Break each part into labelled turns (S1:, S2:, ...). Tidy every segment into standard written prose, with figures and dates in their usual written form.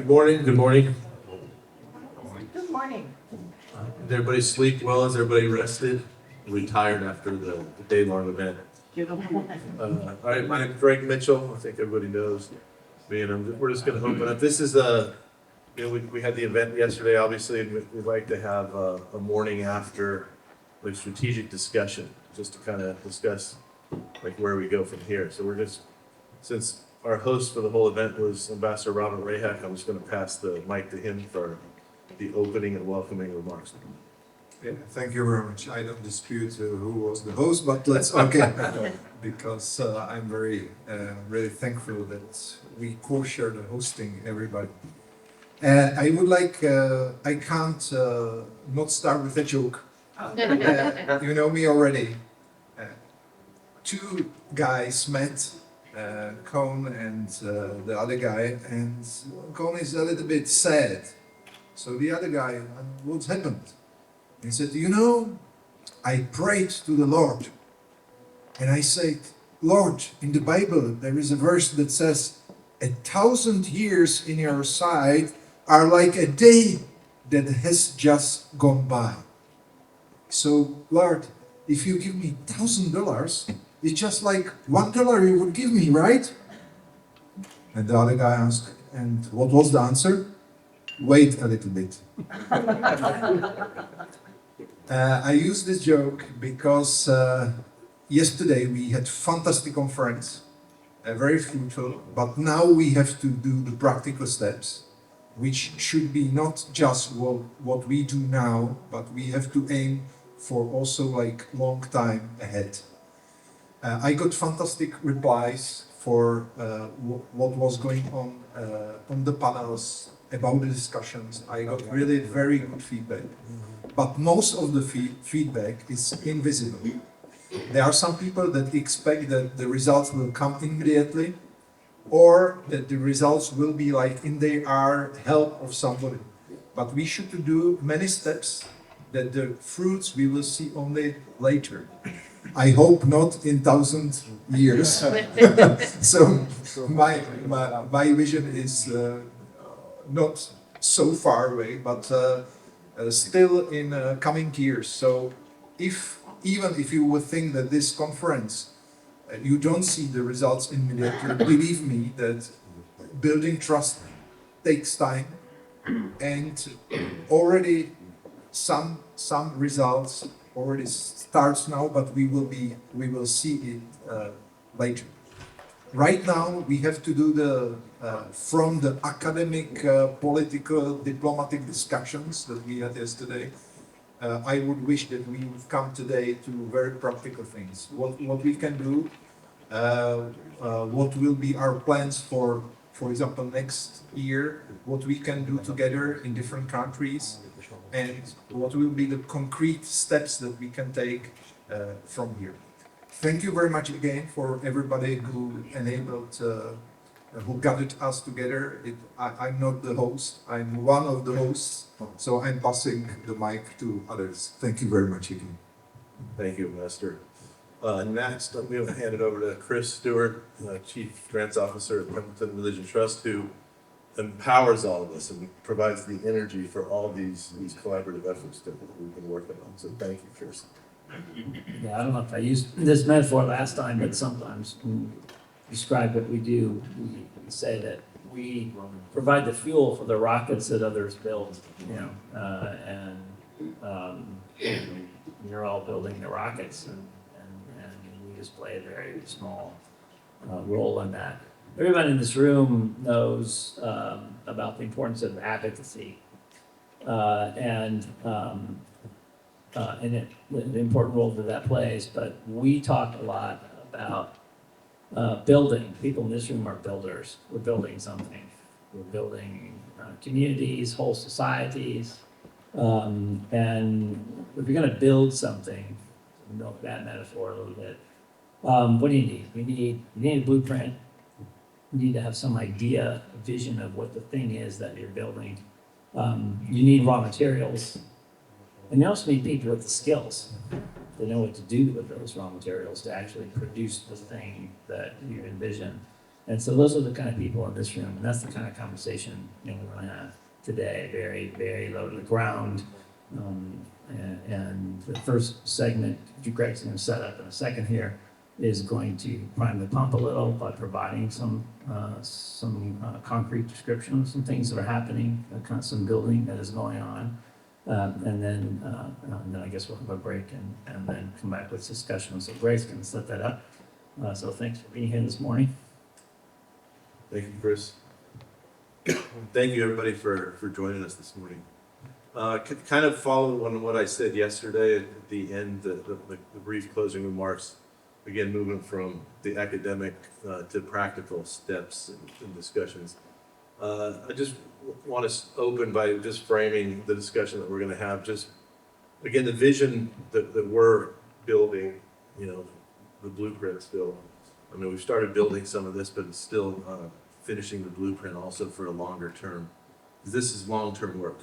S1: Good morning, good morning.
S2: Good morning.
S1: Did everybody sleep well? Is everybody rested? Retired after the day-long event? All right, my name's Greg Mitchell. I think everybody knows me, and we're just gonna open up. This is we had the event yesterday, obviously, and we'd like to have a morning after, like, strategic discussion, just to kind of discuss, like, where we go from here. So we're just, since our host for the whole event was Ambassador Robert Rahak, I'm just gonna pass the mic to him for the opening and welcoming remarks.
S3: Yeah, thank you very much. I don't dispute who was the host, but let's okay, because I'm very really thankful that we co-share the hosting, everybody. I would like I can't not start with a joke. You know me already. Two guys met, Cone and the other guy, and Cone is a little bit sad. So the other guy, what happened? He said, you know, I prayed to the Lord. And I said, Lord, in the Bible, there is a verse that says, 1,000 years in your sight are like a day that has just gone by. So, Lord, if you give me $1,000, it's just like $1 you would give me, right? And the other guy asked, and what was the answer? Wait a little bit. I use this joke because yesterday we had fantastic conference, very fruitful, but now we have to do the practical steps, which should be not just what we do now, but we have to aim for also like long time ahead. I got fantastic replies for what was going on the panels, about the discussions. I got really very good feedback. But most of the feedback is invisible. There are some people that expect that the results will come immediately, or that the results will be like in the help of somebody. But we should do many steps that the fruits we will see only later. I hope not in 1,000 years. So my vision is not so far away, but still in coming years. So even if you would think that this conference, you don't see the results immediately, believe me that building trust takes time, and already some results already starts now, but we will see it later. Right now, we have to do from the academic, political, diplomatic discussions that we had yesterday. I would wish that we would come today to very practical things. What we can do, what will be our plans for example, next year, what we can do together in different countries, and what will be the concrete steps that we can take from here. Thank you very much again for everybody who enabled, who gathered us together. I'm not the host, I'm one of the hosts, so I'm passing the mic to others. Thank you very much again.
S1: Thank you, Master. Next, I'm going to hand it over to Chris Stewart, Chief Grants Officer at Pendleton Religion Trust, who empowers all of us and provides the energy for all these collaborative efforts that we've been working on. So thank you, Chris.
S4: Yeah, I don't know if I used this metaphor last time, but sometimes when we describe what we do, we say that we provide the fuel for the rockets that others build, and you're all building the rockets, and we just play a very small role in that. Everybody in this room knows about the importance of advocacy, and the important role that plays. But we talk a lot about building. People in this room are builders. We're building something. We're building communities, whole societies. And if you're going to build something, milk that metaphor a little bit, what do you need? You need a blueprint. You need to have some idea, a vision of what the thing is that you're building. You need raw materials. And you also need people with the skills to know what to do with those raw materials to actually produce the thing that you envision. And so those are the kind of people in this room, and that's the kind of conversation we want to have today. Very, very low to the ground. And the first segment, Greg's going to set up in a second here, is going to prime the pump a little by providing some concrete descriptions, some things that are happening, some building that is going on. And then I guess we'll have a break and then come back with discussion. So Greg's going to set that up. So thanks for being here this morning.
S1: Thank you, Chris. Thank you, everybody, for joining us this morning. Kind of following on what I said yesterday at the end, the brief closing remarks, again, moving from the academic to practical steps and discussions. I just want to open by just framing the discussion that we're going to have. Just, again, the vision that we're building, the blueprint still. I mean, we've started building some of this, but it's still finishing the blueprint also for a longer term. This is long-term work.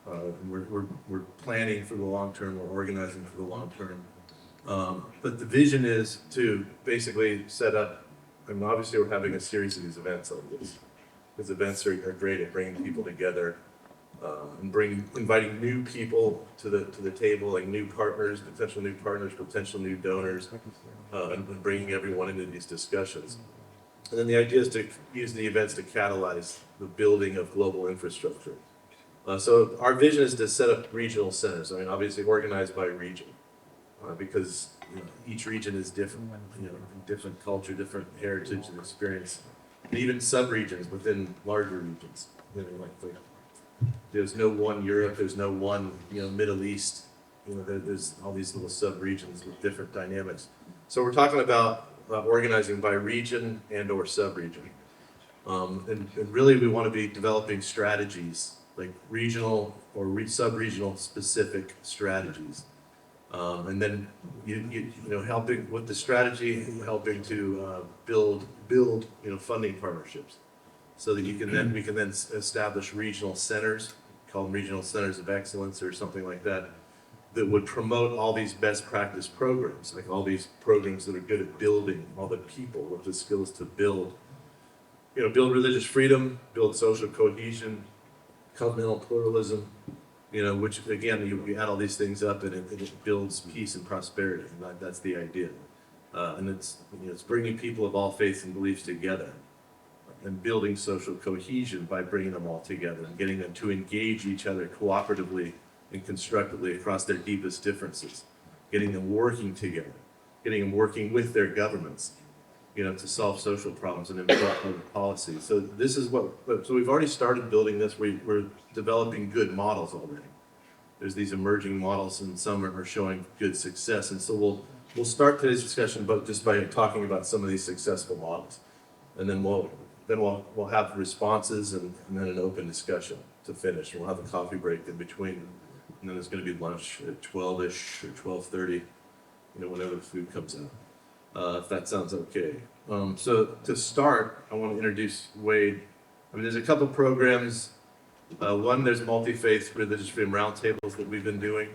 S1: We're planning for the long term, we're organizing for the long term. But the vision is to basically set up, I mean, obviously we're having a series of these events on this. These events are great at bringing people together and inviting new people to the table, like new partners, potential new donors, and bringing everyone into these discussions. And then the idea is to use the events to catalyze the building of global infrastructure. So our vision is to set up regional centers. I mean, obviously organized by region, because each region is different. Different culture, different heritage and experience, and even sub-regions within larger regions. There's no one Europe. There's no one Middle East. There's all these little sub-regions with different dynamics. So we're talking about organizing by region and/or sub-region, and really we want to be developing strategies, like regional or sub-regional specific strategies, and then helping with the strategy, helping to build funding partnerships, so that we can then establish regional centers, call them regional centers of excellence or something like that, that would promote all these best practice programs, like all these programs that are good at building all the people with the skills to build religious freedom, build social cohesion, covenantal pluralism, which again, you add all these things up and it builds peace and prosperity, and that's the idea. And it's bringing people of all faiths and beliefs together and building social cohesion by bringing them all together and getting them to engage each other cooperatively and constructively across their deepest differences, getting them working together, getting them working with their governments, to solve social problems and implement public policy. So this is so we've already started building this. We're developing good models already. There's these emerging models, and some are showing good success. And so we'll start today's discussion, but just by talking about some of these successful models, and then we'll have responses and then an open discussion to finish. We'll have a coffee break in between, and then there's going to be lunch at 12-ish or 12:30, whenever the food comes out. If that sounds okay. So to start, I want to introduce Wade. I mean, there's a couple programs. One, there's multi-faith religious freedom roundtables that we've been doing.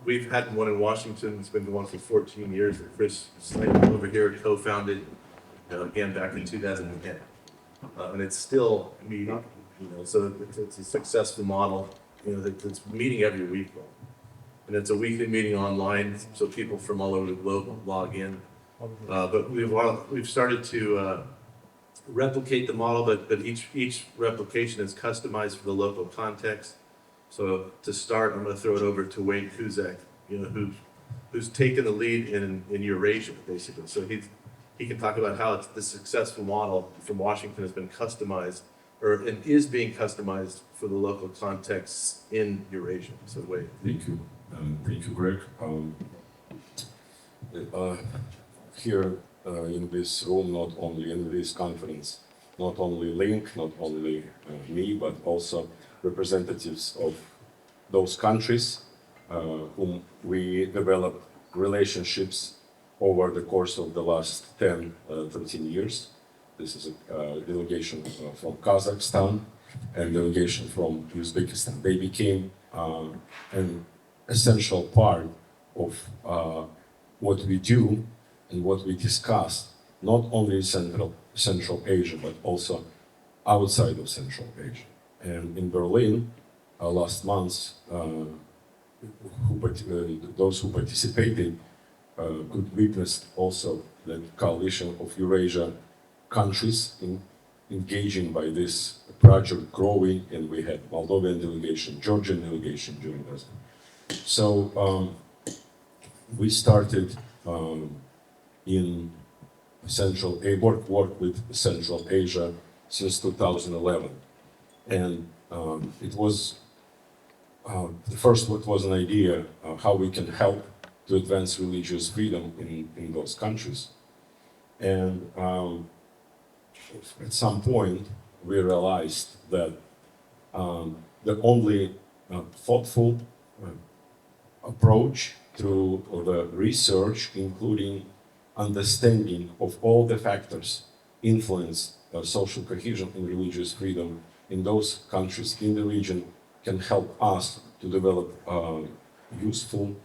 S1: We've had one in Washington. It's been going for 14 years. That Chris Snyder over here co-founded, again back in 2010, and it's still meeting. So it's a successful model. That's meeting every week. And it's a weekly meeting online, so people from all over the globe log in. But we've started to replicate the model, but each replication is customized for the local context. So to start, I'm going to throw it over to Wade Kuzak, who's taken the lead in Eurasia, basically. So he can talk about how the successful model from Washington has been customized, and is being customized for the local contexts in Eurasia. So Wade.
S5: Thank you. Thank you, Greg. Here in this room, not only in this conference, not only Link, not only me, but also representatives of those countries whom we developed relationships over the course of the last 10, 13 years. This is a delegation from Kazakhstan and delegation from Uzbekistan. They became an essential part of what we do and what we discuss not only in Central Asia, but also outside of Central Asia. And in Berlin, last month, those who participated could witness also the coalition of Eurasia countries engaging by this project growing, and we had Moldovan delegation, Georgian delegation during this. So we started in work with Central Asia since 2011, and it was the first what was an idea how we can help to advance religious freedom in those countries. And at some point, we realized that the only thoughtful approach through the research, including understanding of all the factors influence social cohesion and religious freedom in those countries in the region, can help us to develop useful,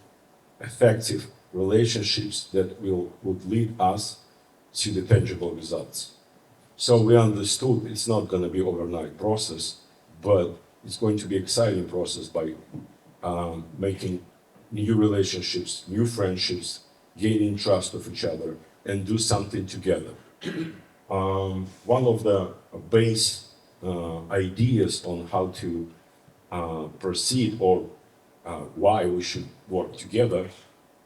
S5: effective relationships that would lead us to the tangible results. So we understood it's not going to be overnight process, but it's going to be exciting process by making new relationships, new friendships, gaining trust of each other, and do something together. One of the base ideas on how to proceed or why we should work together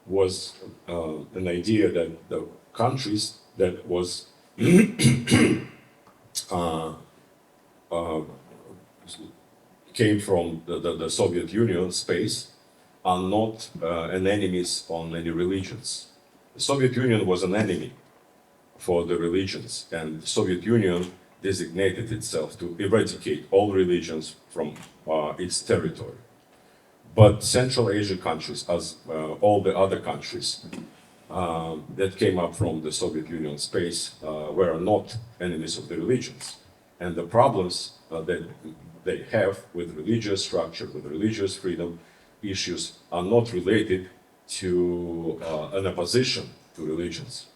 S5: was an idea that the countries that was came from the Soviet Union space are not an enemies on any religions. The Soviet Union was an enemy for the religions, and the Soviet Union designated itself to eradicate all religions from its territory. But Central Asian countries, as all the other countries that came up from the Soviet Union space, were not enemies of the religions. And the problems that they have with religious structure, with religious freedom issues are not related to an opposition to religions.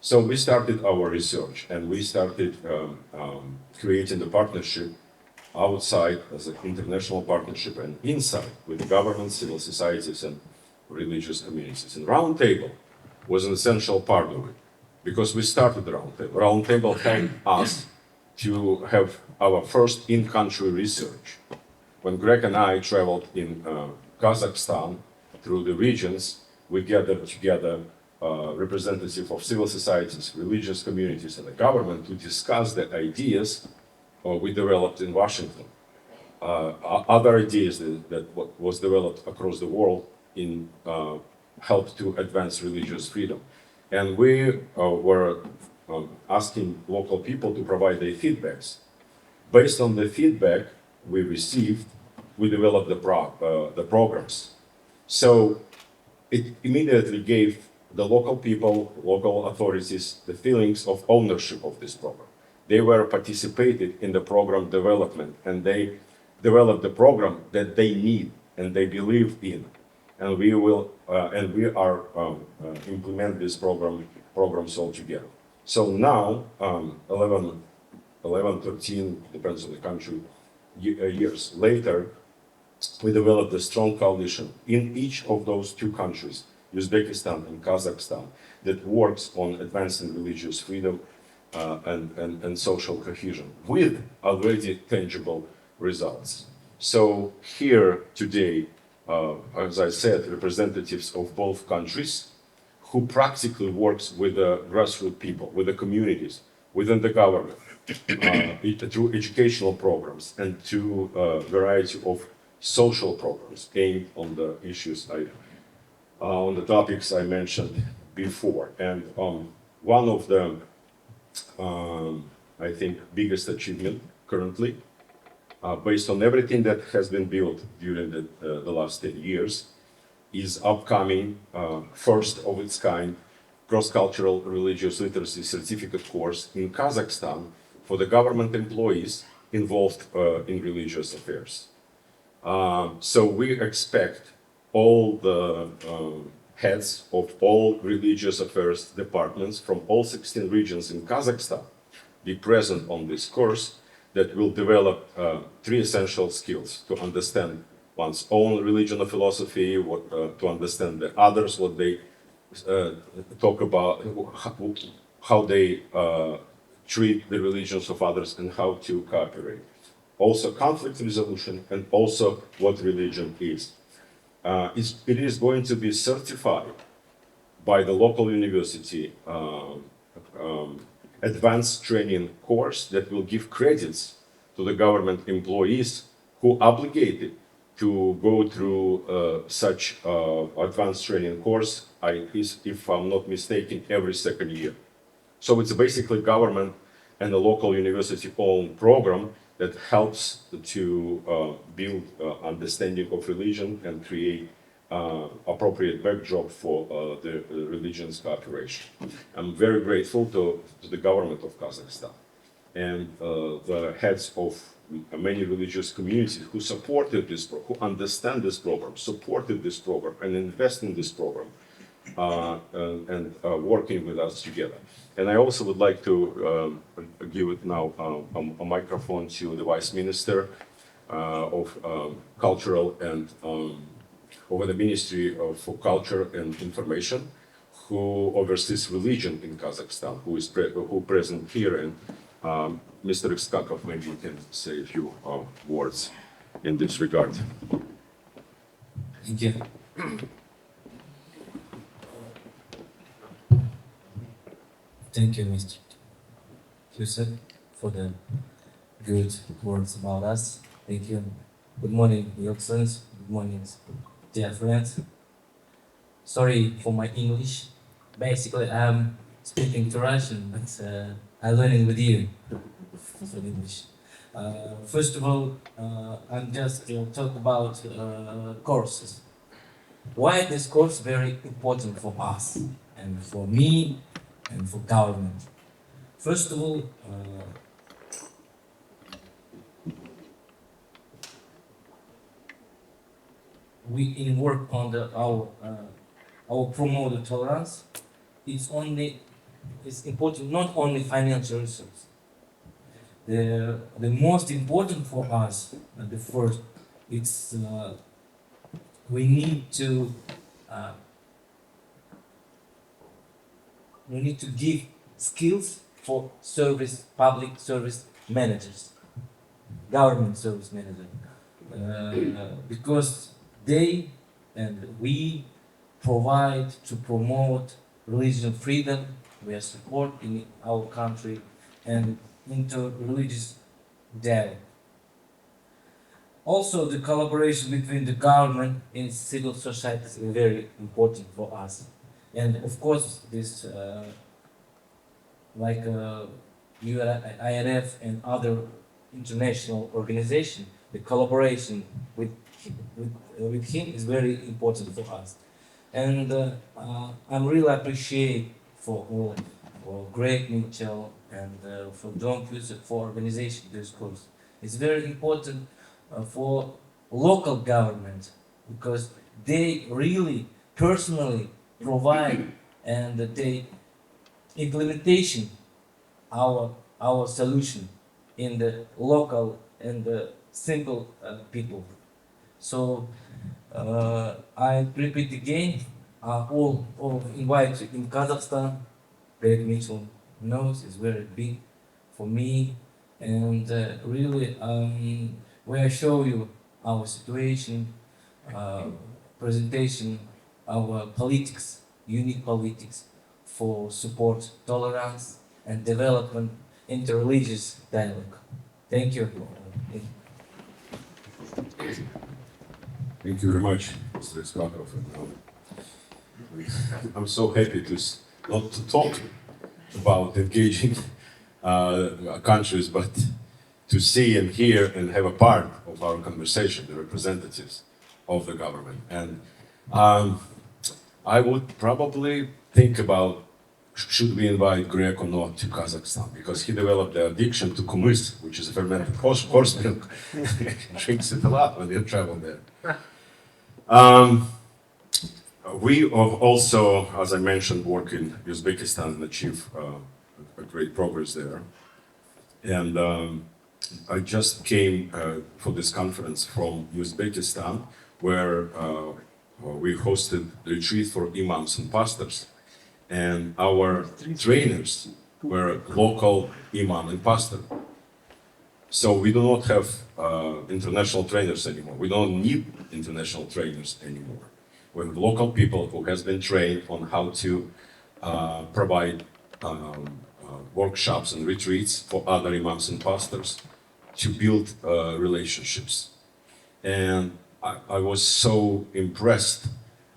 S5: So we started our research, and we started creating the partnership outside as an international partnership and inside with the government, civil societies, and religious communities. And Roundtable was an essential part of it because we started the Roundtable. Roundtable helped us to have our first in-country research. When Greg and I traveled in Kazakhstan through the regions, we gathered together representatives of civil societies, religious communities, and the government to discuss the ideas we developed in Washington. Other ideas that was developed across the world in help to advance religious freedom. And we were asking local people to provide their feedbacks. Based on the feedback we received, we developed the programs. So it immediately gave the local people, local authorities, the feelings of ownership of this program. They were participated in the program development, and they developed the program that they need and they believe in. And we are implement these programs all together. So now, 11, 13, depends on the country, years later, we developed a strong coalition in each of those two countries, Uzbekistan and Kazakhstan, that works on advancing religious freedom and social cohesion with already tangible results. So here today, as I said, representatives of both countries who practically works with the grassroots people, with the communities, within the government, through educational programs and to a variety of social programs aimed on the issues on the topics I mentioned before. And one of the, I think, biggest achievement currently, based on everything that has been built during the last 10 years, is upcoming first of its kind cross-cultural religious literacy certificate course in Kazakhstan for the government employees involved in religious affairs. So we expect all the heads of all religious affairs departments from all 16 regions in Kazakhstan be present on this course that will develop three essential skills: to understand one's own religion or philosophy, to understand the others, what they talk about, how they treat the religions of others, and how to cooperate. Also conflict resolution, and also what religion is. It is going to be certified by the local university advanced training course that will give credits to the government employees who obligated to go through such advanced training course, if I'm not mistaken, every second year. So it's basically government and the local university owned program that helps to build understanding of religion and create appropriate backdrop for the religion's cooperation. I'm very grateful to the government of Kazakhstan and the heads of many religious communities who supported this program, who understand this program, supported this program, and invest in this program, and working with us together. And I also would like to give it now a microphone to the Vice Minister of Cultural and over the Ministry for Culture and Information, who oversees religion in Kazakhstan, who is present here, and Mr. Iskakov maybe can say a few words in this regard.
S6: Thank you. Thank you, Mr. Yusuf, for the good words about us. Thank you. Good morning, Your Excellency. Good morning, dear friends. Sorry for my English. Basically, I'm speaking to Russian, but I'm learning with you for English. First of all, I'm just talk about courses. Why this course very important for us and for me and for government? First of all, we work on our promoted tolerance. It's important not only financial resources. The most important for us, the first, it's we need to give skills for public service managers, government service managers, because they and we provide to promote religious freedom. We are supporting our country and inter-religious dialogue. Also, the collaboration between the government and civil society is very important for us. And of course, this like IRF and other international organizations, the collaboration with him is very important for us. And I'm really appreciate for Greg Mitchell and for Don Cusick for organization this course. It's very important for local government because they really personally provide and they implementation our solution in the local and the simple people. So I repeat again, all invite in Kazakhstan. Greg Mitchell knows it's very big for me, and really where I show you our situation, presentation, our politics, unique politics for support tolerance and development interreligious dialogue. Thank you.
S5: Thank you very much, Mr. Iskakov. I'm so happy not to talk about engaging countries, but to see and hear and have a part of our conversation, the representatives of the government. And I would probably think about should we invite Greg or not to Kazakhstan, because he developed the addiction to kumis, which is a fermented horse milk. He drinks it a lot when he travel there. We also, as I mentioned, work in Uzbekistan and achieve a great progress there. And I just came for this conference from Uzbekistan, where we hosted the retreat for imams and pastors. And our trainers were local imam and pastor. So we do not have international trainers anymore. We don't need international trainers anymore. We have local people who has been trained on how to provide workshops and retreats for other imams and pastors to build relationships. And I was so impressed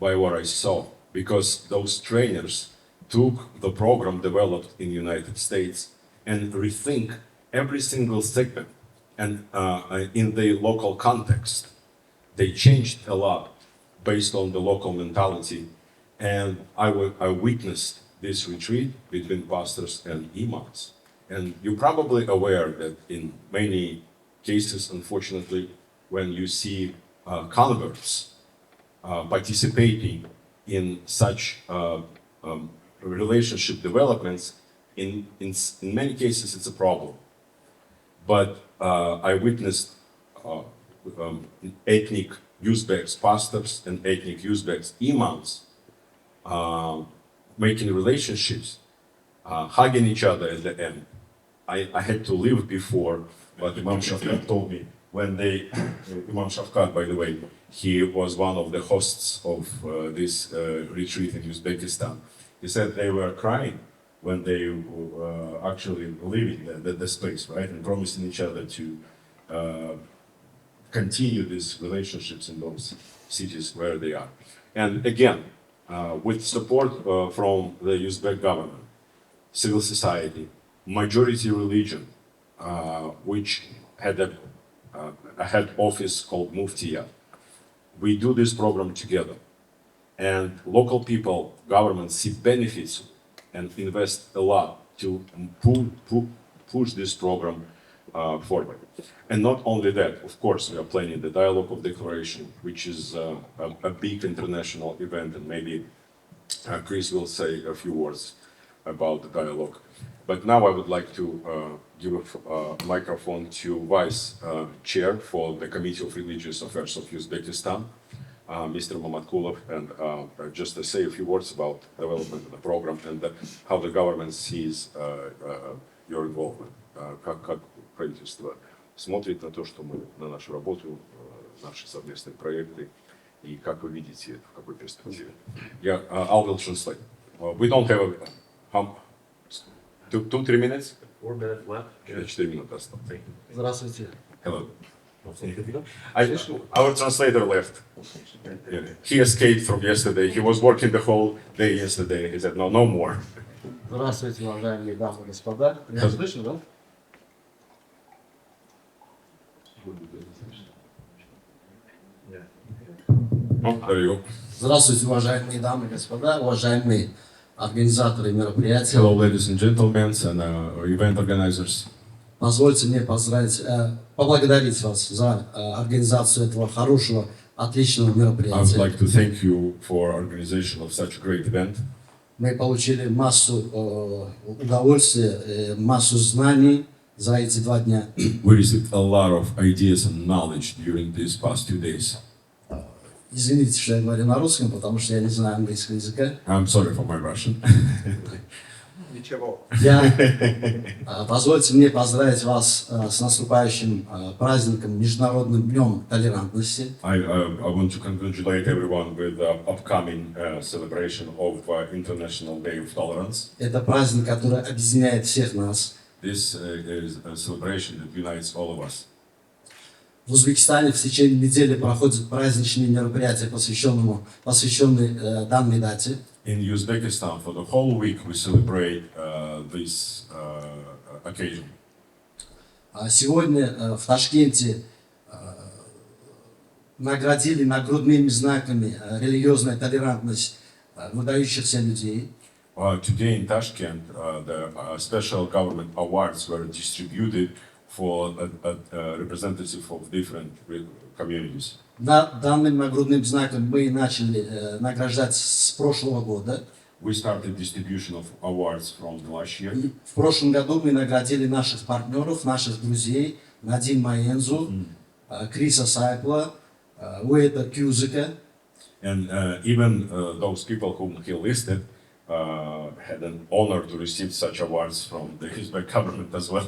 S5: by what I saw, because those trainers took the program developed in the United States and rethink every single segment and in the local context. They changed a lot based on the local mentality. And I witnessed this retreat between pastors and imams. And you're probably aware that in many cases, unfortunately, when you see converts participating in such relationship developments, in many cases it's a problem. But I witnessed ethnic Uzbek pastors and ethnic Uzbek imams making relationships, hugging each other at the end. I had to leave before, but Imam Shafkat told me when they, Imam Shafkat, by the way, he was one of the hosts of this retreat in Uzbekistan. He said they were crying when they were actually leaving the space, right, and promising each other to continue these relationships in those cities where they are. And again, with support from the Uzbek government, civil society, majority religion, which had a head office called Muftiyat, we do this program together. And local people, governments see benefits and invest a lot to push this program forward. And not only that, of course, we are planning the Dialogue of Declaration, which is a big international event, and maybe Chris will say a few words about the dialogue. But now I would like to give a microphone to Vice Chair for the Committee of Religious Affairs of Uzbekistan, Mr. Mamatkulov, and just to say a few words about development of the program and how the government sees your involvement. Как правительство смотрит на то, что мы, на нашу работу, наши совместные проекты, и как вы видите это, в какой перспективе. Yeah, I will translate. We don't have 2-3 minutes?
S1: 4 minutes left.
S5: 4 минуты осталось.
S6: Здравствуйте.
S5: Hello. Our translator left. Yeah. He escaped from yesterday. He was working the whole day yesterday. He said, no more.
S6: Здравствуйте, уважаемые дамы и господа. Меня слышно, да?
S5: Oh, there you go.
S6: Здравствуйте, уважаемые дамы и господа, уважаемые организаторы мероприятия.
S5: Hello, ladies and gentlemen, and event organizers.
S6: Позвольте мне поблагодарить вас за организацию этого хорошего, отличного
S5: I would
S6: мероприятия.
S5: like to thank you for organization of such a great event.
S6: Мы получили массу удовольствия, массу знаний за эти 2 дня.
S5: We received a lot of ideas and knowledge during these past 2 days.
S6: Извините, что я говорю на русском, потому что я не знаю английского языка.
S5: I'm sorry for my Russian.
S3: Ничего.
S6: Позвольте мне поздравить вас с наступающим праздником, Международным днем толерантности.
S5: I want to congratulate everyone with the upcoming celebration of International Day of Tolerance.
S6: Это праздник, который объединяет всех нас.
S5: This is a celebration that unites all of us.
S6: В Узбекистане в течение недели проходят праздничные мероприятия, посвященные данной дате.
S5: In Uzbekistan, for the whole week, we celebrate this occasion.
S6: Сегодня в Ташкенте наградили нагрудными знаками религиозная толерантность выдающихся людей.
S5: Today in Tashkent, the special government awards were distributed for a representative of different communities.
S7: Данным нагрудным знаком мы начали награждать с прошлого года.
S5: We started distribution of awards from the last year.
S7: И в прошлом году мы наградили наших партнеров, наших друзей, Надин Маензу, Криса Сайпла, Уэйта Кюзика.
S5: And even those people whom he listed had an honor to receive such awards from the Uzbek government as well.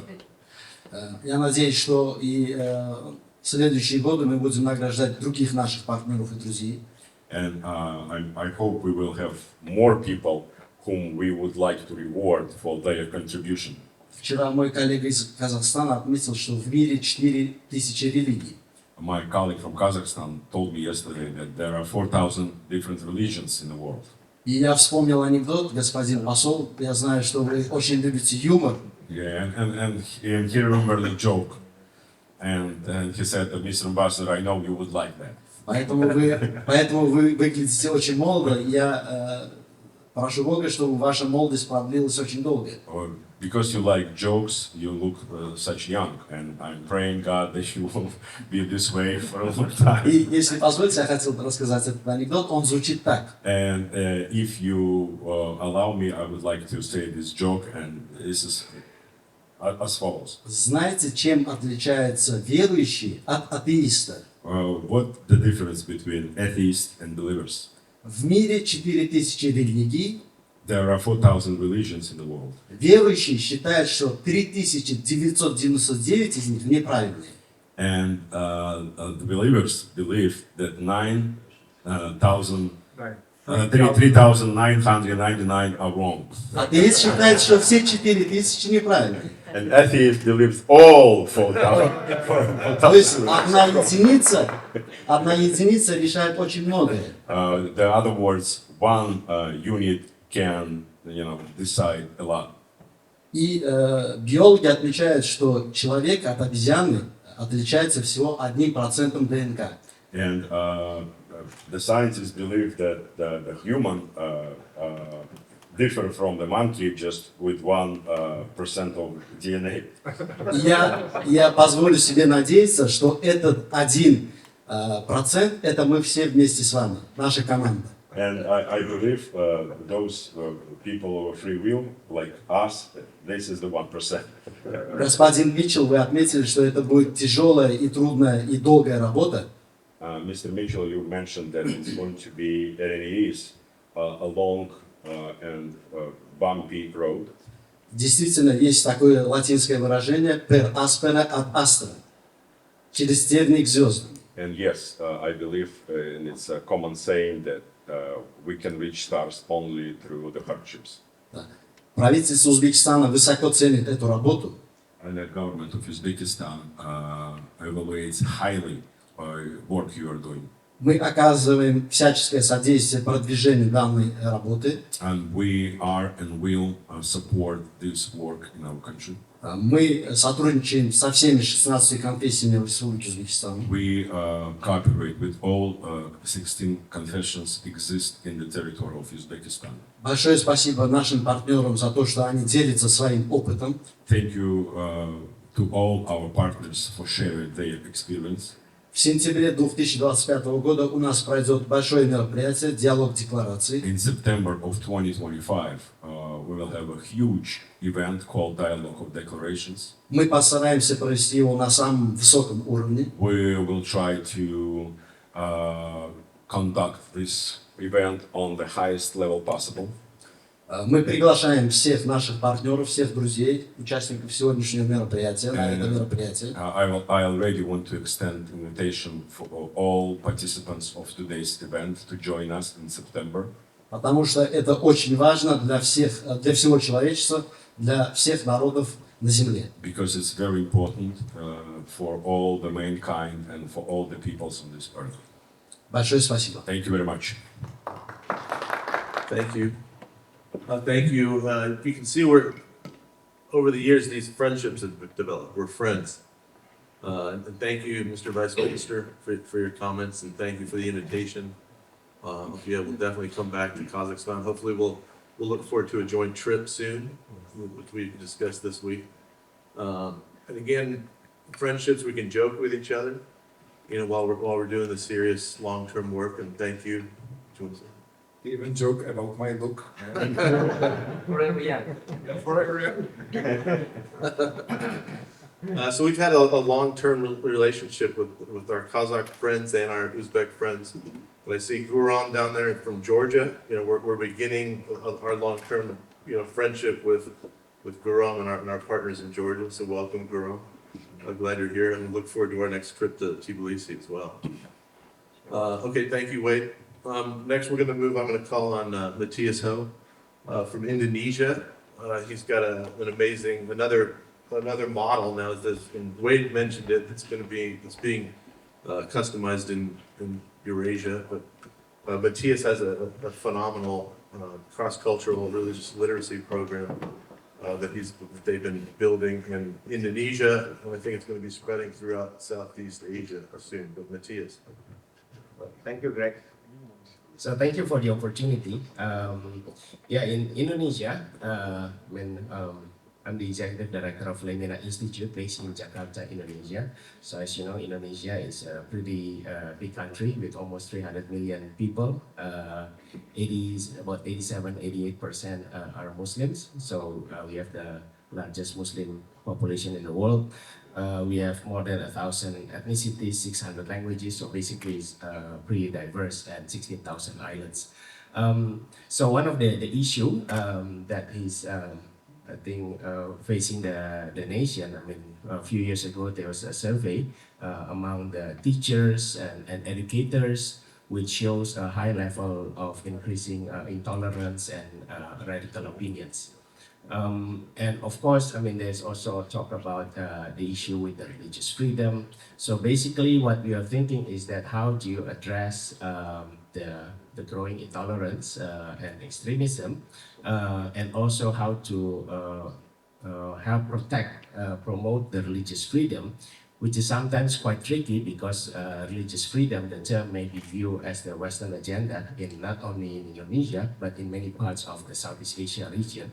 S7: Я надеюсь, что и в следующие годы мы будем награждать других наших партнеров и друзей.
S5: And I hope we will have more people whom we would like to reward for their contribution.
S7: Вчера мой коллега из Казахстана отметил, что в мире 4000 религий.
S5: My colleague from Kazakhstan told me yesterday that there are 4,000 different religions in the world.
S7: И я вспомнил анекдот, господин посол, я знаю, что вы очень любите юмор.
S5: Yeah, and he remembered the joke. And he said, Mr. Ambassador, I know you would like that.
S7: Поэтому вы выглядите очень молодо. Я прошу Бога, чтобы ваша молодость продлилась очень долго.
S5: Or because you like jokes, you look such young. And I'm praying God that you will be this way for a long time.
S7: И если позволите, я хотел бы рассказать этот анекдот. Он звучит так.
S5: And if you allow me, I would like to say this joke, and this is as follows.
S7: Знаете, чем отличается верующий от атеиста?
S5: What the difference between atheists and believers?
S7: В мире 4000 религий.
S5: There are 4,000 religions in the world.
S7: Верующий считает, что 3999 из них неправильные.
S5: And the believers believe that 3,999 are wrong.
S7: Атеист считает, что все 4000 неправильные.
S5: And atheist believes all 4,000.
S7: То есть одна единица решает очень многое.
S5: In other words, one unit can, decide a lot.
S7: И биологи отмечают, что человек от обезьяны отличается всего 1% ДНК.
S5: And the scientists believe that the human differ from the monkey just with 1% of DNA.
S7: Я позволю себе надеяться, что этот 1% это мы все вместе с вами, наша команда.
S5: And I believe those people of free will, like us, this is the 1%.
S7: Господин Митчелл, вы отметили, что это будет тяжелая и трудная и долгая работа.
S5: Mr. Mitchell, you mentioned that it's going to be, and it is, a long and bumpy road.
S7: Действительно, есть такое латинское выражение «per aspera ad astra» – через тернии к звездам.
S5: And yes, I believe, and it's a common saying that we can reach stars only through the hardships.
S7: Да. Правительство Узбекистана высоко ценит эту работу.
S5: And the government of Uzbekistan evaluates highly work you are doing.
S7: Мы оказываем всяческое содействие продвижению данной работы.
S5: And we are and will support this work in our country.
S7: Мы сотрудничаем со всеми 16 конфессиями в Республике Узбекистан.
S5: We cooperate with all 16 confessions exist in the territory of Uzbekistan.
S7: Большое спасибо нашим партнерам за то, что они делятся своим опытом.
S5: Thank you to all our partners for sharing their experience.
S7: В сентябре 2025 года у нас пройдет большое мероприятие «Диалог деклараций».
S5: In September of 2025, we will have a huge event called Dialogue of Declarations.
S7: Мы постараемся провести его на самом высоком уровне.
S5: We will try to conduct this event on the highest level possible.
S7: Мы приглашаем всех наших партнеров, всех друзей, участников сегодняшнего мероприятия, на это мероприятие.
S5: I already want to extend invitation for all participants of today's event to join us in September.
S7: Потому что это очень важно для всех, для всего человечества, для всех народов на земле.
S5: Because it's very important for all the mankind and for all the peoples on this earth.
S7: Большое спасибо.
S5: Thank you very much.
S1: Thank you. Thank you. You can see where, over the years, these friendships have developed. We're friends. And thank you, Mr. Vice Minister, for your comments, and thank you for the invitation. Yeah, we'll definitely come back to Kazakhstan. Hopefully, we'll look forward to a joint trip soon, which we discussed this week. And again, friendships, we can joke with each other. while we're doing the serious long-term work, and thank you. Do you want to say?
S3: Even joke about my look.
S6: Forever young.
S3: Forever.
S1: So we've had a long-term relationship with our Kazakh friends and our Uzbek friends. But I see Guram down there from Georgia. We're beginning our long-term, friendship with Guram and our partners in Georgia. So welcome, Guram. I'm glad you're here, and look forward to our next trip to Tbilisi as well. Okay, thank you, Wade. Next, we're going to move. I'm going to call on Matthias Ho from Indonesia. He's got an amazing another model now. And Wade mentioned it. It's being customized in Eurasia. But Matthias has a phenomenal cross-cultural religious literacy program that they've been building in Indonesia, and I think it's going to be spreading throughout Southeast Asia soon. But Matthias.
S8: Thank you, Greg. So thank you for the opportunity. In Indonesia, I'm the executive director of Lemena Institute based in Jakarta, Indonesia. So as you know, Indonesia is a pretty big country with almost 300 million people. About 87-88% are Muslims. So we have the largest Muslim population in the world. We have more than 1,000 ethnicities, 600 languages. So basically, it's pretty diverse, and 16,000 islands. So one of the issue that is facing the nation. A few years ago, there was a survey among the teachers and educators, which shows a high level of increasing intolerance and radical opinions. And of course, there's also talk about the issue with the religious freedom. So basically, what we are thinking is that how do you address the growing intolerance and extremism, and also how to help protect, promote the religious freedom, which is sometimes quite tricky because religious freedom, the term may be viewed as the Western agenda in not only in Indonesia, but in many parts of the Southeast Asia region.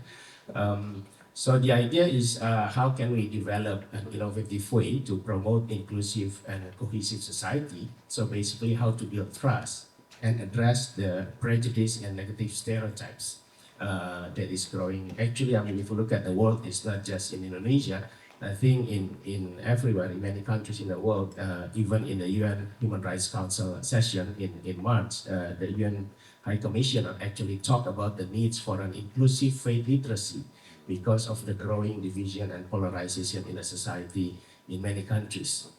S8: So the idea is how can we develop an innovative way to promote inclusive and cohesive society? So basically how to build trust and address the prejudice and negative stereotypes that is growing. Actually, if you look at the world, it's not just in Indonesia. I think in everywhere, in many countries in the world, even in the UN Human Rights Council session in March, the UN High Commissioner actually talked about the needs for an inclusive faith literacy because of the growing division and polarization in the society in many countries.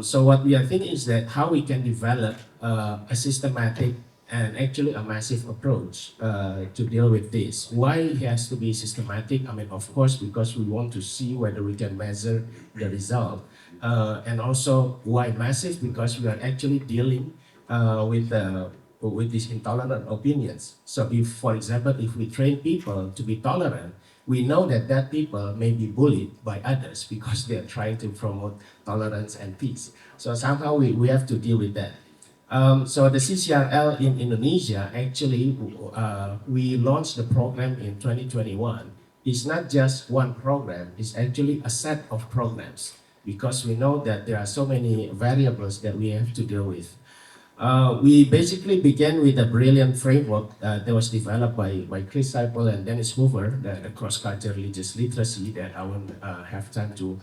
S8: So what we are thinking is that how we can develop a systematic and actually a massive approach to deal with this. Why it has to be systematic? Of course, because we want to see whether we can measure the result. And also, why massive? Because we are actually dealing with these intolerant opinions. So if, for example, if we train people to be tolerant, we know that people may be bullied by others because they are trying to promote tolerance and peace. So somehow we have to deal with that. So the CCRL in Indonesia, actually, we launched the program in 2021. It's not just one program, it's actually a set of programs because we know that there are so many variables that we have to deal with. We basically began with a brilliant framework that was developed by Chris Seipel and Dennis Hoover, the cross-cultural religious literacy that I won't have time to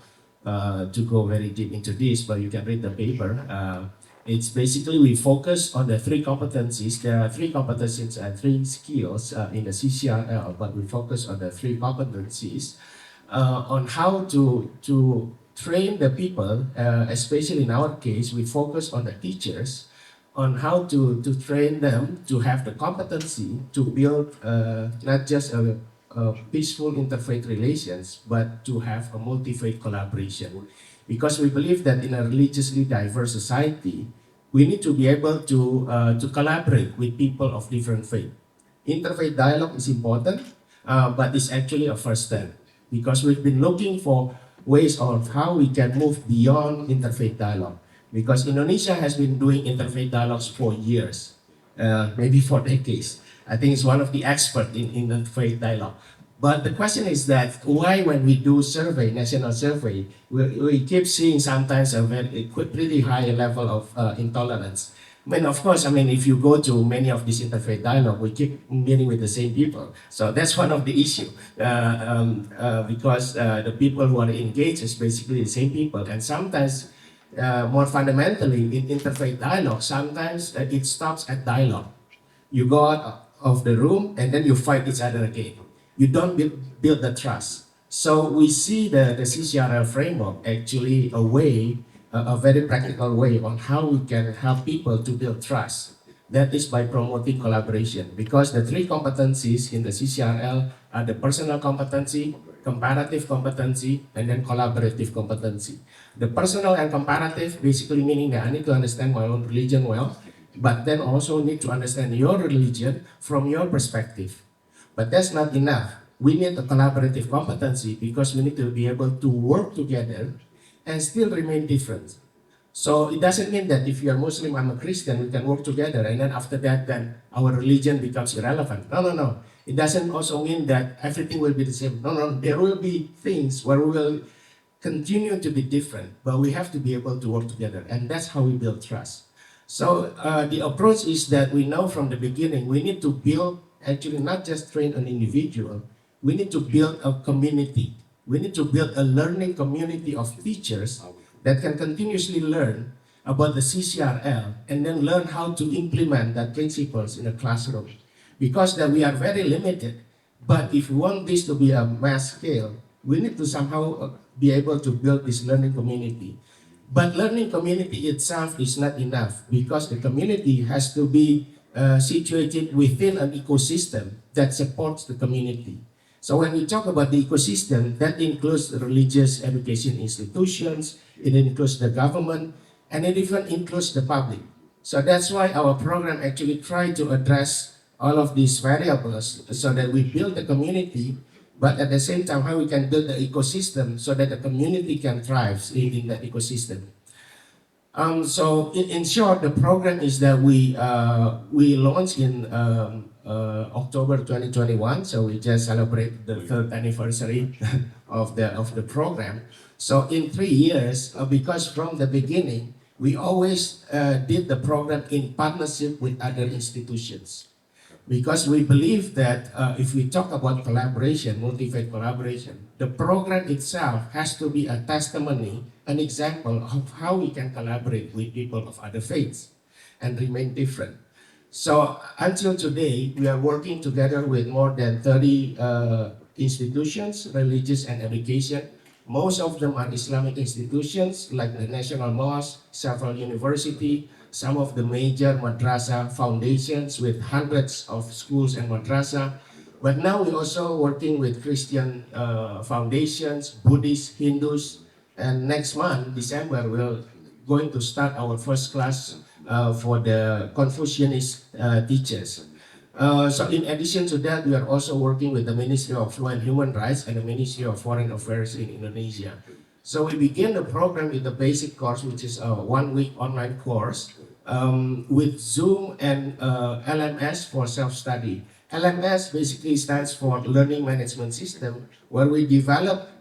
S8: go very deep into this, but you can read the paper. It's basically we focus on the three competencies. There are three competencies and three skills in the CCRL, but we focus on the three competencies on how to train the people, especially in our case, we focus on the teachers, on how to train them to have the competency to build not just a peaceful interfaith relations, but to have a multi-faith collaboration. Because we believe that in a religiously diverse society, we need to be able to collaborate with people of different faith. Interfaith dialogue is important, but it's actually a first step. Because we've been looking for ways of how we can move beyond interfaith dialogue. Because Indonesia has been doing interfaith dialogues for years, maybe for decades. I think it's one of the experts in interfaith dialogue. But the question is that why, when we do survey, national survey, we keep seeing sometimes a pretty high level of intolerance. I mean, of course, I mean, if you go to many of these interfaith dialogue, we keep meeting with the same people. So that's one of the issue, because the people who are engaged is basically the same people. And sometimes, more fundamentally, in interfaith dialogue, sometimes it stops at dialogue. You go out of the room and then you fight each other again. You don't build the trust. So we see the CCRL framework actually a very practical way on how we can help people to build trust. That is by promoting collaboration, because the three competencies in the CCRL are the personal competency, comparative competency, and then collaborative competency. The personal and comparative basically meaning that I need to understand my own religion well, but then also need to understand your religion from your perspective. But that's not enough. We need a collaborative competency because we need to be able to work together and still remain different. So it doesn't mean that if you're Muslim, I'm a Christian, we can work together, and then after that, then our religion becomes irrelevant. No. It doesn't also mean that everything will be the same. No. There will be things where we will continue to be different, but we have to be able to work together, and that's how we build trust. So the approach is that we know from the beginning, we need to build, actually not just train an individual, we need to build a community. We need to build a learning community of teachers that can continuously learn about the CCRL and then learn how to implement that principles in a classroom. Because that we are very limited, but if we want this to be a mass scale, we need to somehow be able to build this learning community. But learning community itself is not enough, because the community has to be situated within an ecosystem that supports the community. So when we talk about the ecosystem, that includes religious education institutions, it includes the government, and it even includes the public. So that's why our program actually tried to address all of these variables so that we build the community, but at the same time how we can build the ecosystem so that the community can thrive in that ecosystem. So in short, the program is that we launched in October 2021. So we just celebrated the third anniversary of the program. So in 3 years, because from the beginning, we always did the program in partnership with other institutions. Because we believe that if we talk about collaboration, multi-faith collaboration, the program itself has to be a testimony, an example of how we can collaborate with people of other faiths and remain different. So until today, we are working together with more than 30 institutions, religious and education. Most of them are Islamic institutions like the National Mosque, several universities, some of the major madrasa foundations with hundreds of schools and madrasa. But now we're also working with Christian foundations, Buddhist, Hindus, and next month, December, we're going to start our first class for the Confucianist teachers. So in addition to that, we are also working with the Ministry of Law and Human Rights and the Ministry of Foreign Affairs in Indonesia. So we begin the program with the basic course, which is a 1-week online course with Zoom and LMS for self-study. LMS basically stands for Learning Management System, where we develop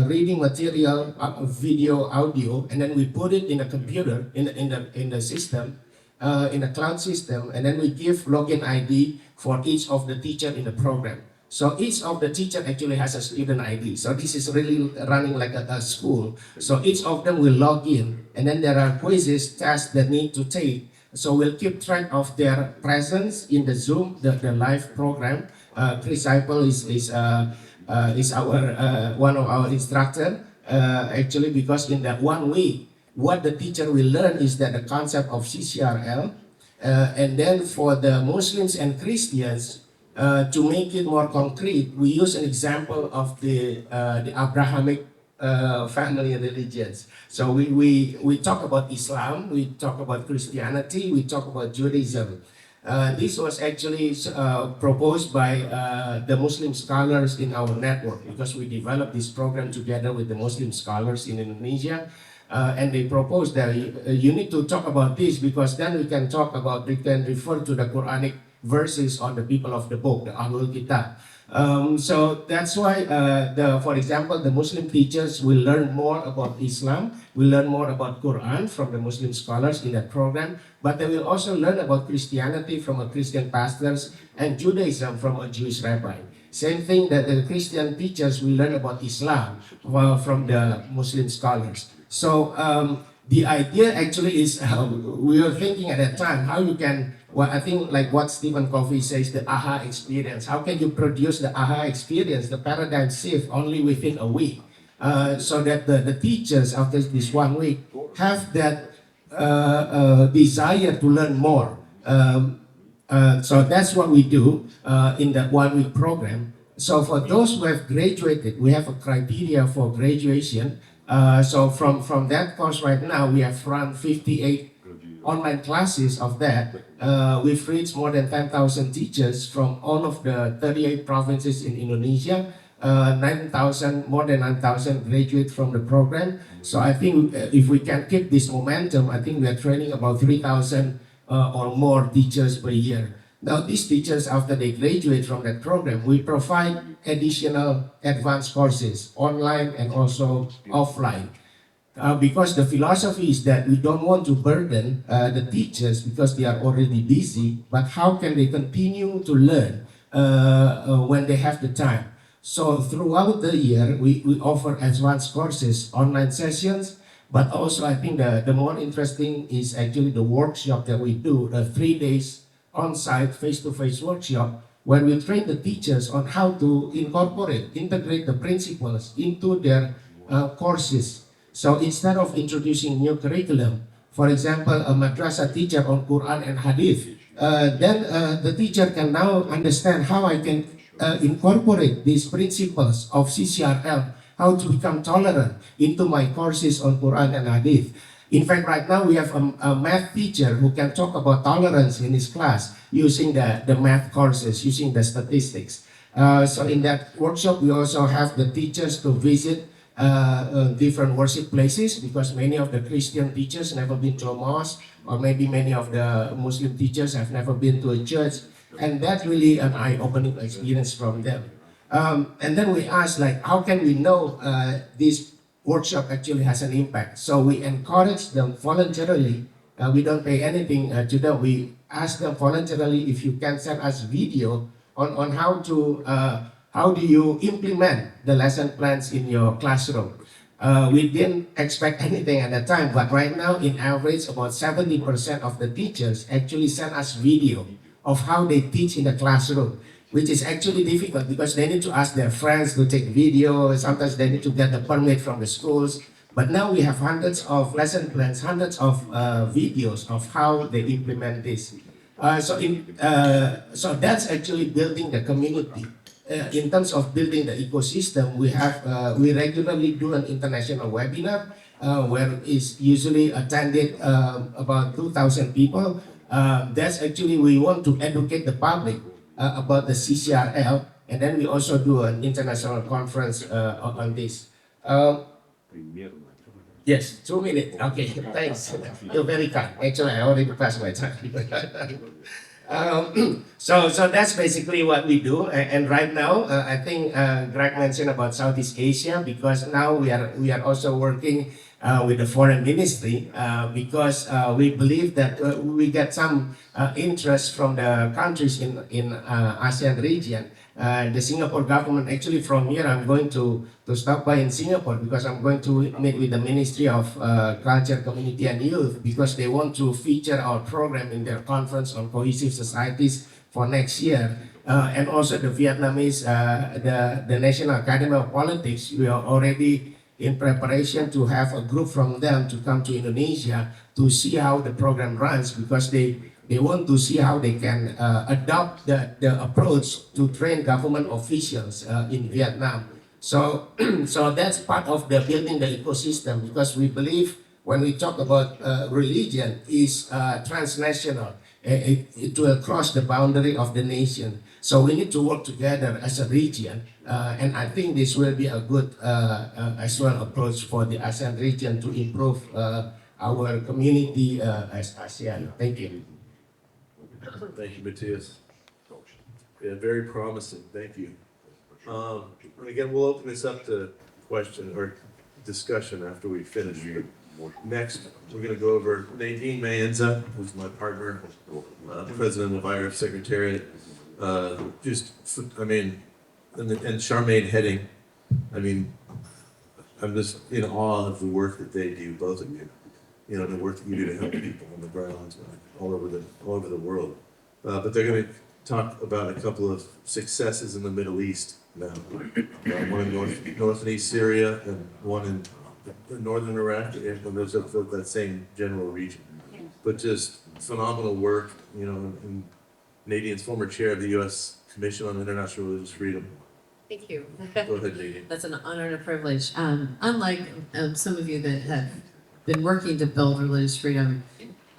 S8: reading material, video, audio, and then we put it in a computer, in the system, in a cloud system, and then we give login ID for each of the teacher in the program. So each of the teacher actually has a student ID. So this is really running like a school. So each of them will log in, and then there are quizzes, tests that need to take. So we'll keep track of their presence in the Zoom, the live program. Chris Seipel is our one of our instructor. Actually, because in that 1 week, what the teacher will learn is that the concept of CCRL, and then for the Muslims and Christians, to make it more concrete, we use an example of the Abrahamic family religions. So we talk about Islam, we talk about Christianity, we talk about Judaism. This was actually proposed by the Muslim scholars in our network, because we developed this program together with the Muslim scholars in Indonesia. And they proposed that you need to talk about this, because then we can refer to the Quranic verses on the people of the book, the Ahlul Kitab. So that's why, for example, the Muslim teachers will learn more about Islam, will learn more about Quran from the Muslim scholars in that program, but they will also learn about Christianity from a Christian pastors and Judaism from a Jewish rabbi. Same thing that the Christian teachers will learn about Islam from the Muslim scholars. So the idea actually is we were thinking at that time how you can, well, I think like what Stephen Covey says, the aha experience. How can you produce the aha experience, the paradigm shift only within a week? So that the teachers after this 1 week have that desire to learn more. So that's what we do in that 1 week program. So for those who have graduated, we have a criteria for graduation. So from that course right now, we have run 58 online classes of that. We've reached more than 10,000 teachers from all of the 38 provinces in Indonesia. 9,000, more than 9,000 graduate from the program. So I think if we can keep this momentum, I think we are training about 3,000 or more teachers per year. Now these teachers, after they graduate from that program, we provide additional advanced courses, online and also offline. Because the philosophy is that we don't want to burden the teachers because they are already busy, but how can they continue to learn when they have the time? So throughout the year, we offer advanced courses, online sessions, but also I think the more interesting is actually the workshop that we do, the 3 days on-site face-to-face workshop, where we train the teachers on how to integrate the principles into their courses. So instead of introducing new curriculum, for example, a madrasah teacher on Quran and Hadith, then the teacher can now understand how I can incorporate these principles of CCRL, how to become tolerant into my courses on Quran and Hadith. In fact, right now we have a math teacher who can talk about tolerance in his class using the math courses, using the statistics. So in that workshop, we also have the teachers to visit different worship places, because many of the Christian teachers never been to a mosque, or maybe many of the Muslim teachers have never been to a church, and that's really an eye-opening experience from them. And then we ask, like, how can we know this workshop actually has an impact? So we encourage them voluntarily. We don't pay anything to them. We ask them voluntarily if you can send us video on how do you implement the lesson plans in your classroom. We didn't expect anything at that time, but right now, in average, about 70% of the teachers actually send us video of how they teach in the classroom, which is actually difficult because they need to ask their friends to take video. Sometimes they need to get the permit from the schools. But now we have hundreds of lesson plans, hundreds of videos of how they implement this. So that's actually building the community. In terms of building the ecosystem, we regularly do an international webinar where is usually attended about 2,000 people. That's actually, we want to educate the public about the CCRL, and then we also do an international conference on this. Yes, 2 minutes. Okay, thanks. You're very kind. Actually, I already passed my time. So that's basically what we do. And right now, I think Greg mentioned about Southeast Asia, because now we are also working with the foreign ministry because we believe that we get some interest from the countries in ASEAN region. The Singapore government, actually from here, I'm going to stop by in Singapore because I'm going to meet with the Ministry of Culture, Community and Youth, because they want to feature our program in their conference on cohesive societies for next year. And also the Vietnamese, the National Academy of Politics, we are already in preparation to have a group from them to come to Indonesia to see how the program runs, because they want to see how they can adopt the approach to train government officials in Vietnam. So, so that's part of the building the ecosystem, because we believe when we talk about religion is transnational. It will cross the boundary of the nation. So we need to work together as a region. And I think this will be a good as well approach for the ASEAN region to improve our community as ASEAN. Thank you.
S1: Thank you, Matthias. Yeah, very promising. Thank you. And again, we'll open this up to question or discussion after we finish. Next, we're gonna go over Nadine Mayenza, who's my partner, president of IRF Secretariat. Just, I mean, and Charmaine Heading, I mean, I'm just in awe of the work that they do, both of you. You know, the work that you do to help people on the ground all over the world. But they're gonna talk about a couple of successes in the Middle East now. One in North and East Syria and one in northern Iraq, and those of that same general region. But just phenomenal work, you know, and Nadine's former chair of the U.S. Commission on International Religious Freedom.
S9: Thank you.
S1: Go ahead, Nadine.
S9: That's an honor and a privilege. Unlike some of you that have been working to build religious freedom,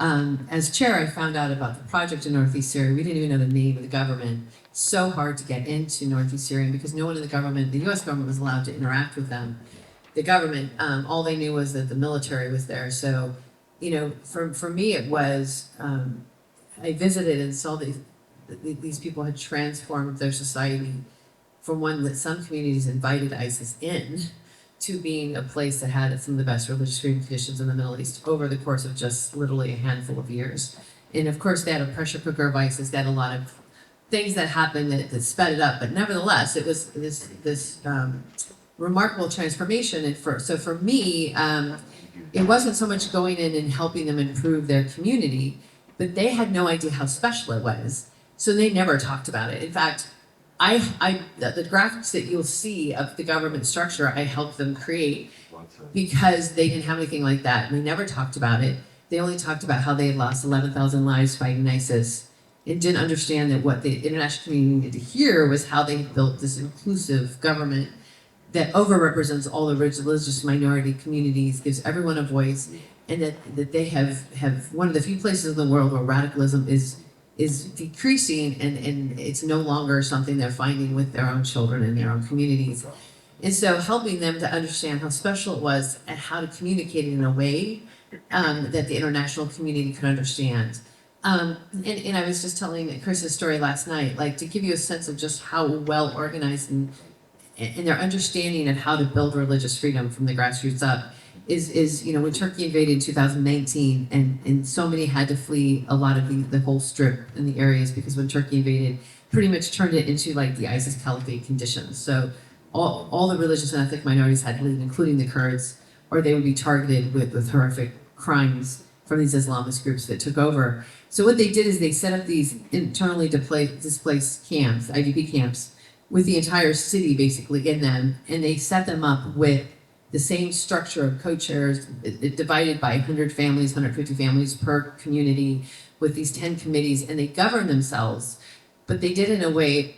S9: as chair, I found out about the project in Northeast Syria. We didn't even know the name of the government. So hard to get into Northeast Syria because no one in the government, the U.S. government, was allowed to interact with them. The government, all they knew was that the military was there. So, you know, for me, it was, I visited and saw these people had transformed their society from one that some communities invited ISIS in to being a place that had some of the best religious freedom conditions in the Middle East over the course of just literally a handful of years. And of course, they had a pressure cooker of ISIS, they had a lot of things that happened that sped it up. But nevertheless, it was this remarkable transformation. And so for me, it wasn't so much going in and helping them improve their community, but they had no idea how special it was. So they never talked about it. In fact, the graphics that you'll see of the government structure, I helped them create because they didn't have anything like that. And they never talked about it. They only talked about how they had lost 11,000 lives fighting ISIS and didn't understand that what the international community needed to hear was how they had built this inclusive government that overrepresents all the religious minority communities, gives everyone a voice, and that they have one of the few places in the world where radicalism is decreasing and it's no longer something they're finding with their own children in their own communities. And so helping them to understand how special it was and how to communicate it in a way that the international community could understand. And I was just telling Chris's story last night, like to give you a sense of just how well organized and their understanding of how to build religious freedom from the grassroots up is you know, when Turkey invaded in 2019 and so many had to flee a lot of the whole strip in the areas because when Turkey invaded, pretty much turned it into like the ISIS caliphate conditions. So all the religious and ethnic minorities had to leave, including the Kurds, or they would be targeted with horrific crimes from these Islamist groups that took over. So what they did is they set up these internally displaced camps, IDP camps, with the entire city basically in them, and they set them up with the same structure of co-chairs, divided by 100 families, 150 families per community, with these 10 committees, and they govern themselves, but they did it in a way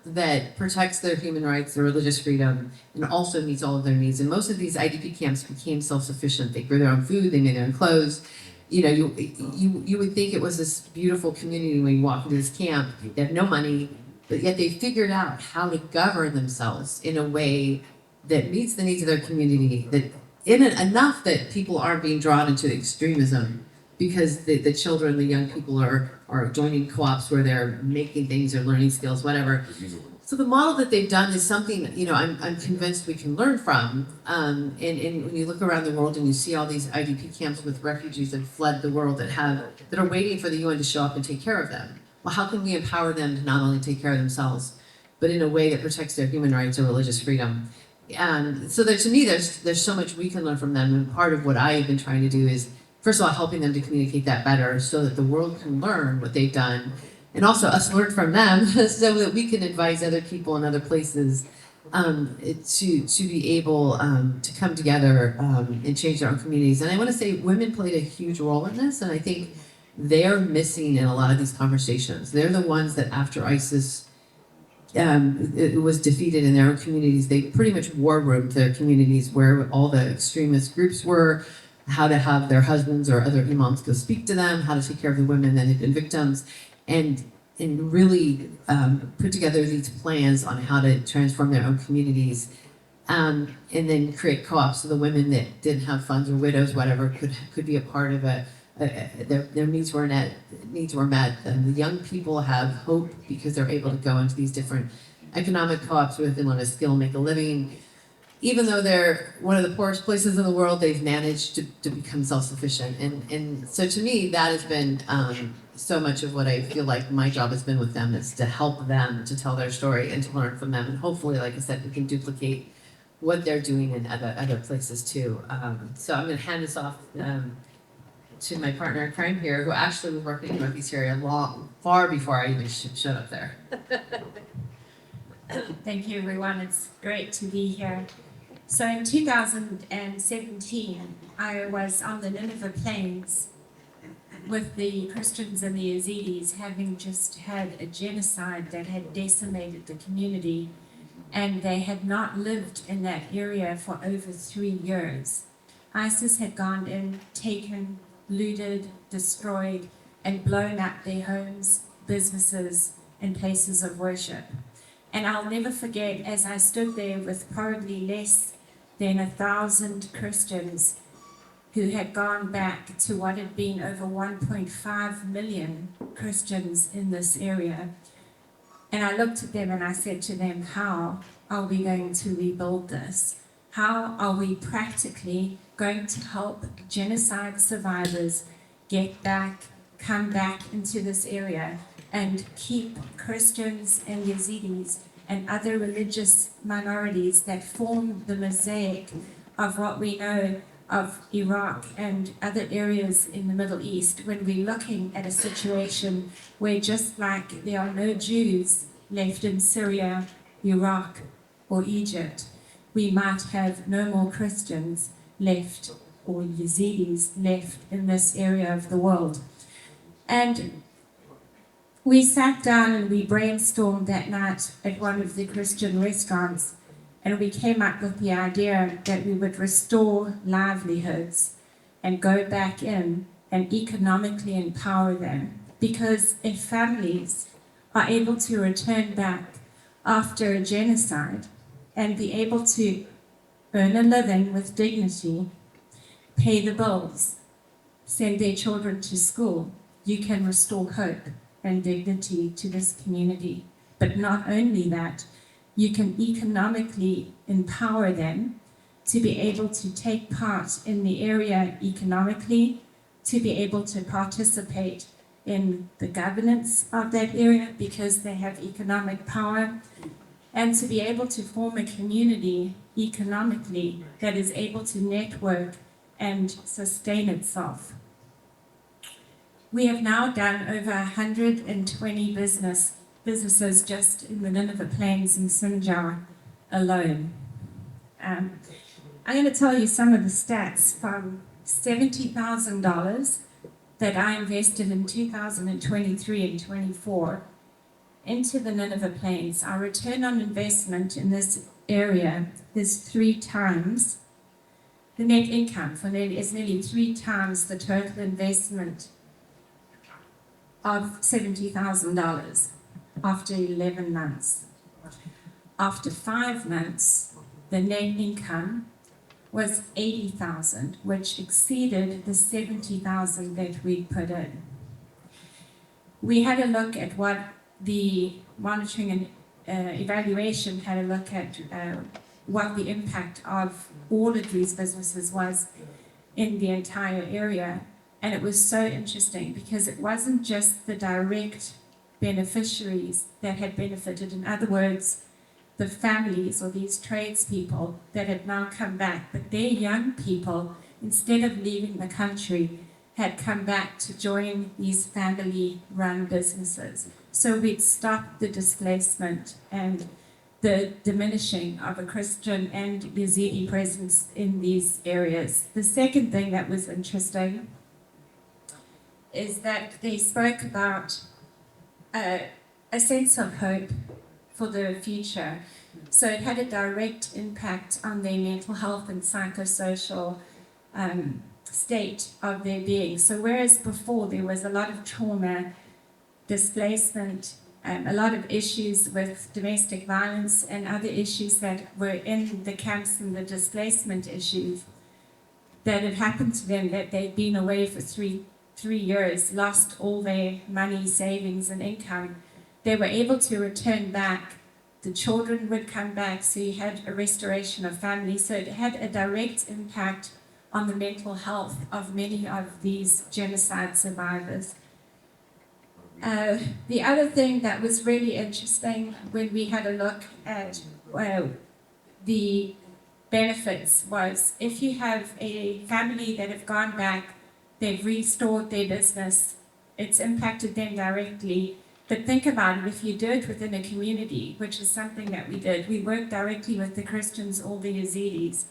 S9: that protects their human rights, their religious freedom, and also meets all of their needs. And most of these IDP camps became self-sufficient. They grew their own food, they made their own clothes. You know, you would think it was this beautiful community when you walk into this camp. They have no money, but yet they figured out how to govern themselves in a way that meets the needs of their community, that enough that people aren't being drawn into extremism because the children, the young people are joining co-ops where they're making things or learning skills, whatever. So the model that they've done is something, you know, I'm convinced we can learn from. And when you look around the world and you see all these IDP camps with refugees that fled the world that are waiting for the UN to show up and take care of them. Well, how can we empower them to not only take care of themselves, but in a way that protects their human rights and religious freedom? And so to me, there's so much we can learn from them. And part of what I have been trying to do is, first of all, helping them to communicate that better so that the world can learn what they've done. And also us learn from them so that we can advise other people in other places to be able to come together and change their own communities. And I want to say women played a huge role in this. And I think they're missing in a lot of these conversations. They're the ones that after ISIS it was defeated in their own communities, they pretty much war roomed their communities where all the extremist groups were, how to have their husbands or other imams go speak to them, how to take care of the women that had been victims, and really put together these plans on how to transform their own communities, and then create co-ops so the women that didn't have funds or widows, whatever, could be a part of their needs were met. The young people have hope because they're able to go into these different economic co-ops where they want to skill make a living. Even though they're one of the poorest places in the world, they've managed to become self-sufficient. And so to me, that has been so much of what I feel like my job has been with them, is to help them to tell their story and to learn from them. And hopefully, like I said, we can duplicate what they're doing in other places too. So I'm going to hand this off to my partner in crime here, who actually was working in the Northeast area far before I even showed up there.
S10: Thank you, everyone. It's great to be here. So in 2017, I was on the Nineveh Plains with the Christians and the Yazidis, having just had a genocide that had decimated the community, and they had not lived in that area for over 3 years. ISIS had gone in, taken, looted, destroyed, and blown up their homes, businesses, and places of worship. And I'll never forget, as I stood there with probably less than 1,000 Christians who had gone back to what had been over 1.5 million Christians in this area. And I looked at them and I said to them, how are we going to rebuild this? How are we practically going to help genocide survivors get back, come back into this area and keep Christians and Yazidis and other religious minorities that form the mosaic of what we know of Iraq and other areas in the Middle East, when we're looking at a situation where, just like there are no Jews left in Syria, Iraq, or Egypt, we might have no more Christians left or Yazidis left in this area of the world. And we sat down and we brainstormed that night at one of the Christian restaurants, and we came up with the idea that we would restore livelihoods and go back in and economically empower them. Because if families are able to return back after a genocide and be able to earn a living with dignity, pay the bills, send their children to school, you can restore hope and dignity to this community. But not only that, you can economically empower them to be able to take part in the area economically, to be able to participate in the governance of that area because they have economic power, and to be able to form a community economically that is able to network and sustain itself. We have now done over 120 businesses just in the Nineveh Plains in Sinjar alone. I'm going to tell you some of the stats from $70,000 that I invested in 2023 and 24 into the Nineveh Plains. Our return on investment in this area is 3 times. The net income for it is nearly 3 times the total investment of $70,000 after 11 months. After 5 months, the net income was $80,000, which exceeded the $70,000 that we put in. We had a look at what the monitoring and evaluation had a look at what the impact of all of these businesses was in the entire area. And it was so interesting because it wasn't just the direct beneficiaries that had benefited. In other words, the families or these tradespeople that had now come back, but their young people, instead of leaving the country, had come back to join these family-run businesses. So we'd stopped the displacement and the diminishing of a Christian and Yazidi presence in these areas. The second thing that was interesting is that they spoke about a sense of hope for the future. So it had a direct impact on their mental health and psychosocial state of their being. So whereas before there was a lot of trauma, displacement, a lot of issues with domestic violence and other issues that were in the camps and the displacement issues that had happened to them, that they'd been away for three years, lost all their money, savings, and income, they were able to return back the children would come back, so you had a restoration of family. So it had a direct impact on the mental health of many of these genocide survivors. The other thing that was really interesting when we had a look at the benefits was if you have a family that have gone back, they've restored their business, it's impacted them directly. But think about it, if you do it within a community, which is something that we did, we worked directly with the Christians or the Yazidis,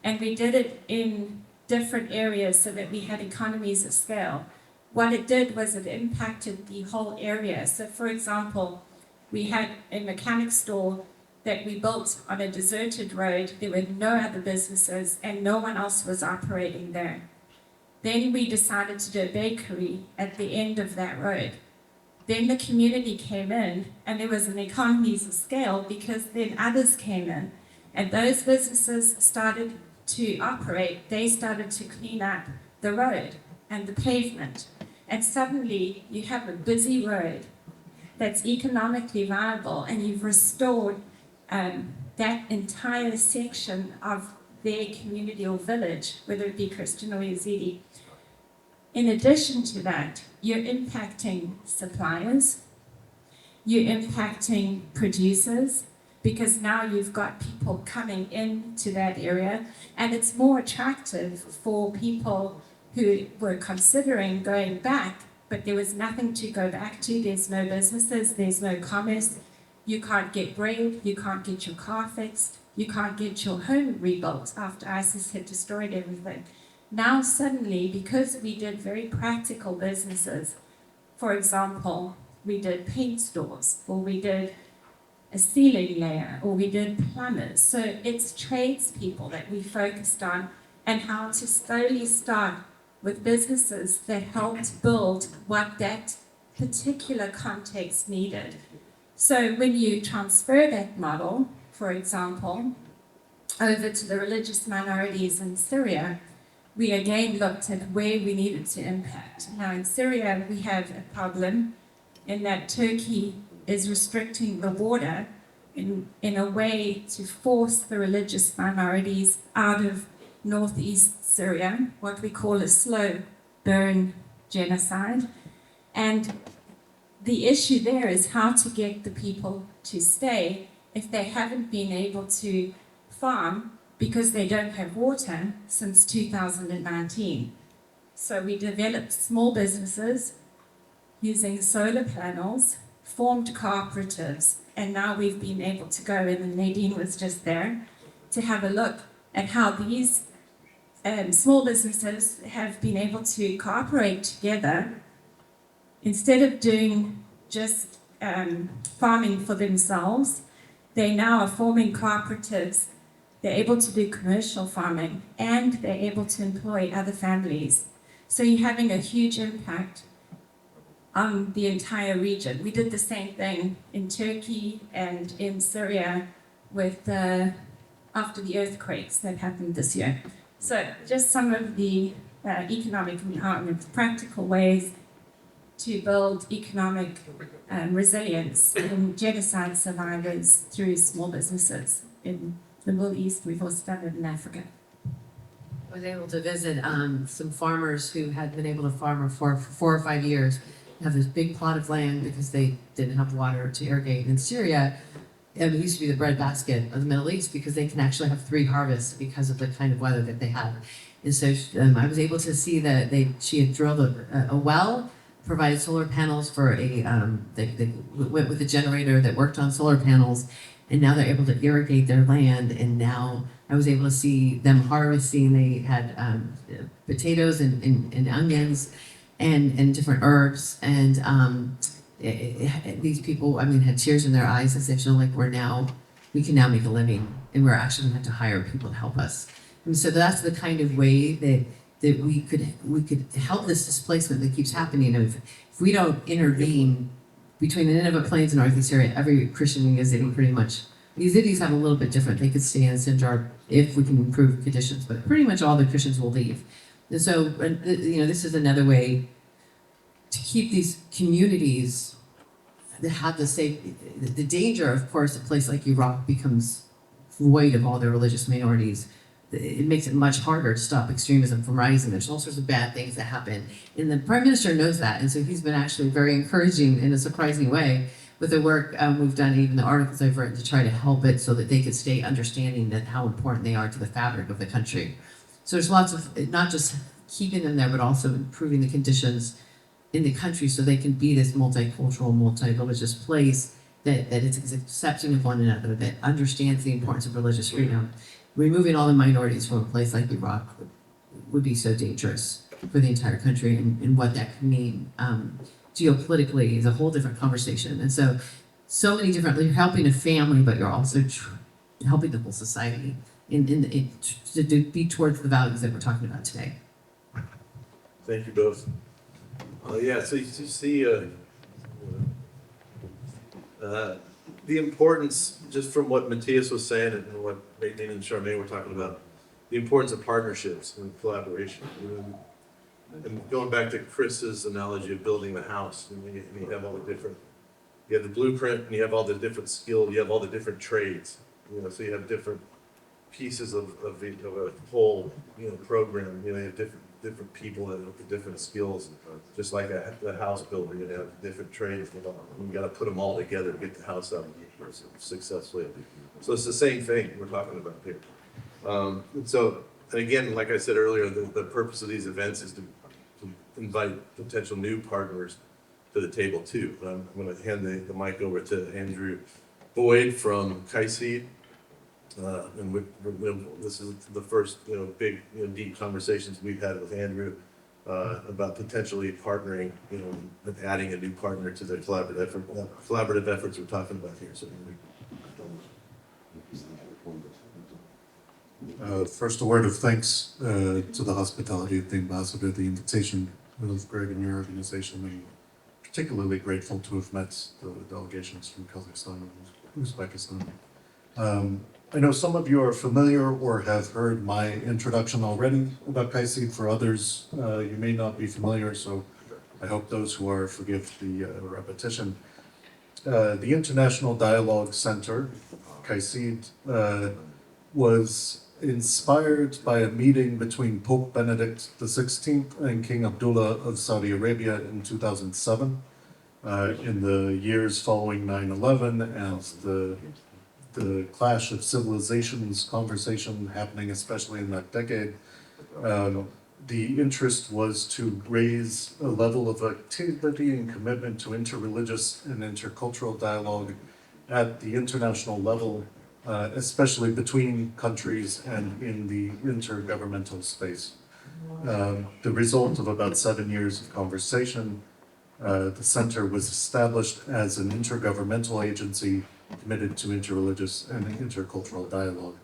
S10: and we did it in different areas so that we had economies of scale. What it did was it impacted the whole area. So for example, we had a mechanic store that we built on a deserted road. There were no other businesses and no one else was operating there. Then we decided to do a bakery at the end of that road. Then the community came in and there was an economies of scale because then others came in and those businesses started to operate. They started to clean up the road and the pavement. And suddenly you have a busy road that's economically viable and you've restored that entire section of their community or village, whether it be Christian or Yazidi. In addition to that, you're impacting suppliers, you're impacting producers, because now you've got people coming into that area and it's more attractive for people who were considering going back, but there was nothing to go back to. There's no businesses, there's no commerce. You can't get bread, you can't get your car fixed, you can't get your home rebuilt after ISIS had destroyed everything. Now suddenly, because we did very practical businesses, for example, we did paint stores, or we did a ceiling layer, or we did plumbers. So it's tradespeople that we focused on and how to slowly start with businesses that helped build what that particular context needed. So when you transfer that model, for example, over to the religious minorities in Syria, we again looked at where we needed to impact. Now in Syria, we have a problem in that Turkey is restricting the water in a way to force the religious minorities out of northeast Syria, what we call a slow burn genocide. And the issue there is how to get the people to stay if they haven't been able to farm because they don't have water since 2019. So we developed small businesses using solar panels, formed cooperatives, and now we've been able to go in, and Nadine was just there, to have a look at how these small businesses have been able to cooperate together. Instead of doing just farming for themselves, they now are forming cooperatives. They're able to do commercial farming and they're able to employ other families. So you're having a huge impact on the entire region. We did the same thing in Turkey and in Syria with after the earthquakes that happened this year. So just some of the economic empowerment, practical ways to build economic resilience in genocide survivors through small businesses in the Middle East. We've also done it in Africa.
S9: I was able to visit some farmers who had been able to farm for 4 or 5 years, have this big plot of land because they didn't have water to irrigate. In Syria, it used to be the breadbasket of the Middle East because they can actually have 3 harvests because of the kind of weather that they have. And so I was able to see that she had drilled a well, provided solar panels for they went with a generator that worked on solar panels, and now they're able to irrigate their land. And now I was able to see them harvesting. They had potatoes and onions and different herbs. And these people, I mean, had tears in their eyes as they feel like we can now make a living, and we're actually going to have to hire people to help us. And so that's the kind of way that we could help this displacement that keeps happening. If we don't intervene between the Nineveh Plains and Northeast Syria, every Christian and Yazidi pretty much. Yazidis have a little bit different. They could stay in Sinjar if we can improve conditions, but pretty much all the Christians will leave. And so, this is another way to keep these communities have the same, the danger, of course, a place like Iraq becomes void of all their religious minorities. It makes it much harder to stop extremism from rising. There's all sorts of bad things that happen. And the Prime Minister knows that. And so he's been actually very encouraging in a surprising way with the work we've done, even the articles I've written to try to help it so that they could stay understanding that how important they are to the fabric of the country. So there's lots of, not just keeping them there, but also improving the conditions in the country so they can be this multicultural, multi-religious place that is accepting of one another, that understands the importance of religious freedom. Removing all the minorities from a place like Iraq would be so dangerous for the entire country, and what that could mean geopolitically is a whole different conversation. And so many different, you're helping a family, but you're also helping the whole society to be towards the values that we're talking about today.
S1: Thank you both. Yeah, so you see the importance, just from what Matthias was saying and what Nadine and Charmaine were talking about, the importance of partnerships and collaboration. And going back to Chris's analogy of building the house, and you have all the different, you have the blueprint and you have all the different skills, you have all the different trades, so you have different pieces of a whole, program, you have different people that have different skills, just like a house builder, you have different trades, you gotta put them all together to get the house up successfully. So it's the same thing we're talking about here. And again, like I said earlier, the purpose of these events is to invite potential new partners to the table too. I'm gonna hand the mic over to Andrew Boyd from KAISEED. And this is the first, big, deep conversations we've had with Andrew about potentially partnering, and adding a new partner to the collaborative efforts we're talking about here. So,
S11: first, a word of thanks to the hospitality of the ambassador, the invitation of Greg and your organization, and particularly grateful to have met the delegations from Kazakhstan and Uzbekistan. I know some of you are familiar or have heard my introduction already about KAISEED. For others, you may not be familiar, so I hope those who are forgive the repetition. The International Dialogue Center, KAISEED, was inspired by a meeting between Pope Benedict XVI and King Abdullah of Saudi Arabia in 2007. In the years following 9/11 and the clash of civilizations conversation happening, especially in that decade, the interest was to raise a level of activity and commitment to interreligious and intercultural dialogue at the international level, especially between countries and in the intergovernmental space. The result of about 7 years of conversation, the center was established as an intergovernmental agency committed to interreligious and intercultural dialogue.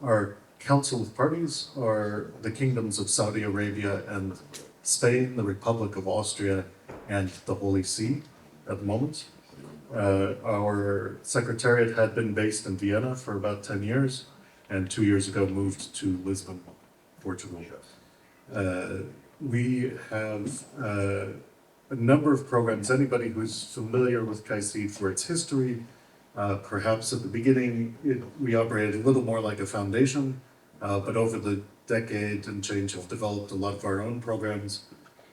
S11: Our Council of Parties are the kingdoms of Saudi Arabia and Spain, the Republic of Austria, and the Holy See at the moment. Our Secretariat had been based in Vienna for about 10 years, and 2 years ago moved to Lisbon, Portugal. We have a number of programs. Anybody who's familiar with KAISEED for its history, perhaps at the beginning, we operated a little more like a foundation, but over the decade and change have developed a lot of our own programs.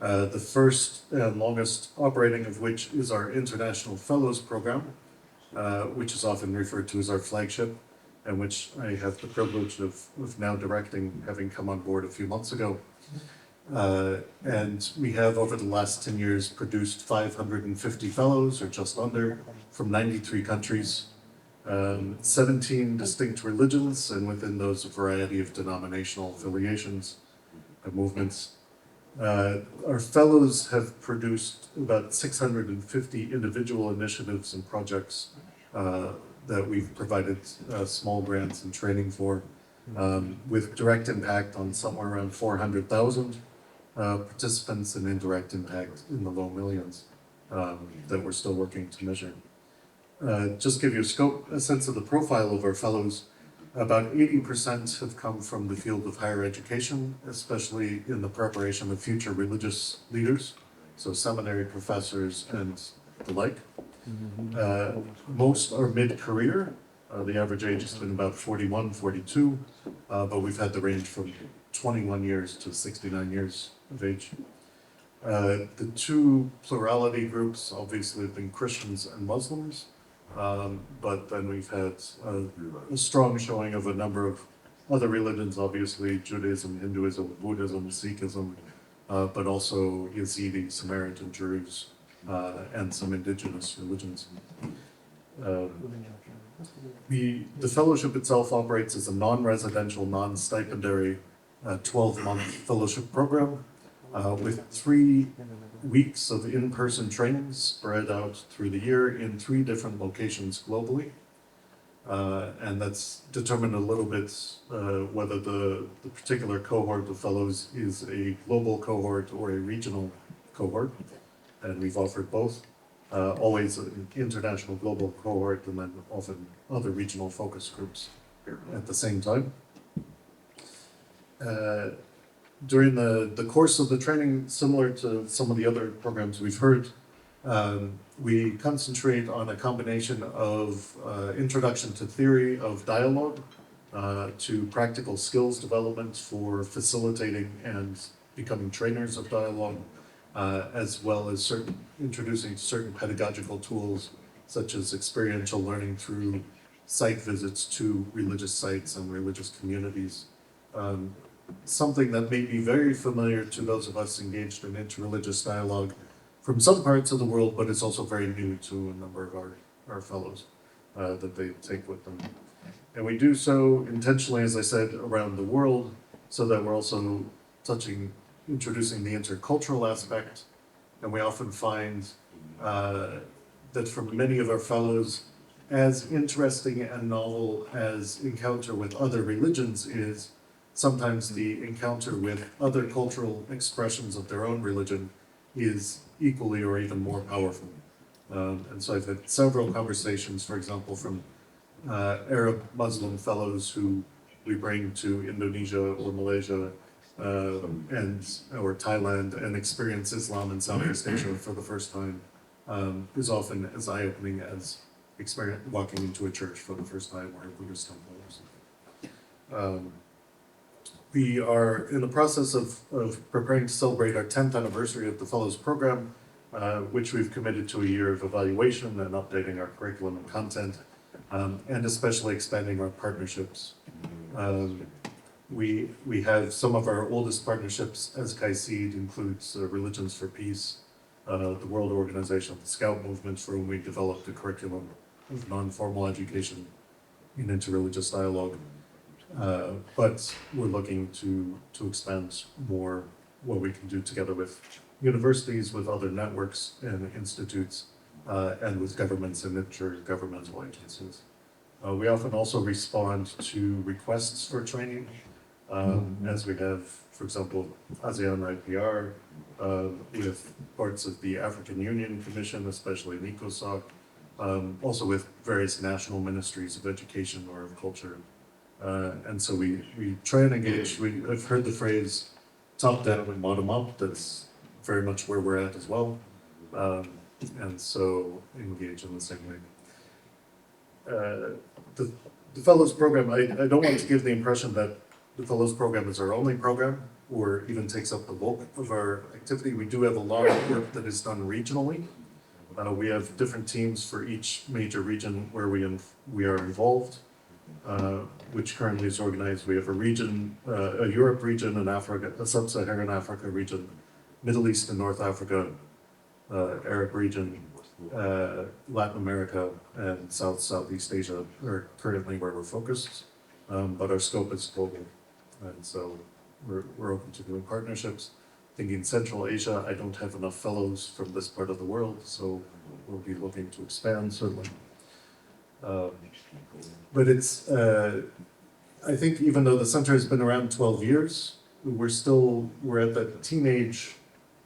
S11: The first and longest operating of which is our International Fellows Program, which is often referred to as our flagship, and which I have the privilege of now directing, having come on board a few months ago. And we have, over the last 10 years, produced 550 fellows, or just under, from 93 countries, 17 distinct religions, and within those a variety of denominational affiliations and movements. Our fellows have produced about 650 individual initiatives and projects that we've provided small grants and training for, with direct impact on somewhere around 400,000 participants, and indirect impact in the low millions that we're still working to measure. Just give you a sense of the profile of our fellows. About 80% have come from the field of higher education, especially in the preparation of future religious leaders, so seminary professors and the like. Most are mid-career. The average age has been about 41, 42, but we've had the range from 21 years to 69 years of age. The two plurality groups obviously have been Christians and Muslims, but then we've had a strong showing of a number of other religions, obviously Judaism, Hinduism, Buddhism, Sikhism, but also Yazidi, Samaritan Druze, and some indigenous religions. The fellowship itself operates as a non-residential, non-stipendary 12-month fellowship program with 3 weeks of in-person trainings spread out through the year in 3 different locations globally. And that's determined a little bit whether the particular cohort of fellows is a global cohort or a regional cohort. And we've offered both, always an international global cohort and then often other regional focus groups at the same time. During the course of the training, similar to some of the other programs we've heard, we concentrate on a combination of introduction to theory of dialogue, to practical skills development for facilitating and becoming trainers of dialogue, as well as introducing certain pedagogical tools such as experiential learning through site visits to religious sites and religious communities. Something that may be very familiar to those of us engaged in interreligious dialogue from some parts of the world, but it's also very new to a number of our fellows that they take with them. And we do so intentionally, as I said, around the world, so that we're also introducing the intercultural aspect. And we often find that for many of our fellows, as interesting and novel as encounter with other religions is, sometimes the encounter with other cultural expressions of their own religion is equally or even more powerful. And so I've had several conversations, for example, from Arab Muslim fellows who we bring to Indonesia or Malaysia or Thailand and experience Islam in Southeast Asia for the first time, is often as eye-opening as walking into a church for the first time or a Buddhist temple. We are in the process of preparing to celebrate our 10th anniversary of the Fellows Program, which we've committed to a year of evaluation and updating our curriculum and content, and especially expanding our partnerships. We have some of our oldest partnerships as CAICID includes Religions for Peace, the World Organization of the Scout Movement, for whom we developed a curriculum of non-formal education in interreligious dialogue. But we're looking to expand more what we can do together with universities, with other networks and institutes, and with governments and intergovernmental agencies. We often also respond to requests for training, as we have, for example, ASEAN IPR, with parts of the African Union Commission, especially in ECOSOC, also with various national ministries of education or of culture. And so we try and engage. I've heard the phrase top down and bottom up. That's very much where we're at as well. And so engage in the same way. The Fellows Program, I don't want to give the impression that the Fellows Program is our only program or even takes up the bulk of our activity. We do have a lot of work that is done regionally. We have different teams for each major region where we are involved. Which currently is organized. We have a region, a Europe region, an Africa, a sub-Saharan Africa region, Middle East and North Africa, Arab region, Latin America, and Southeast Asia are currently where we're focused. But our scope is global, and so we're open to doing partnerships. Thinking Central Asia, I don't have enough fellows from this part of the world, so we'll be looking to expand certainly. But it's, I think even though the center has been around 12 years, we're at that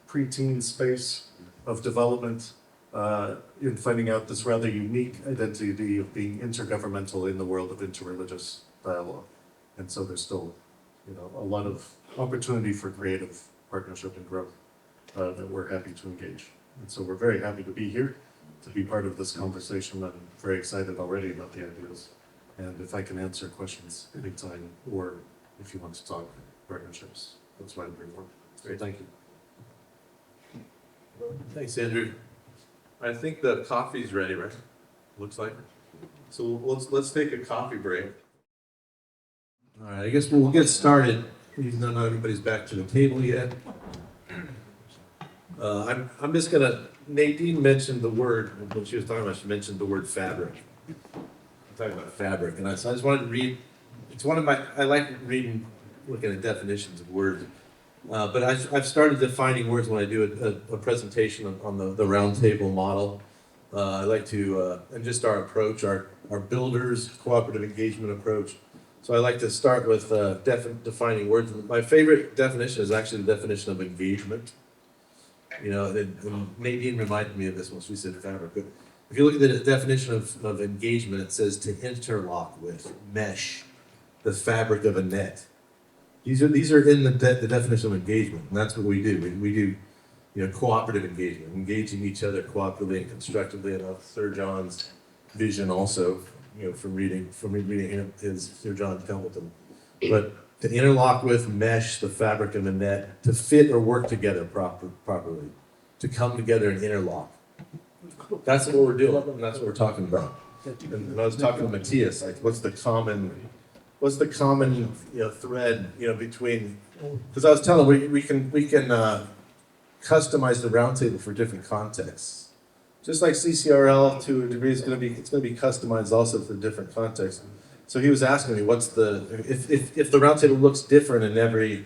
S11: preteen space of development in finding out this rather unique identity of being intergovernmental in the world of interreligious dialogue. And so there's still, a lot of opportunity for creative partnership and growth that we're happy to engage. And so we're very happy to be here. to be part of this conversation. I'm very excited already about the ideas. And if I can answer questions anytime, or if you want to talk partnerships, that's what I'm here for. So thank you.
S1: Thanks, Andrew. I think the coffee's ready, right? Looks like. So let's take a coffee break. All right, I guess we'll get started, even though not everybody's back to the table yet. I'm just gonna, Nadine mentioned the word, when she was talking about, she mentioned the word fabric. I'm talking about fabric, and so I just wanted to read, it's one of my, I like reading, looking at definitions of words. But I've started defining words when I do a presentation on the round table model. I like to, and just our approach, our builders cooperative engagement approach. So I like to start with defining words. My favorite definition is actually the definition of engagement. You know, and Nadine reminded me of this when she said fabric. But if you look at the definition of engagement, it says to interlock with, mesh, the fabric of a net. These are in the definition of engagement, and that's what we do. We do, you know, cooperative engagement, engaging each other cooperatively and constructively. And Sir John's vision also, you know, from reading his Sir John Templeton. But to interlock with, mesh the fabric of the net, to fit or work together properly, to come together and interlock. That's what we're doing, and that's what we're talking about. And I was talking to Matthias, like, what's the common you know thread, you know, between, because I was telling him we can customize the roundtable for different contexts. Just like CCRL to a degree is going to be customized also for different contexts. So he was asking me, what's the if the roundtable looks different in every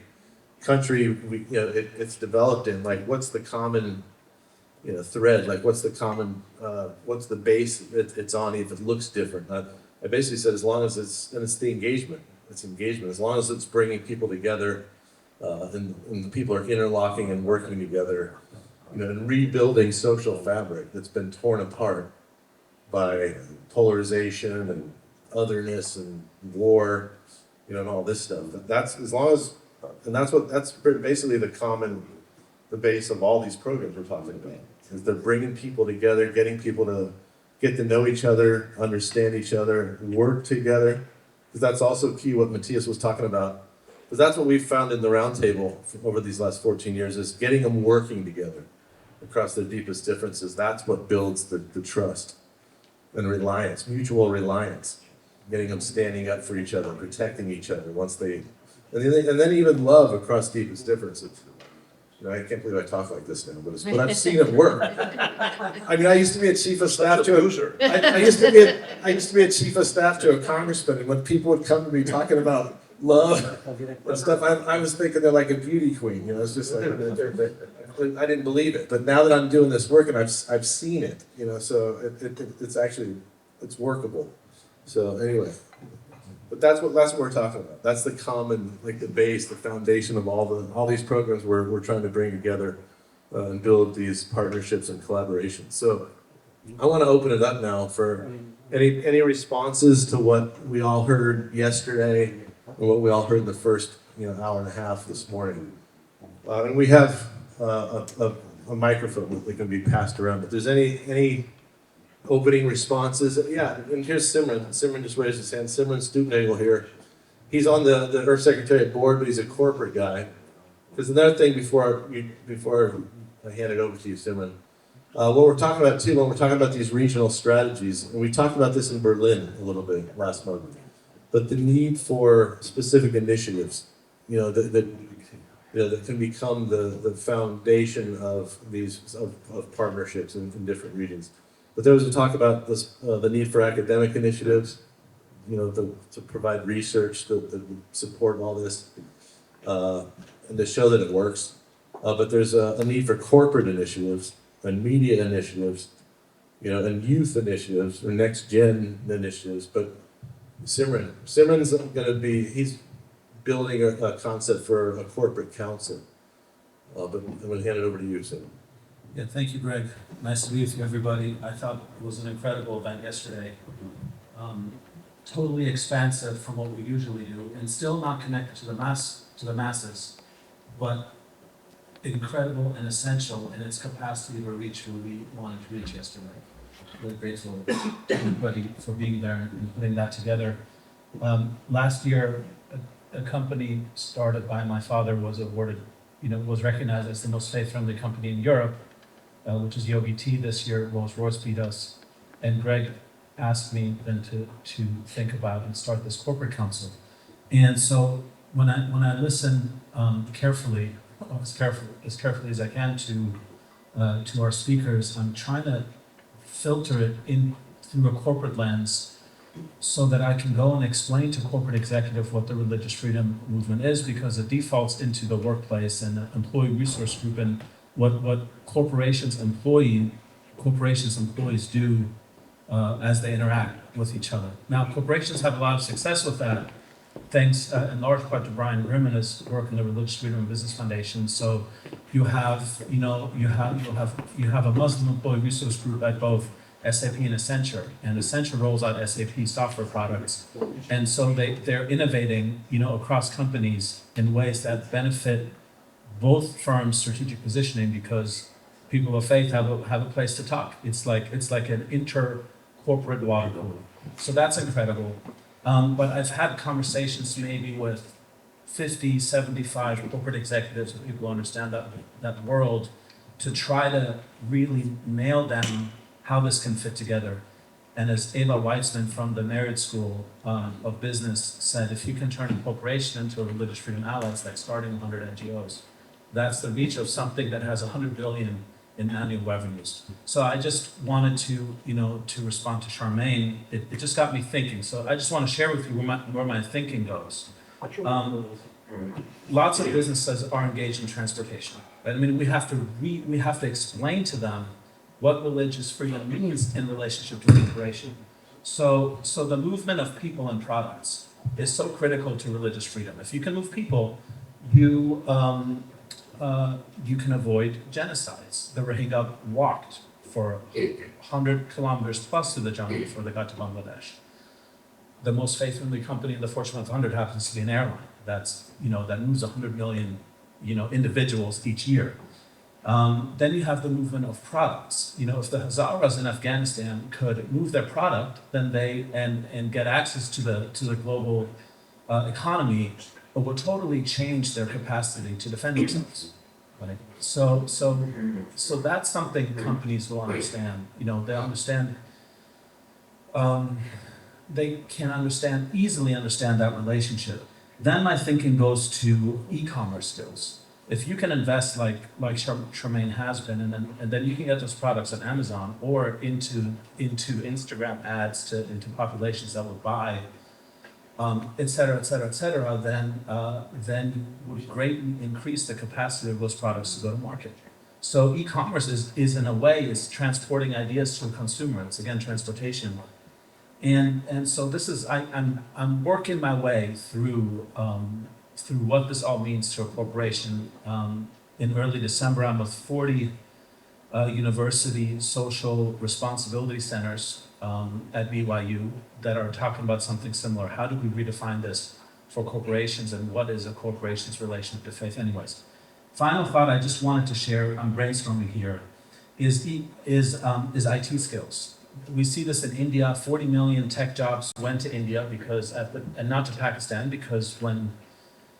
S1: country it's developed in, like what's the common thread, like what's the base it's on if it looks different. I basically said as long as it's the engagement, as long as it's bringing people together and the people are interlocking and working together, and rebuilding social fabric that's been torn apart by polarization and otherness and war, and all this stuff. That's as long as, and that's basically the base of all these programs we're talking about. Is they're bringing people together, getting people to get to know each other, understand each other, work together. Because that's also key what Matthias was talking about. Because that's what we've found in the roundtable over these last 14 years is getting them working together across their deepest differences. That's what builds the trust and reliance, mutual reliance. Getting them standing up for each other, protecting each other and then even love across deepest differences. I can't believe I talk like this now, but I've seen it work. I mean, I used to be a chief of staff to a loser. I used to be a chief of staff to a congressman, and when people would come to me talking about love and stuff, I was thinking they're like a beauty queen. It's just like I didn't believe it. But now that I'm doing this work and I've seen it, so it's workable. So anyway. But that's what we're talking about. That's the common, like the base, the foundation of all these programs we're trying to bring together and build these partnerships and collaborations. So I want to open it up now for any responses to what we all heard yesterday and what we all heard in the first hour and a half this morning. And we have a microphone that can be passed around. If there's any opening responses. Yeah, and here's Simran. Simran just raised his hand. Simran Stoopnagel here. He's on the Earth Secretariat board, but he's a corporate guy. There's another thing before I hand it over to you, Simran. What we're talking about too, when we're talking about these regional strategies, and we talked about this in Berlin a little bit last month, but the need for specific initiatives, that can become the foundation of these of partnerships in different regions. But there was a talk about this, the need for academic initiatives, to provide research that support all this, and to show that it works. But there's a need for corporate initiatives and media initiatives, and youth initiatives or next gen initiatives. But Simran's he's building a concept for a corporate council. But I'm going to hand it over to you, Simran.
S12: Yeah, thank you, Greg. Nice to be with you, everybody. I thought it was an incredible event yesterday. Totally expansive from what we usually do, and still not connected to the masses, but incredible and essential in its capacity to reach who we wanted to reach yesterday. really grateful to everybody for being there and putting that together. Last year, a company started by my father was awarded, was recognized as the most faith-friendly company in Europe, which is Yogi Tea. This year, Rolls-Royce beat us. And Greg asked me then to think about and start this corporate council. And so when I listen carefully, as carefully as I can to our speakers, I'm trying to filter it in through a corporate lens so that I can go and explain to corporate executive what the religious freedom movement is, because it defaults into the workplace and the employee resource group and what corporations employees do as they interact with each other. Now, corporations have a lot of success with that, thanks in large part to Brian Grimmen's work in the Religious Freedom and Business Foundation. So you have a Muslim employee resource group at both SAP and Accenture, and Accenture rolls out SAP software products, and so they're innovating, across companies in ways that benefit both firms' strategic positioning, because people of faith have a place to talk. It's like an inter-corporate water cooler. So that's incredible. But I've had conversations maybe with 50, 75 corporate executives and people who understand that world to try to really nail down how this can fit together. And as Eva Weitzman from the Merit School of Business said, if you can turn a corporation into a religious freedom ally, it's like starting 100 NGOs. That's the reach of something that has 100 billion in annual revenues. So I just wanted to respond to Charmaine. It just got me thinking. So I just want to share with you where my thinking goes. Lots of businesses are engaged in transportation. Right? I mean, we have to explain to them what religious freedom means in relationship to liberation. So the movement of people and products is so critical to religious freedom. If you can move people, you can avoid genocides. The Rohingya walked for 100 kilometers plus through the jungle before they got to Bangladesh. The most faith-friendly company in the Fortune 500 happens to be an airline that moves 100 million individuals each year. Then you have the movement of products. If the Hazaras in Afghanistan could move their product, then and get access to the global economy, it will totally change their capacity to defend themselves. Right? So that's something companies will understand. They understand. They can easily understand that relationship. Then my thinking goes to e-commerce skills. If you can invest like Charmaine has been, and then you can get those products on Amazon or into Instagram ads into populations that will buy, et cetera, then you would greatly increase the capacity of those products to go to market. So e-commerce is in a way is transporting ideas to a consumer. It's again transportation, and so this is I'm working my way through what this all means to a corporation. In early December, I'm with 40 university social responsibility centers at BYU that are talking about something similar. How do we redefine this for corporations, and what is a corporation's relationship to faith? Anyways, final thought I just wanted to share, I'm brainstorming here, is IT skills. We see this in India. 40 million tech jobs went to India and not to Pakistan, because when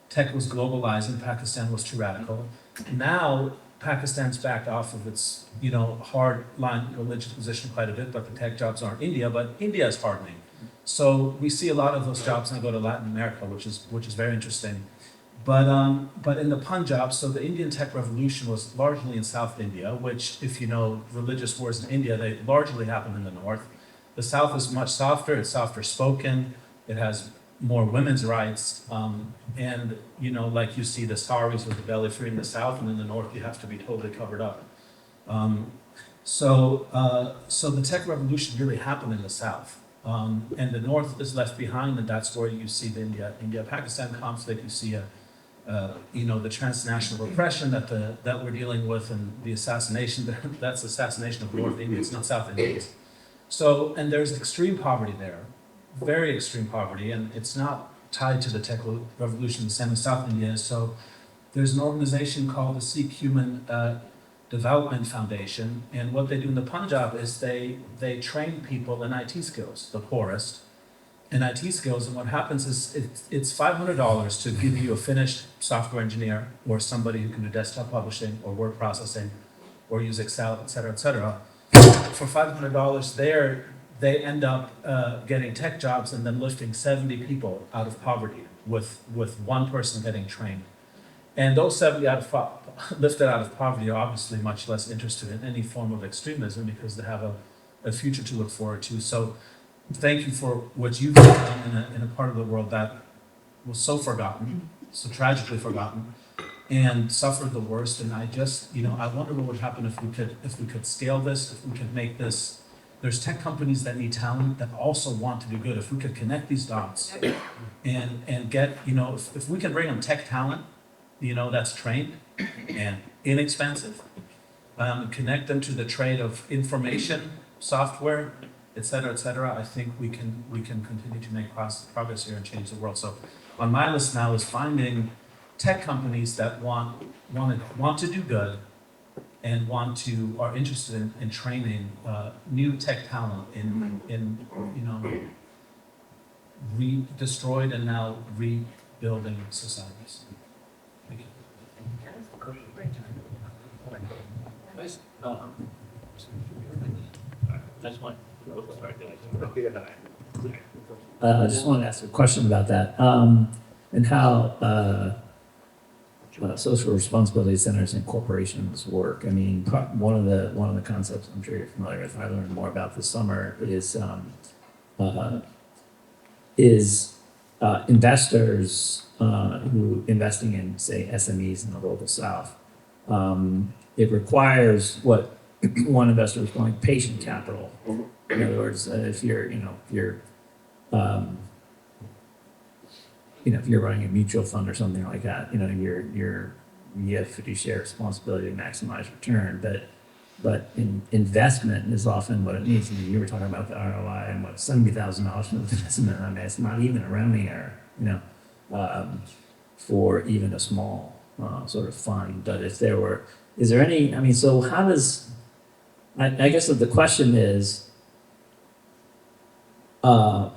S12: tech was globalizing, Pakistan was too radical. Now, Pakistan's backed off of its, hard-line religious position quite a bit, but the tech jobs aren't India, but India is hardening. So we see a lot of those jobs now go to Latin America, which is very interesting. But in the Punjab, so the Indian tech revolution was largely in South India, which, if you know religious wars in India, they largely happen in the north. The South is much softer, it's softer spoken, it has more women's rights, and like you see the saris with the belly free in the South, and in the North you have to be totally covered up. So the tech revolution really happened in the South, and the North is left behind, and that's where you see the India-Pakistan conflict. You see the transnational repression that we're dealing with, and the assassination. That's assassination of North Indians, not South Indians. So, and there's extreme poverty there. Very extreme poverty, and it's not tied to the tech revolution the same as South India is. So there's an organization called the Sikh Development Foundation, and what they do in the Punjab is they train people in IT skills, the poorest, in IT skills. And what happens is it's $500 to give you a finished software engineer or somebody who can do desktop publishing or word processing or use Excel, et cetera, et cetera. For $500 there, they end up getting tech jobs and then lifting 70 people out of poverty with one person getting trained. And those 70 lifted out of poverty are obviously much less interested in any form of extremism because they have a future to look forward to. So thank you for what you've done in a part of the world that was so forgotten, so tragically forgotten, and suffered the worst. And I just, I wonder what would happen if we could scale this, if we could make this. There's tech companies that need talent that also want to do good. If we could connect these dots and get, if we can bring them tech talent, that's trained and inexpensive, connect them to the trade of information, software, et cetera, I think we can continue to make progress here and change the world. So on my list now is finding tech companies that want to do good and are interested in training new tech talent in destroyed and now rebuilding societies. Thank you.
S4: I just wanted to ask a question about that, and how social responsibility centers and corporations work. I mean, one of the concepts I'm sure you're familiar with, I learned more about this summer, is investors who investing in, say, SMEs in the global South. It requires what one investor is calling patient capital. In other words, if you're running a mutual fund or something like that, you have fiduciary responsibility to maximize return, but investment is often what it needs. I mean, you were talking about the ROI and what $70,000 for investment. I mean, it's not even a rounding error, for even a small sort of fund. But is there any? I mean, so how does? I guess that the question is, how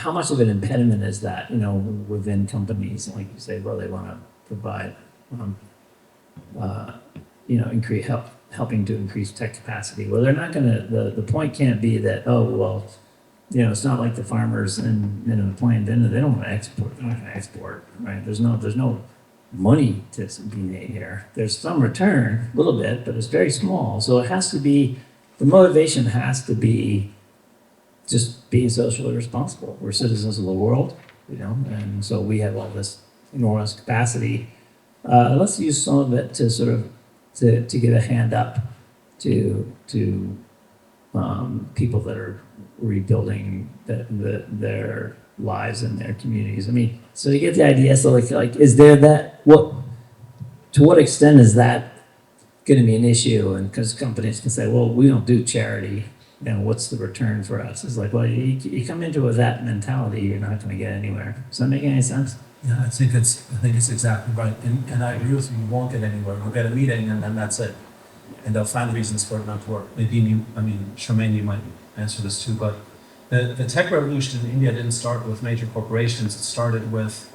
S4: much of an impediment is that, within companies, like you say, well, they want to provide, helping to increase tech capacity. Well, they're not going to, the point can't be that, it's not like the farmers in the plant, they don't want to export, they're not going to export, right? There's no money to be made here. There's some return, a little bit, but it's very small. So it has to be, the motivation has to be just being socially responsible. We're citizens of the world, and so we have all this enormous capacity. Let's use some of it to sort of to give a hand up to people that are rebuilding their lives and their communities. I mean, so you get the idea. So like, is there that? To what extent is that going to be an issue? And because companies can say, well, we don't do charity. What's the return for us? It's like, well, you come into it with that mentality, you're not going to get anywhere. Does that make any sense?
S12: Yeah, I think it's exactly right, and I agree with you. You won't get anywhere. You'll get a meeting, and then that's it, and they'll find reasons for it not to work. Maybe Charmaine, you might answer this too, but the tech revolution in India didn't start with major corporations. It started with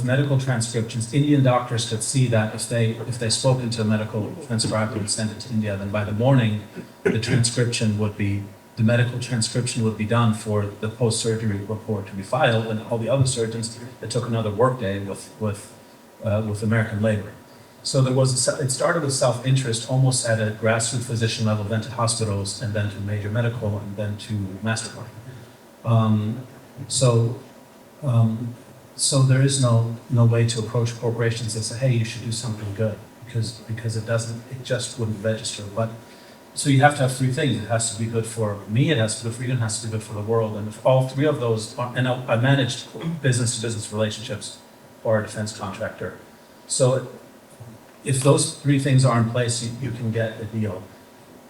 S12: medical transcriptions. Indian doctors could see that if they spoke into a medical transcriber and sent it to India, then by the morning, the medical transcription would be done for the post-surgery report to be filed, and all the other surgeons, it took another workday with American labor. So it started with self-interest almost at a grassroots physician level, then to hospitals, and then to major medical, and then to MasterCard. So there is no way to approach corporations and say, hey, you should do something good, because it just wouldn't register. But so you have to have three things. It has to be good for me, it has to be good for you, and it has to be good for the world. And if all three of those are, and I managed business-to-business relationships for a defense contractor. So if those three things are in place, you can get a deal.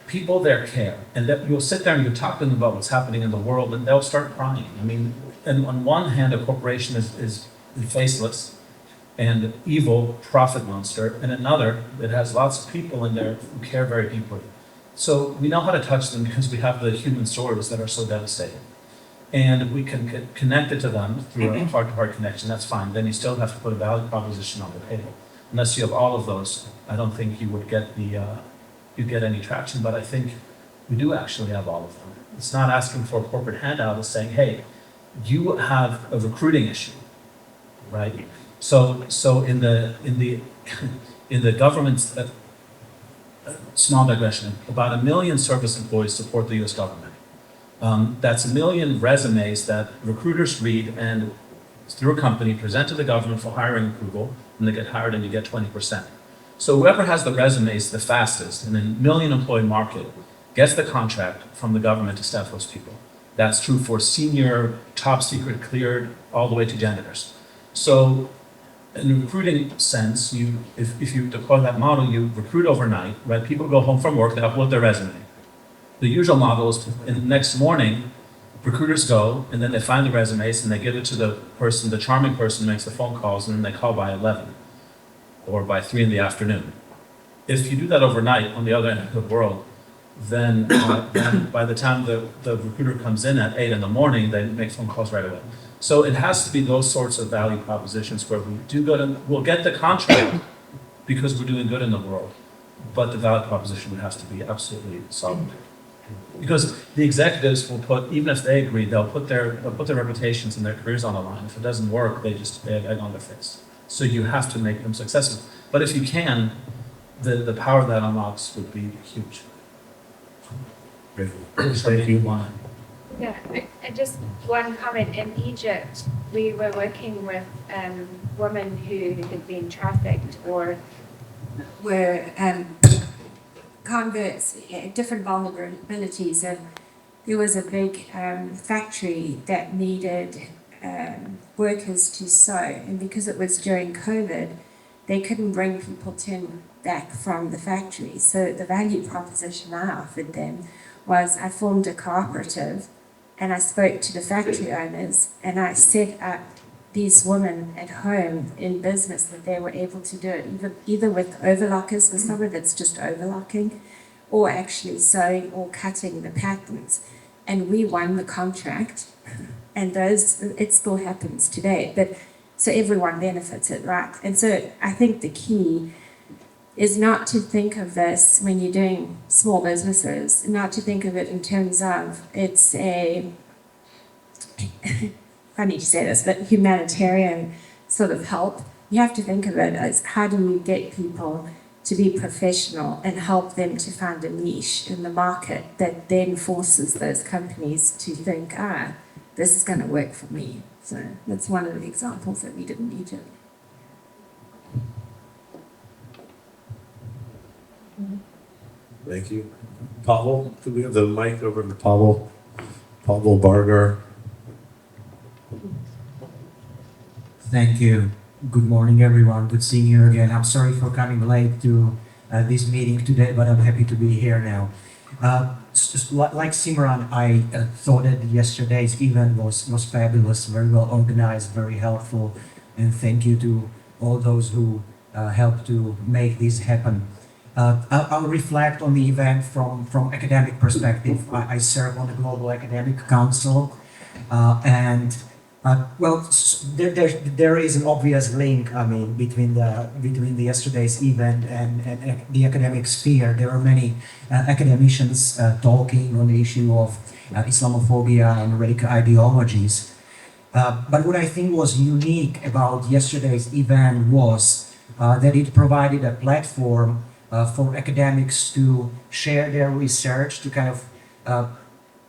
S12: People there care, and that you'll sit there and you talk to them about what's happening in the world, and they'll start crying. I mean, and on one hand, a corporation is faceless, and evil profit monster, and another that has lots of people in there who care very deeply. So we know how to touch them because we have the human stories that are so devastating. And we can get connected to them through a heart-to-heart connection, that's fine. Then you still have to put a value proposition on the table. Unless you have all of those, I don't think you would get you'd get any traction, but I think we do actually have all of them. It's not asking for a corporate handout, it's saying, hey, you have a recruiting issue, right? So in the in the government's small digression, about 1 million service employees support the U.S. government. That's 1 million resumes that recruiters read and through a company present to the government for hiring approval, and they get hired and you get 20%. So whoever has the resumes the fastest in a 1 million employee market gets the contract from the government to staff those people. That's true for senior, top secret cleared, all the way to janitors. So in a recruiting sense, if you deploy that model, you recruit overnight, right? People go home from work, they upload their resume. The usual model is in the next morning, recruiters go and then they find the resumes and they give it to the person, the charming person who makes the phone calls, and then they call by 11 or by 3 in the afternoon. If you do that overnight on the other end of the world, then by the time the recruiter comes in at 8 in the morning, they make phone calls right away. So it has to be those sorts of value propositions where we do good and we'll get the contract because we're doing good in the world. But the value proposition has to be absolutely solid. Because the executives will put, even if they agree, they'll put their reputations and their careers on the line. If it doesn't work, they just egg on their face. So you have to make them successful. But if you can, the power that unlocks would be huge.
S1: Thank you.
S10: Yeah, and just one comment. In Egypt, we were working with women who had been trafficked or were converts, different vulnerabilities. And there was a big factory that needed workers to sew. And because it was during COVID, they couldn't bring people back from the factory. So the value proposition I offered them was I formed a cooperative and I spoke to the factory owners and I set up these women at home in business that they were able to do it either with overlockers, with someone that's just overlocking, or actually sewing or cutting the patterns. And we won the contract, and it still happens today. But so everyone benefits it, right? And so I think the key is not to think of this when you're doing small businesses, not to think of it in terms of it's a, funny to say this, but humanitarian sort of help. You have to think of it as how do we get people to be professional and help them to find a niche in the market that then forces those companies to think, this is going to work for me. So that's one of the examples that we did in Egypt.
S1: Thank you. Pavel, do we have the mic over to Pavel? Pavel Bargar.
S13: Thank you. Good morning, everyone. Good seeing you again. I'm sorry for coming late to this meeting today, but I'm happy to be here now. Just like Simran, I thought that yesterday's event was fabulous, very well organized, very helpful, and thank you to all those who helped to make this happen. I'll reflect on the event from academic perspective. I serve on the Global Academic Council, and there is an obvious link. I mean, between the yesterday's event and the academic sphere. There are many academicians talking on the issue of Islamophobia and radical ideologies. But what I think was unique about yesterday's event was that it provided a platform for academics to share their research, to kind of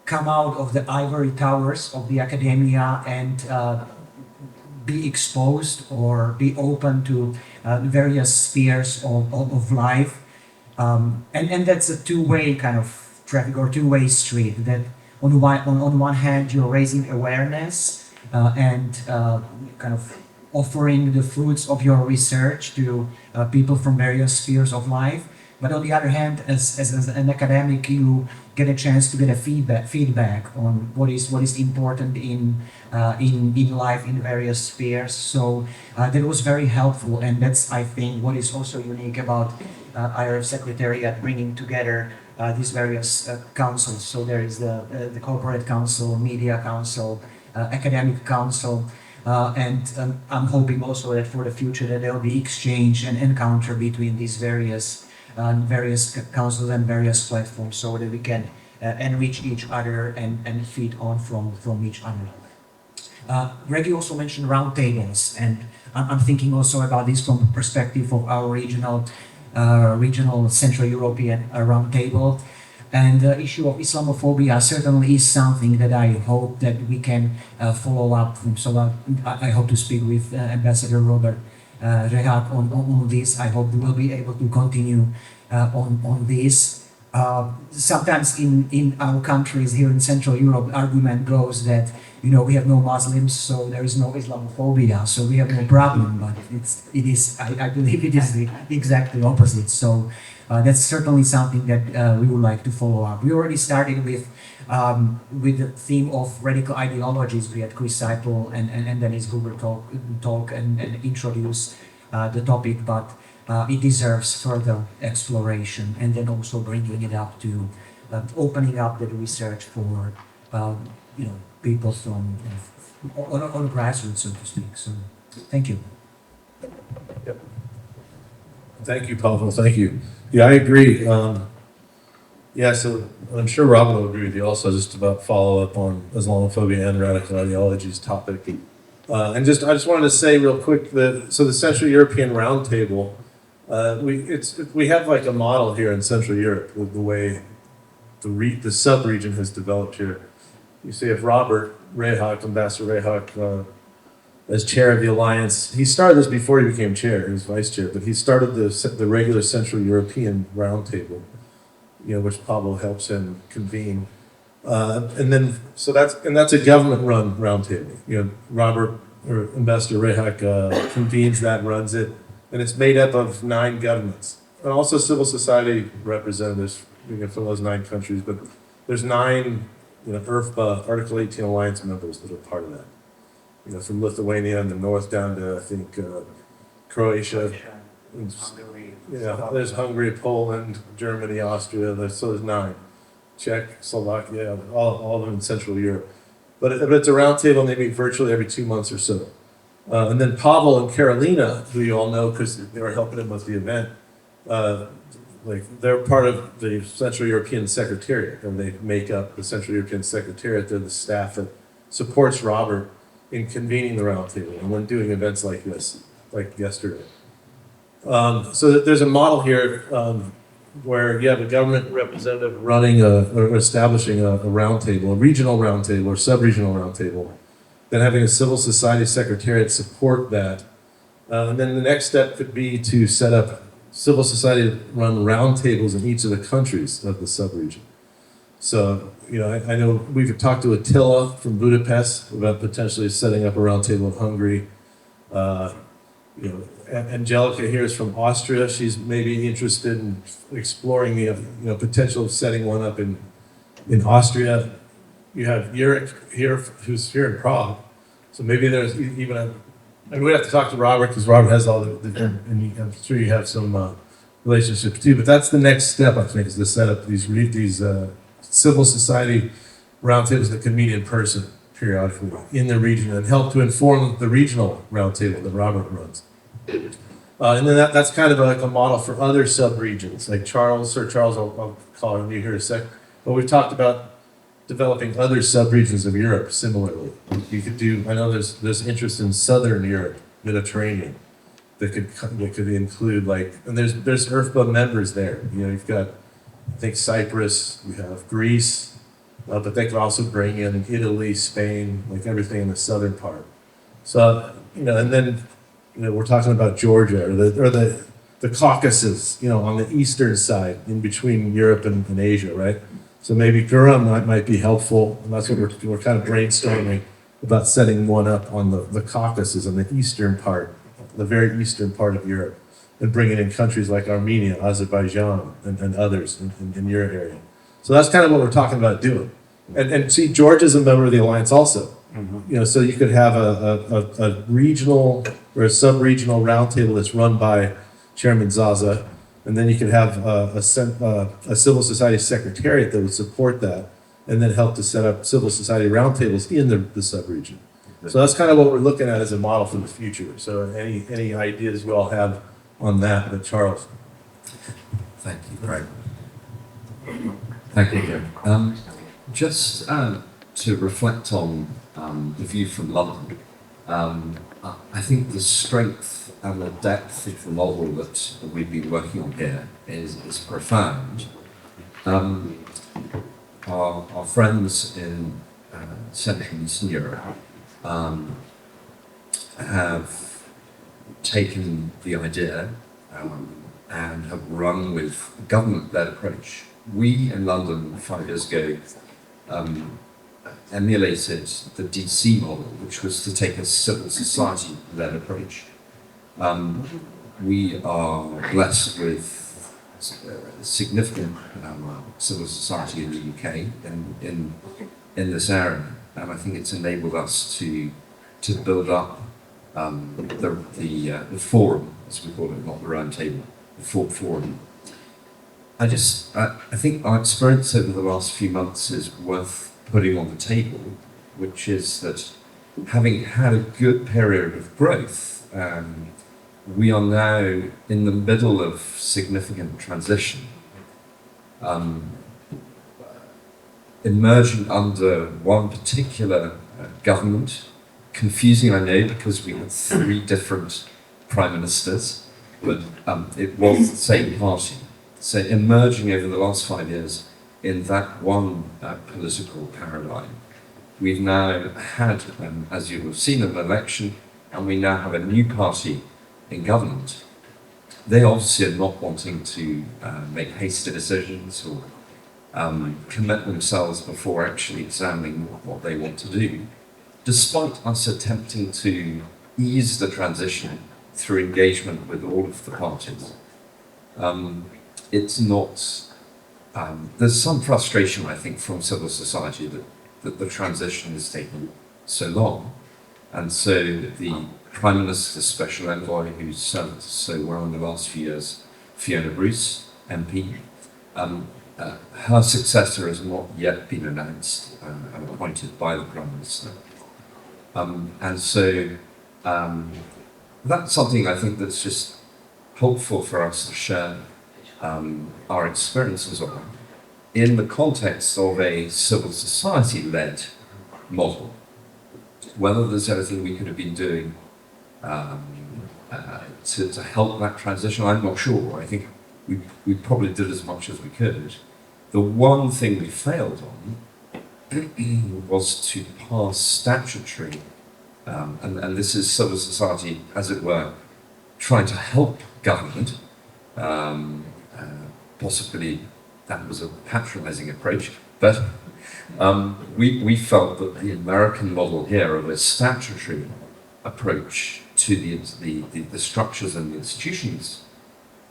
S13: come out of the ivory towers of the academia and be exposed or be open to various spheres of life. And that's a two-way kind of traffic or two-way street, that on one hand you're raising awareness and kind of offering the fruits of your research to people from various spheres of life. But on the other hand, as an academic, you get a chance to get a feedback on what is important in life in various spheres. So that was very helpful, and that's, I think, what is also unique about IRF Secretariat, bringing together these various councils. So there is the corporate council, media council, academic council, and I'm hoping also that for the future that there will be exchange and encounter between these various councils and various platforms, so that we can enrich each other and feed on from each other. Reggie also mentioned roundtables, and I'm thinking also about this from the perspective of our regional Central European roundtable. And the issue of Islamophobia certainly is something that I hope that we can follow up from. So I hope to speak with Ambassador Robert Rehak on this. I hope we will be able to continue on this. Sometimes in our countries here in Central Europe, argument goes that, you know, we have no Muslims, so there is no Islamophobia, so we have no problem. But I believe it is the exactly opposite. So that's certainly something that we would like to follow up. We already started with the theme of radical ideologies. We had Chris Seipel and Dennis Gruber talk and introduce the topic, but it deserves further exploration, and then also bringing it up to opening up the research for people from on grassroots, so to speak. So thank you.
S1: Yep. Thank you, Pavel. Thank you. Yeah, I agree. So I'm sure Robin will agree with you also, just about follow up on Islamophobia and radical ideologies topic. I just wanted to say real quick that the Central European Roundtable, we have like a model here in Central Europe with the way the sub-region has developed here. You see, if Robert Rehak, Ambassador Rehak, as chair of the alliance, he started this before he became chair. He was vice chair, but he started the regular Central European Roundtable, which Pablo helps him convene. That's a government-run roundtable. Robert or Ambassador Rehak convenes that, runs it, and it's made up of 9 governments and also civil society representatives from those 9 countries. But there's 9, IRFPA Article 18 alliance members that are part of that. From Lithuania in the north down to, I think, Croatia.
S12: Hungary.
S1: Yeah, there's Hungary, Poland, Germany, Austria. There's 9. Czech, Slovakia, all of them in Central Europe. But it's a roundtable, and they meet virtually every 2 months or so. And then Pavel and Carolina, who you all know because they were helping him with the event, they're part of the Central European Secretariat, and they make up the Central European Secretariat. They're the staff that supports Robert in convening the roundtable and when doing events like this, like yesterday. So there's a model here where you have a government representative running or establishing a roundtable, a regional roundtable or sub-regional roundtable, then having a civil society secretariat support that. And then the next step could be to set up civil society run roundtables in each of the countries of the sub-region. So, I know we've talked to Attila from Budapest about potentially setting up a roundtable in Hungary. Angelica here is from Austria. She's maybe interested in exploring the potential of setting one up in Austria. You have Yurik here, who's here in Prague. So maybe there's even we'd have to talk to Robert because Robert has all and I'm sure you have some relationships too. But that's the next step, I think, is to set up these civil society roundtables that can meet in person periodically in the region and help to inform the regional roundtable that Robert runs. And then that's kind of like a model for other sub-regions, like Sir Charles, I'll call him you here in a sec. But we've talked about developing other sub-regions of Europe similarly. You could I know there's interest in Southern Europe, Mediterranean, that could include and there's IRFPA members there. You've got, I think, Cyprus, you have Greece, but they could also bring in Italy, Spain, everything in the southern part. So, and then, we're talking about Georgia or the Caucasus, on the eastern side in between Europe and Asia, right? So maybe Gurun might be helpful, and that's what we're kind of brainstorming about setting one up on the Caucasus on the eastern part, the very eastern part of Europe. and bringing in countries like Armenia, Azerbaijan, and others in your area. So that's kind of what we're talking about doing. And see, Georgia's a member of the alliance also. You know, so you could have a regional or a sub-regional roundtable that's run by Chairman Zaza, and then you could have a civil society secretariat that would support that, and then help to set up civil society roundtables in the sub-region. So that's kind of what we're looking at as a model for the future. So any ideas you all have on that, but Charles?
S14: Thank you, Greg. Thank you, Greg. Just to reflect on the view from London, I think the strength and the depth of the model that we've been working on here is profound. Our friends in Central and Eastern Europe have taken the idea and have run with a government-led approach. We in London 5 years ago emulated the DC model, which was to take a civil society-led approach. We are blessed with significant civil society in the UK in this area, and I think it's enabled us to build up the forum, as we call it, not the round table, the forum. I think our experience over the last few months is worth putting on the table, which is that having had a good period of growth, we are now in the middle of significant transition, emerging under one particular government. Confusing, I know, because we had 3 different prime ministers, but it was the same party. So emerging over the last 5 years in that one political paradigm. We've now had, as you have seen, an election, and we now have a new party in government. They obviously are not wanting to make hasty decisions or commit themselves before actually examining what they want to do, despite us attempting to ease the transition through engagement with all of the parties. It's not, there's some frustration, I think, from civil society that the transition has taken so long. And so the Prime Minister's Special Envoy, who's served so well in the last few years, Fiona Bruce, MP, her successor has not yet been announced and appointed by the Prime Minister. And so that's something I think that's just helpful for us to share our experiences on in the context of a civil society-led model. Whether there's anything we could have been doing to help that transition, I'm not sure. I think we probably did as much as we could. The one thing we failed on was to pass statutory, and this is civil society, as it were, trying to help government. Possibly that was a patronizing approach, but we felt that the American model here of a statutory approach to the structures and the institutions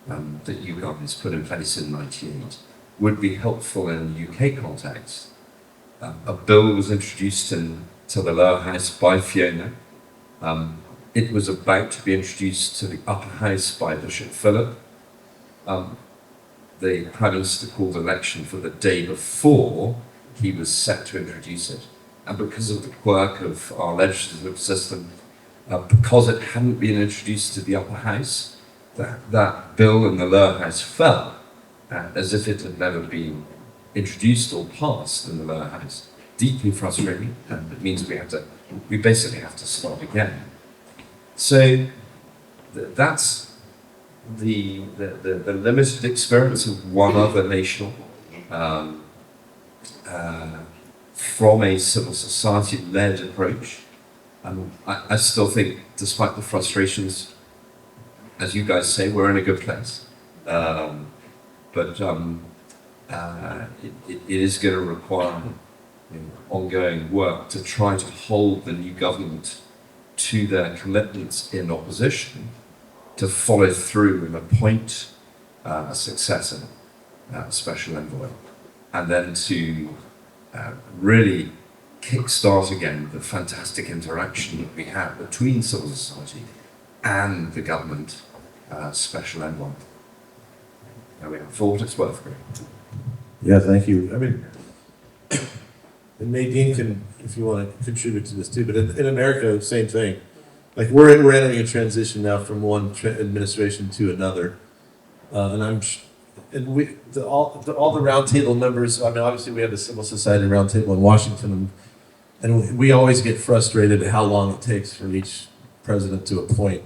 S14: that you guys put in place in '98 would be helpful in the UK context. A bill was introduced to the lower house by Fiona. It was about to be introduced to the upper house by Bishop Philip. The Prime Minister called election for the day before he was set to introduce it. And because of the quirk of our legislative system, because it hadn't been introduced to the upper house, that bill in the lower house fell, as if it had never been introduced or passed in the lower house. Deeply frustrating, and it means we basically have to start again. So that's the limited experience of one other nation from a civil society-led approach. I still think, despite the frustrations, as you guys say, we're in a good place. But it is going to require ongoing work to try to hold the new government to their commitments in opposition, to follow through and appoint a successor, special envoy, and then to really kickstart again the fantastic interaction that we have between civil society and the government special envoy. And we have thought it's worth it.
S1: Yeah, thank you. I mean, and Nadine can, if you want to contribute to this too, but in America, same thing. Like we're entering a transition now from one administration to another, and all the roundtable members. I mean, obviously we have the civil society roundtable in Washington, and we always get frustrated at how long it takes for each president to appoint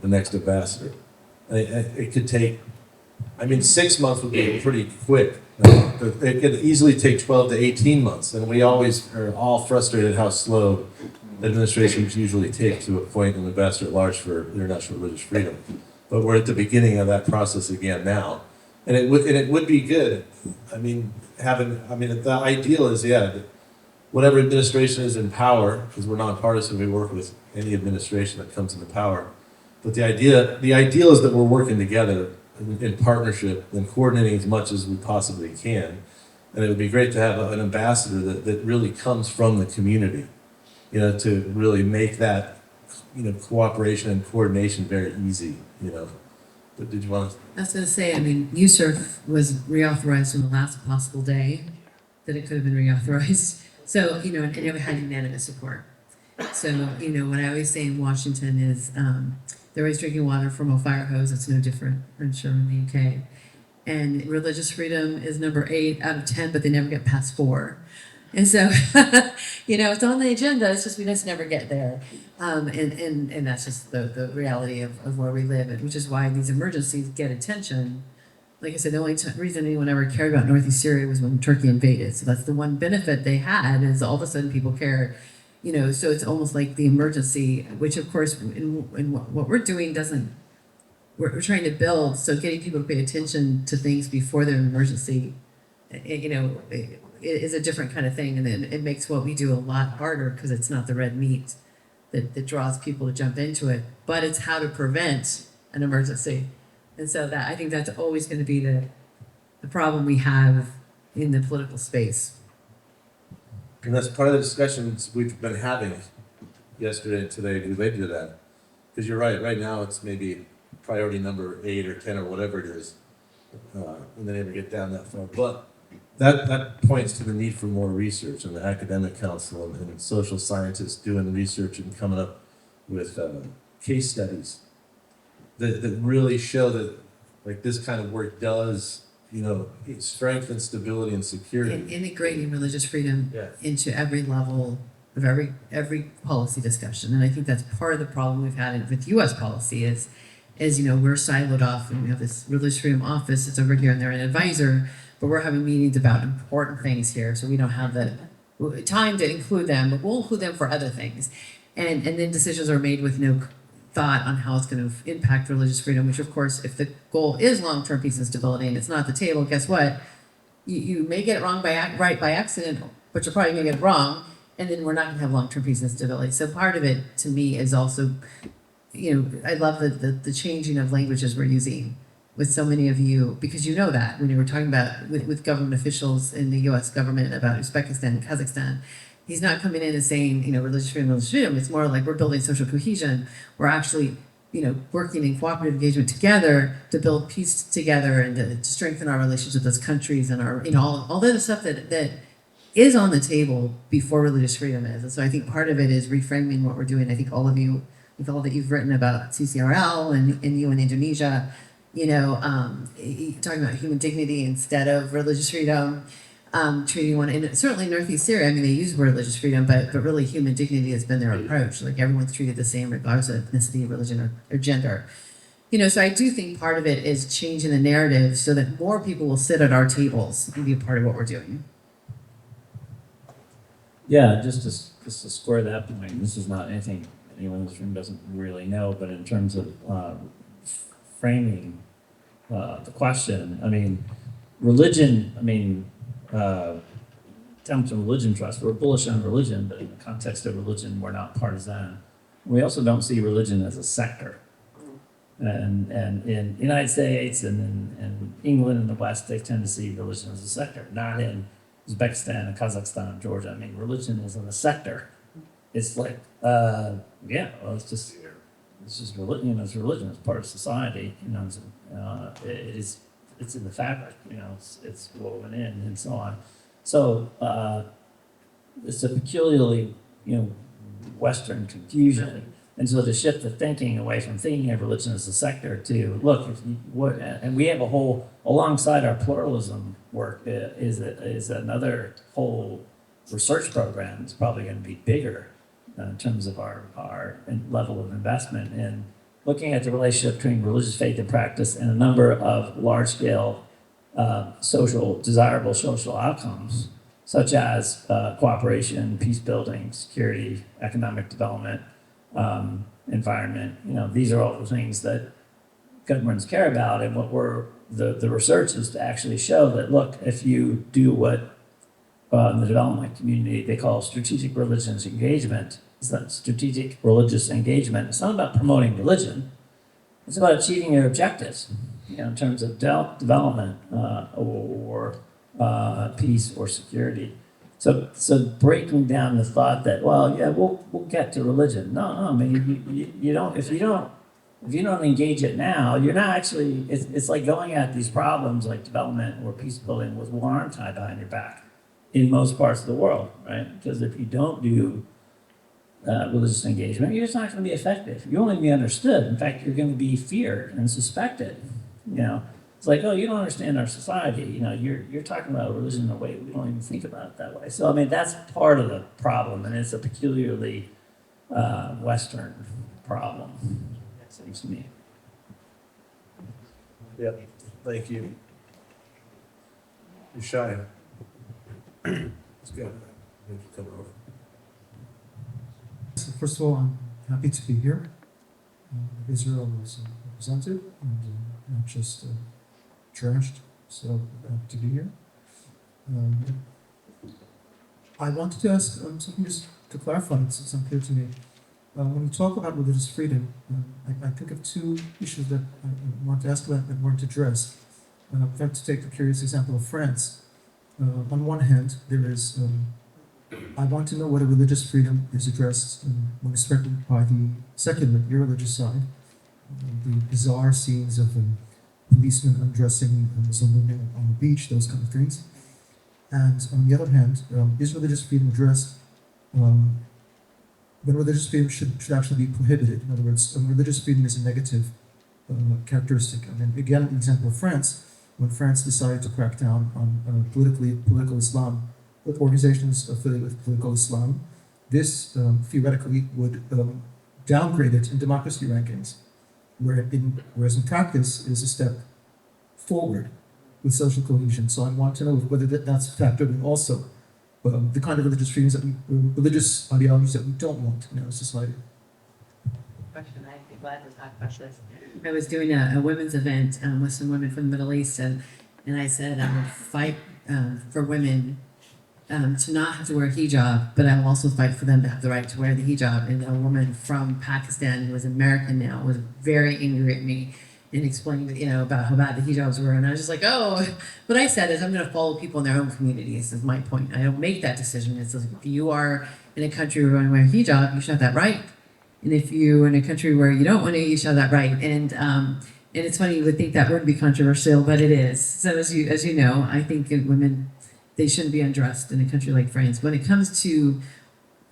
S1: the next ambassador. It could take. I mean, 6 months would be pretty quick. It could easily take 12 to 18 months, and we always are all frustrated how slow administrations usually take to appoint an ambassador at large for international religious freedom. But we're at the beginning of that process again now, and it would be good. I mean, the ideal is whatever administration is in power, because we're nonpartisan, we work with any administration that comes into power. But the ideal is that we're working together in partnership and coordinating as much as we possibly can. And it would be great to have an ambassador that really comes from the community, to really make that, cooperation and coordination very easy, But did you want to?
S9: I was going to say, I mean, USURF was reauthorized on the last possible day that it could have been reauthorized. So, and it had unanimous support. So, what I always say in Washington is, they're always drinking water from a fire hose. It's no different, I'm sure, in the UK. And religious freedom is number 8 out of 10, but they never get past 4. And so, it's on the agenda. It's just we just never get there. And that's just the reality of where we live, which is why these emergencies get attention. Like I said, the only reason anyone ever cared about Northeast Syria was when Turkey invaded. So that's the one benefit they had, is all of a sudden people cared. So it's almost like the emergency, which of course, in what we're doing we're trying to build, so getting people to pay attention to things before they're an emergency, it is a different kind of thing. And then it makes what we do a lot harder, because it's not the red meat that draws people to jump into it, but it's how to prevent an emergency. And so I think that's always going to be the problem we have in the political space.
S1: And that's part of the discussions we've been having yesterday and today related to that. Because you're right, right now it's maybe priority number 8 or 10 or whatever it is, and they never get down that far. But that points to the need for more research, and the academic council and social scientists doing research and coming up with case studies that really show that this kind of work does strengthen stability and security.
S9: And integrating religious freedom into every level of every policy discussion. And I think that's part of the problem we've had with U.S. policy is we're siloed off, and we have this religious freedom office that's over here, and they're an advisor, but we're having meetings about important things here, so we don't have the time to include them, but we'll include them for other things. And then decisions are made with no thought on how it's going to impact religious freedom, which of course, if the goal is long-term peace and stability and it's not at the table, guess what? You may get it wrong right by accident, but you're probably going to get it wrong, and then we're not going to have long-term peace and stability. So part of it, to me, is also, I love the changing of languages we're using with so many of you, because that when you were talking about with government officials in the U.S. government about Uzbekistan and Kazakhstan, he's not coming in and saying, religious freedom. It's more like we're building social cohesion. We're actually, working in cooperative engagement together to build peace together and to strengthen our relations with those countries and our, all the other stuff that is on the table before religious freedom is. And so I think part of it is reframing what we're doing. I think all of you, with all that you've written about CCRL and you in Indonesia, talking about human dignity instead of religious freedom. Treating one, and certainly in Northeast Syria, I mean, they use religious freedom, but really human dignity has been their approach. Like everyone's treated the same regardless of ethnicity, religion, or gender. So I do think part of it is changing the narrative so that more people will sit at our tables and be a part of what we're doing.
S4: Yeah, just to square that point, this is not anything anyone in this room doesn't really know, but in terms of framing the question, I mean, religion, down to religion trust, we're bullish on religion, but in the context of religion, we're not partisan. We also don't see religion as a sector. And in the United States and in England and the West, they tend to see religion as a sector, not in Uzbekistan and Kazakhstan and Georgia. I mean, religion is in a sector. It's like, yeah, well, it's just religion. You know, it's religion. It's part of society. You know, it's in the fabric. You know, it's woven in and so on. So it's a peculiarly, you know, Western confusion. And so to shift the thinking away from thinking of religion as a sector to look, if you, what, and we have a whole, alongside our pluralism work, is another whole research program. It's probably going to be bigger in terms of our level of investment in looking at the relationship between religious faith and practice and a number of large-scale desirable social outcomes, such as cooperation, peace building, security, economic development, environment. You know, these are all the things that governments care about, and what the research is to actually show that, look, if you do what in the development community they call strategic religious engagement, it's not strategic religious engagement. It's not about promoting religion. It's about achieving your objectives, you know, in terms of development or peace or security. So breaking down the thought that, well, yeah, we'll get to religion. No, I mean, you don't. If you don't engage it now, you're not actually. It's like going at these problems like development or peace building with one arm tied behind your back, in most parts of the world, right? Because if you don't do religious engagement, you're just not going to be effective. You're only going to be understood. In fact, you're going to be feared and suspected. You know, it's like, oh, you don't understand our society. You know, you're talking about religion in a way we don't even think about it that way. So I mean, that's part of the problem, and it's a peculiarly Western problem. It seems to me.
S1: Yep. Thank you. You're shy. Let's go. Thank you, come over.
S15: So first of all, I'm happy to be here. Israel was represented and not just trashed, so happy to be here. I wanted to ask something just to clarify, it's unclear to me. When we talk about religious freedom, I think of two issues that I want to ask about and want to address. I'd like to take the curious example of France. On one hand, there is I want to know whether religious freedom is addressed when it's threatened by the secular, irreligious side. The bizarre scenes of policemen undressing Muslim women on the beach, those kind of things. And on the other hand, is religious freedom addressed when religious freedom should actually be prohibited? In other words, religious freedom is a negative characteristic. And then again, an example of France, when France decided to crack down on political Islam, with organizations affiliated with political Islam, this theoretically would downgrade it in democracy rankings, whereas in practice is a step forward with social cohesion. So I want to know whether that's factored in also the kind of religious freedoms religious ideologies that we don't want in our society.
S9: Question, I'd be glad to talk about this. I was doing a women's event with some women from the Middle East, and I said I would fight for women to not have to wear a hijab, but I will also fight for them to have the right to wear the hijab. And a woman from Pakistan who was American now was very angry at me and explained, you know, about how bad the hijabs were. And I was just like, oh, what I said is I'm going to follow people in their own communities is my point. I don't make that decision. It's like, if you are in a country where you want to wear a hijab, you should have that right. And if you're in a country where you don't want to, you should have that right. And it's funny, you would think that wouldn't be controversial, but it is. So as you know, I think women, they shouldn't be undressed in a country like France. When it comes to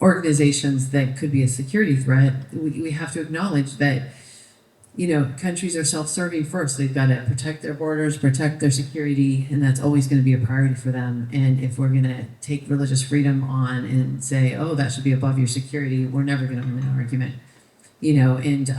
S9: organizations that could be a security threat, we have to acknowledge that, you know, countries are self-serving first. They've got to protect their borders, protect their security, and that's always going to be a priority for them. And if we're going to take religious freedom on and say, oh, that should be above your security, we're never going to win an argument. You know, and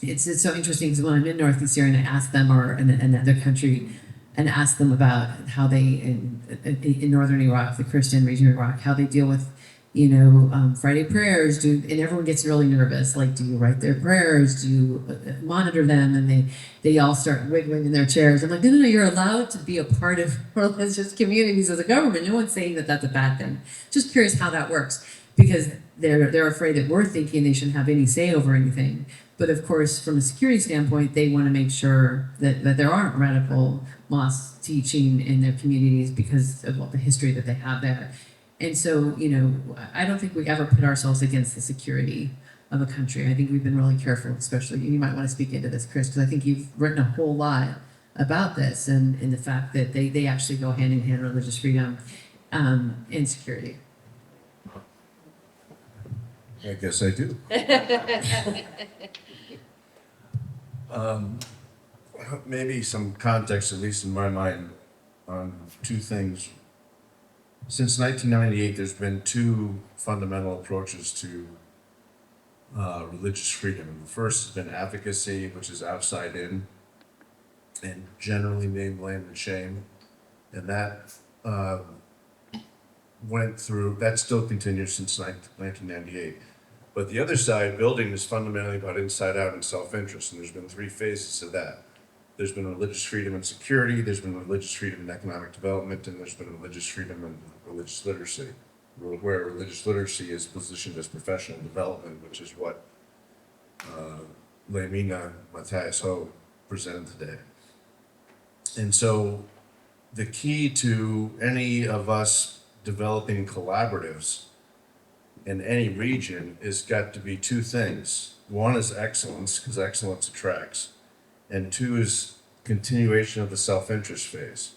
S9: it's so interesting because when I'm in Northeast Syria and I ask them, or in another country, and ask them about how they, in northern Iraq, the Christian region of Iraq, how they deal with, you know, Friday prayers, and everyone gets really nervous. Like, do you write their prayers? Do you monitor them? And they all start wiggling in their chairs. I'm like, no, you're allowed to be a part of religious communities as a government. No one's saying that that's a bad thing. Just curious how that works. because they're afraid that we're thinking they shouldn't have any say over anything. But of course, from a security standpoint, they want to make sure that there aren't radical mosques teaching in their communities because of the history that they have there. And so, I don't think we ever put ourselves against the security of a country. I think we've been really careful, especially, you might want to speak into this, Chris, because I think you've written a whole lot about this and the fact that they actually go hand in hand, religious freedom and security.
S11: I guess I do. Maybe some context, at least in my mind, on two things. Since 1998, there's been two fundamental approaches to religious freedom. The first has been advocacy, which is outside in, and generally name, blame, and shame. And that that still continues since 1998. But the other side, building, is fundamentally about inside out and self-interest, and there's been three phases of that. There's been religious freedom and security, there's been religious freedom and economic development, and there's been religious freedom and religious literacy, where religious literacy is positioned as professional development, which is what Lemina Matthias Ho presented today. And so the key to any of us developing collaboratives in any region is got to be two things. One is excellence, because excellence attracts. And two is continuation of the self-interest phase.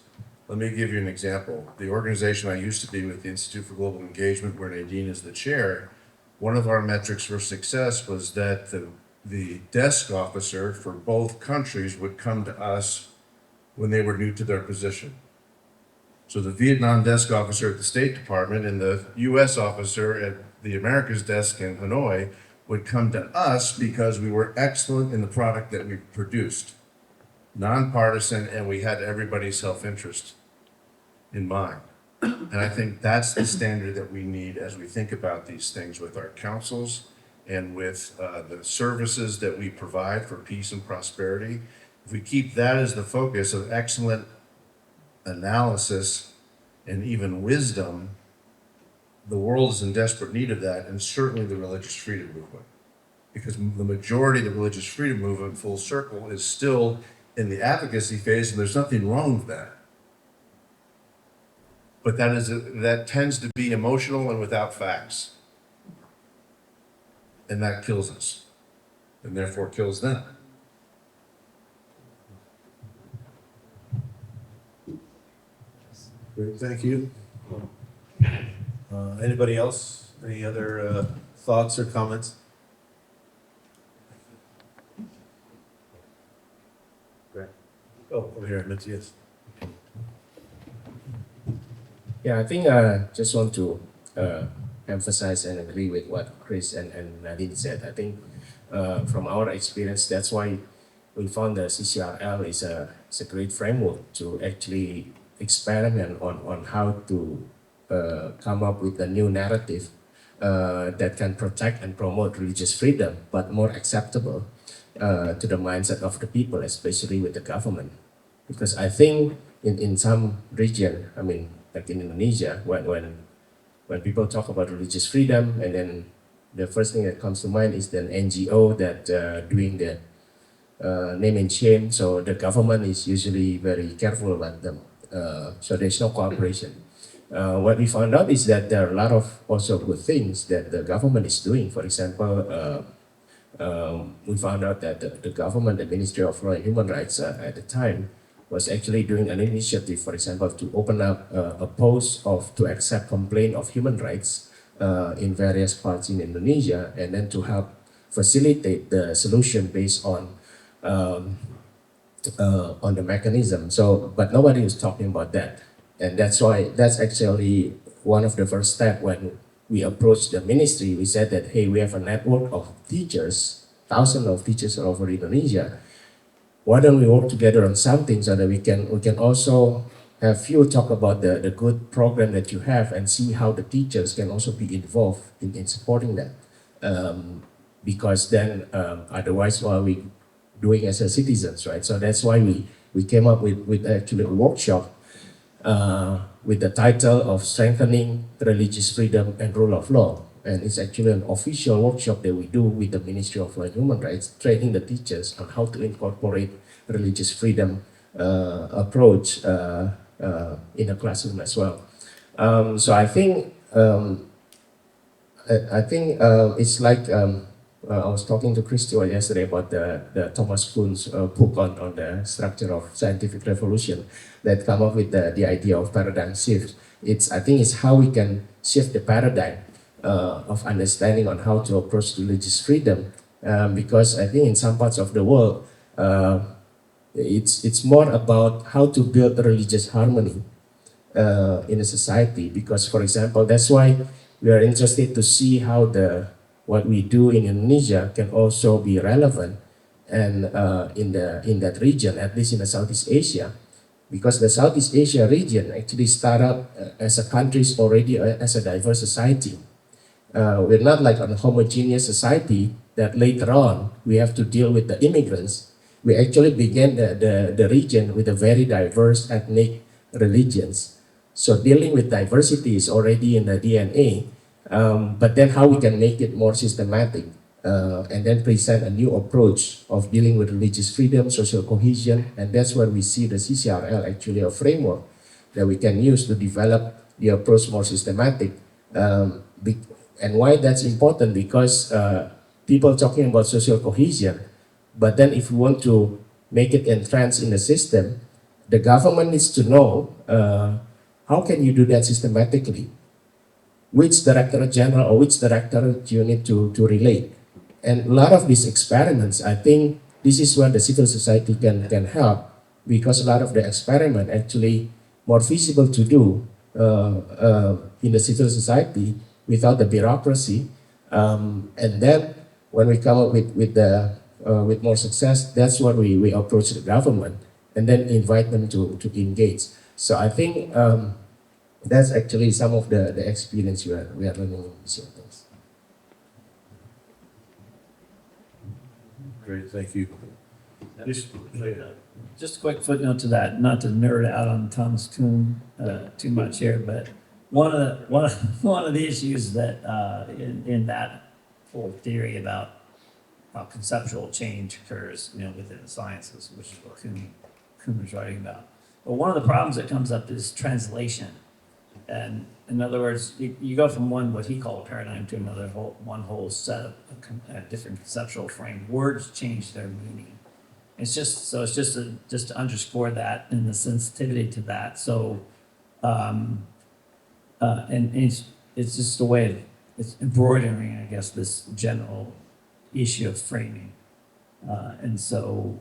S11: Let me give you an example. The organization I used to be with, the Institute for Global Engagement, where Nadine is the chair, one of our metrics for success was that the desk officer for both countries would come to us when they were new to their position. So the Vietnam desk officer at the State Department and the US officer at the Americas desk in Hanoi would come to us because we were excellent in the product that we produced, nonpartisan, and we had everybody's self-interest in mind. And I think that's the standard that we need as we think about these things with our councils and with the services that we provide for peace and prosperity. If we keep that as the focus of excellent analysis and even wisdom, the world is in desperate need of that, and certainly the religious freedom movement. Because the majority of the religious freedom movement, full circle, is still in the advocacy phase, and there's nothing wrong with that. But that tends to be emotional and without facts. And that kills us, and therefore kills them.
S1: Great, thank you. Anybody else? Any other thoughts or comments? Great. Oh, over here, Matthias.
S8: Yeah, I think just want to emphasize and agree with what Chris and Nadine said. I think from our experience, that's why we found the CCRL is a great framework to actually experiment on how to come up with a new narrative that can protect and promote religious freedom, but more acceptable to the mindset of the people, especially with the government. Because I think in some region, I mean, like in Indonesia, when people talk about religious freedom, and then the first thing that comes to mind is the NGO that doing the name and shame. So the government is usually very careful about them. So there's no cooperation. What we found out is that there are a lot of also good things that the government is doing. For example, we found out that the government, the Ministry of Law and Human Rights at the time, was actually doing an initiative, for example, to open up a post to accept complaint of human rights in various parts in Indonesia, and then to help facilitate the solution based on the mechanism. So, but nobody was talking about that. And that's why, that's actually one of the first steps when we approached the ministry. We said that, hey, we have a network of teachers, thousands of teachers all over Indonesia. Why don't we work together on something so that we can also have you talk about the good program that you have and see how the teachers can also be involved in supporting that. Because then otherwise what are we doing as a citizens, right? So that's why we came up with actually a workshop with the title of Strengthening Religious Freedom and Rule of Law. and it's actually an official workshop that we do with the Ministry of Human Rights, training the teachers on how to incorporate religious freedom approach in the classroom as well. So I think it's like I was talking to Christy yesterday about the Thomas Kuhn's book on the structure of scientific revolution that come up with the idea of paradigm shift. I think it's how we can shift the paradigm of understanding on how to approach religious freedom, because I think in some parts of the world it's more about how to build religious harmony in a society. Because, for example, that's why we are interested to see how what we do in Indonesia can also be relevant and in that region, at least in the Southeast Asia, because the Southeast Asia region actually started up as a country already as a diverse society. We're not like a homogeneous society that later on we have to deal with the immigrants. We actually began the region with a very diverse ethnic religions. So dealing with diversity is already in the DNA, but then how we can make it more systematic and then present a new approach of dealing with religious freedom, social cohesion, and that's where we see the CCRL actually a framework that we can use to develop the approach more systematic. And why that's important, because people talking about social cohesion, but then if we want to make it entrenched in the system, the government needs to know how can you do that systematically? Which director general or which director you need to relate? And a lot of these experiments, I think this is where the civil society can help, because a lot of the experiment actually more feasible to do in the civil society without the bureaucracy. And then when we come up with more success, that's what we approach the government and then invite them to engage. So I think that's actually some of the experience we are learning in these things.
S1: Great, thank you.
S4: Just a quick footnote to that, not to nerd out on Thomas Kuhn too much here, but one of the issues that in that whole theory about how conceptual change occurs, within the sciences, which is what Kuhn was writing about. But one of the problems that comes up is translation. And in other words, you go from what he called a paradigm to another one whole set of a different conceptual frame. Words change their meaning. It's just to underscore that and the sensitivity to that. So, and it's just a way of it's embroidering, I guess, this general issue of framing. And so,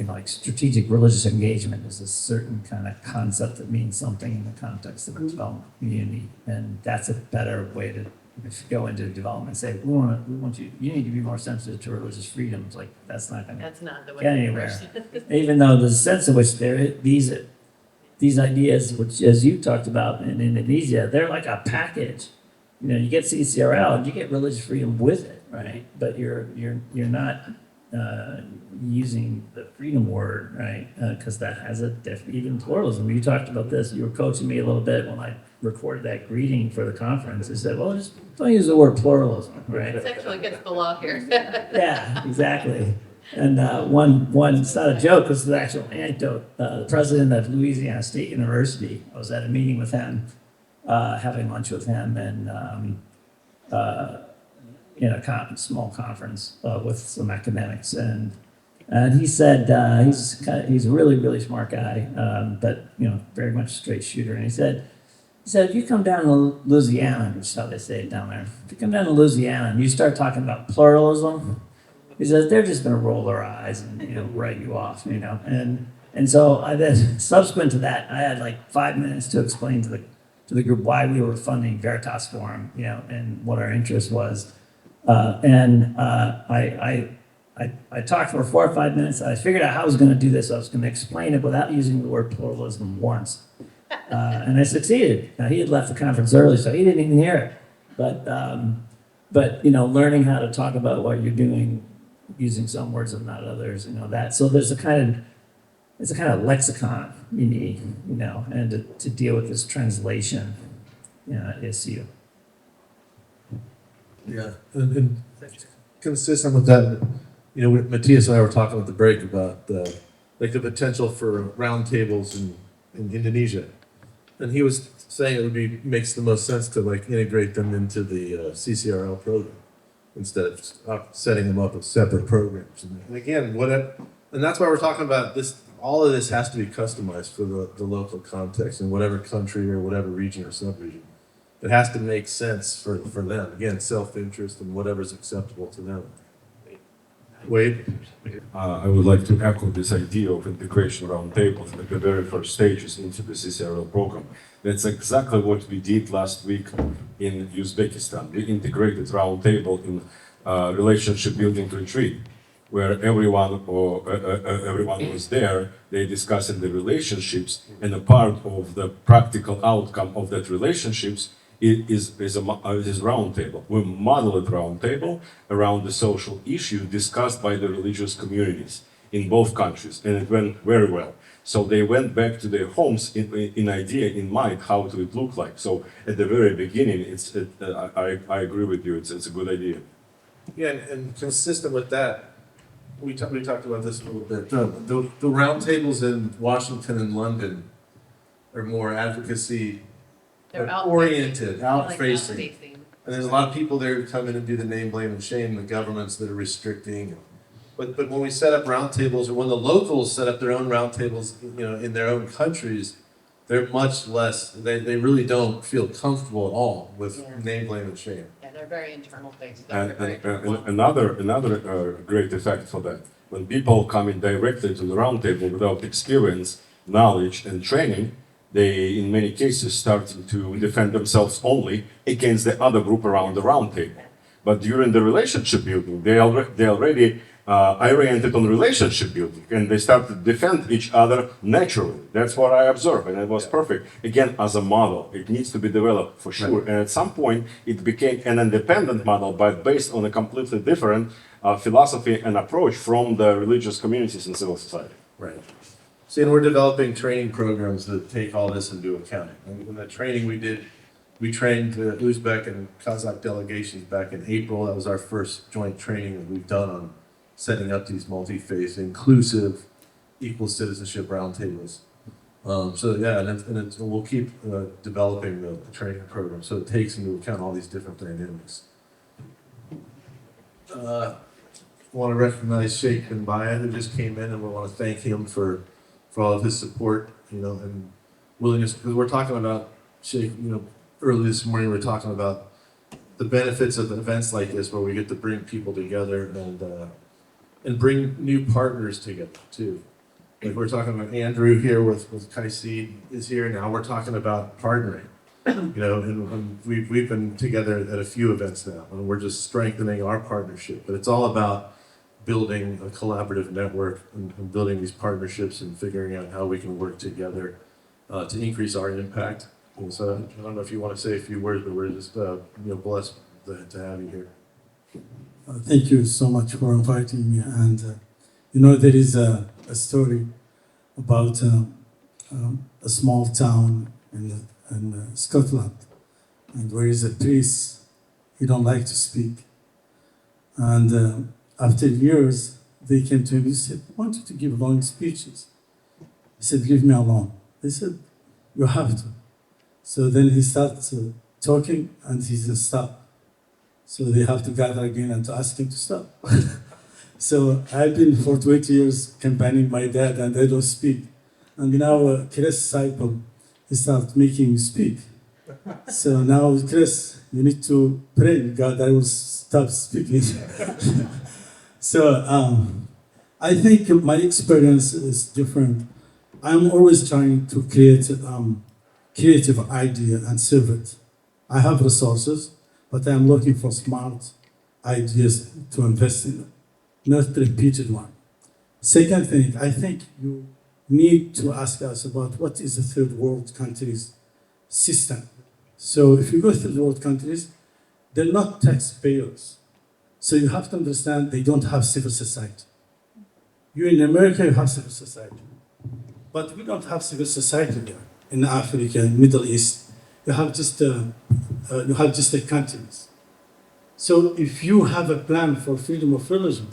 S4: like strategic religious engagement is a certain kind of concept that means something in the context of a development community, and that's a better way to, if you go into development and say, we want you need to be more sensitive to religious freedom. It's like that's not going to get anywhere. Even though the sense in which these ideas, which as you talked about in Indonesia, they're like a package. You get CCRL and you get religious freedom with it, right? But you're not using the freedom word, right? Because that has a even pluralism. You talked about this. You were coaching me a little bit when I recorded that greeting for the conference. I said, well, just don't use the word pluralism, right?
S9: It's actually against the law here.
S4: Yeah, exactly. And it's not a joke, it's an actual anecdote. The president of Louisiana State University, I was at a meeting with him, having lunch with him, and in a small conference with some academics, and he said he's a really smart guy, but very much straight shooter. And he said if you come down to Louisiana, which is how they say it down there, if you come down to Louisiana and you start talking about pluralism, he says they're just going to roll their eyes and write you off, and so I then subsequent to that, I had like 5 minutes to explain to the group why we were funding Veritas Forum, and what our interest was. I talked for 4 or 5 minutes. I figured out how I was going to do this. I was going to explain it without using the word pluralism once. And I succeeded. Now, he had left the conference early, so he didn't even hear it. But learning how to talk about what you're doing, using some words and not others, that. So there's a kind of lexicon you need, and to deal with this translation issue.
S1: Yeah, and consistent with that, you know, Matthias and I were talking at the break about the potential for roundtables in Indonesia. And he was saying it would be, makes the most sense to like integrate them into the CCRL program instead of just setting them up as separate programs. And again, and that's why we're talking about this, all of this has to be customized for the local context in whatever country or whatever region or sub-region. It has to make sense for them. Again, self-interest and whatever's acceptable to them. Wade?
S5: I would like to echo this idea of integration roundtables at the very first stages into the CCRL program. That's exactly what we did last week in Uzbekistan. We integrated roundtable in relationship building retreat, where everyone was there. They discussed the relationships, and a part of the practical outcome of that relationships is roundtable. We modeled roundtable around the social issue discussed by the religious communities in both countries, and it went very well. So they went back to their homes in idea, in mind, how it would look like. So at the very beginning, I agree with you. It's a good idea.
S1: Yeah, and consistent with that, we talked about this a little bit. The roundtables in Washington and London are more advocacy oriented, out-facing. And there's a lot of people there who come in and do the name, blame, and shame, the governments that are restricting. But when we set up roundtables, or when the locals set up their own roundtables, you know, in their own countries, they're much less, they really don't feel comfortable at all with name, blame, and shame.
S9: Yeah, they're very internal things.
S5: And another great effect for that, when people come in directly to the roundtable without experience, knowledge, and training, they, in many cases, start to defend themselves only against the other group around the roundtable. But during the relationship building, they already oriented on relationship building, and they start to defend each other naturally. That's what I observed, and it was perfect. Again, as a model, it needs to be developed for sure. And at some point, it became an independent model, but based on a completely different philosophy and approach from the religious communities in civil society.
S1: Right. See, and we're developing training programs that take all this into account. And in the training we did, we trained the Uzbek and Kazakh delegations back in April. That was our first joint training that we've done on setting up these multi-faith, inclusive, equal citizenship roundtables. So yeah, and we'll keep developing the training program so it takes into account all these different dynamics. I want to recognize Sheikh bin Baya, who just came in, and we want to thank him for all of his support, you know, and willingness, because we're talking about Sheikh, you know, early this morning we were talking about the benefits of events like this where we get to bring people together and bring new partners together too. Like we're talking about Andrew here with Kaisi is here now. We're talking about partnering, you know, and we've been together at a few events now, and we're just strengthening our partnership. But it's all about building a collaborative network and building these partnerships and figuring out how we can work together to increase our impact. And so I don't know if you want to say a few words, but we're just you know, blessed to have you here.
S16: Thank you so much for inviting me. And you know, there is a story about a small town in Scotland, and where is a priest. He don't like to speak, and after years they came to him. He said, "I want you to give long speeches." He said, "Leave me alone." They said, "You have to." So then he starts talking, and he says, "Stop." So they have to gather again and to ask him to stop. So I've been for 20 years campaigning my dad, and I don't speak. And now Chris Cycle, he started making me speak. So now, Chris, you need to pray, God, I will stop speaking. So I think my experience is different. I'm always trying to create creative idea and serve it. I have resources, but I'm looking for smart ideas to invest in, not repeated one. Second thing, I think you need to ask us about what is the third world countries system. So if you go to third world countries, they're not taxpayers. So you have to understand they don't have civil society. You in America, you have civil society. But we don't have civil society there. In Africa, Middle East, you have just the countries. So if you have a plan for freedom of religion,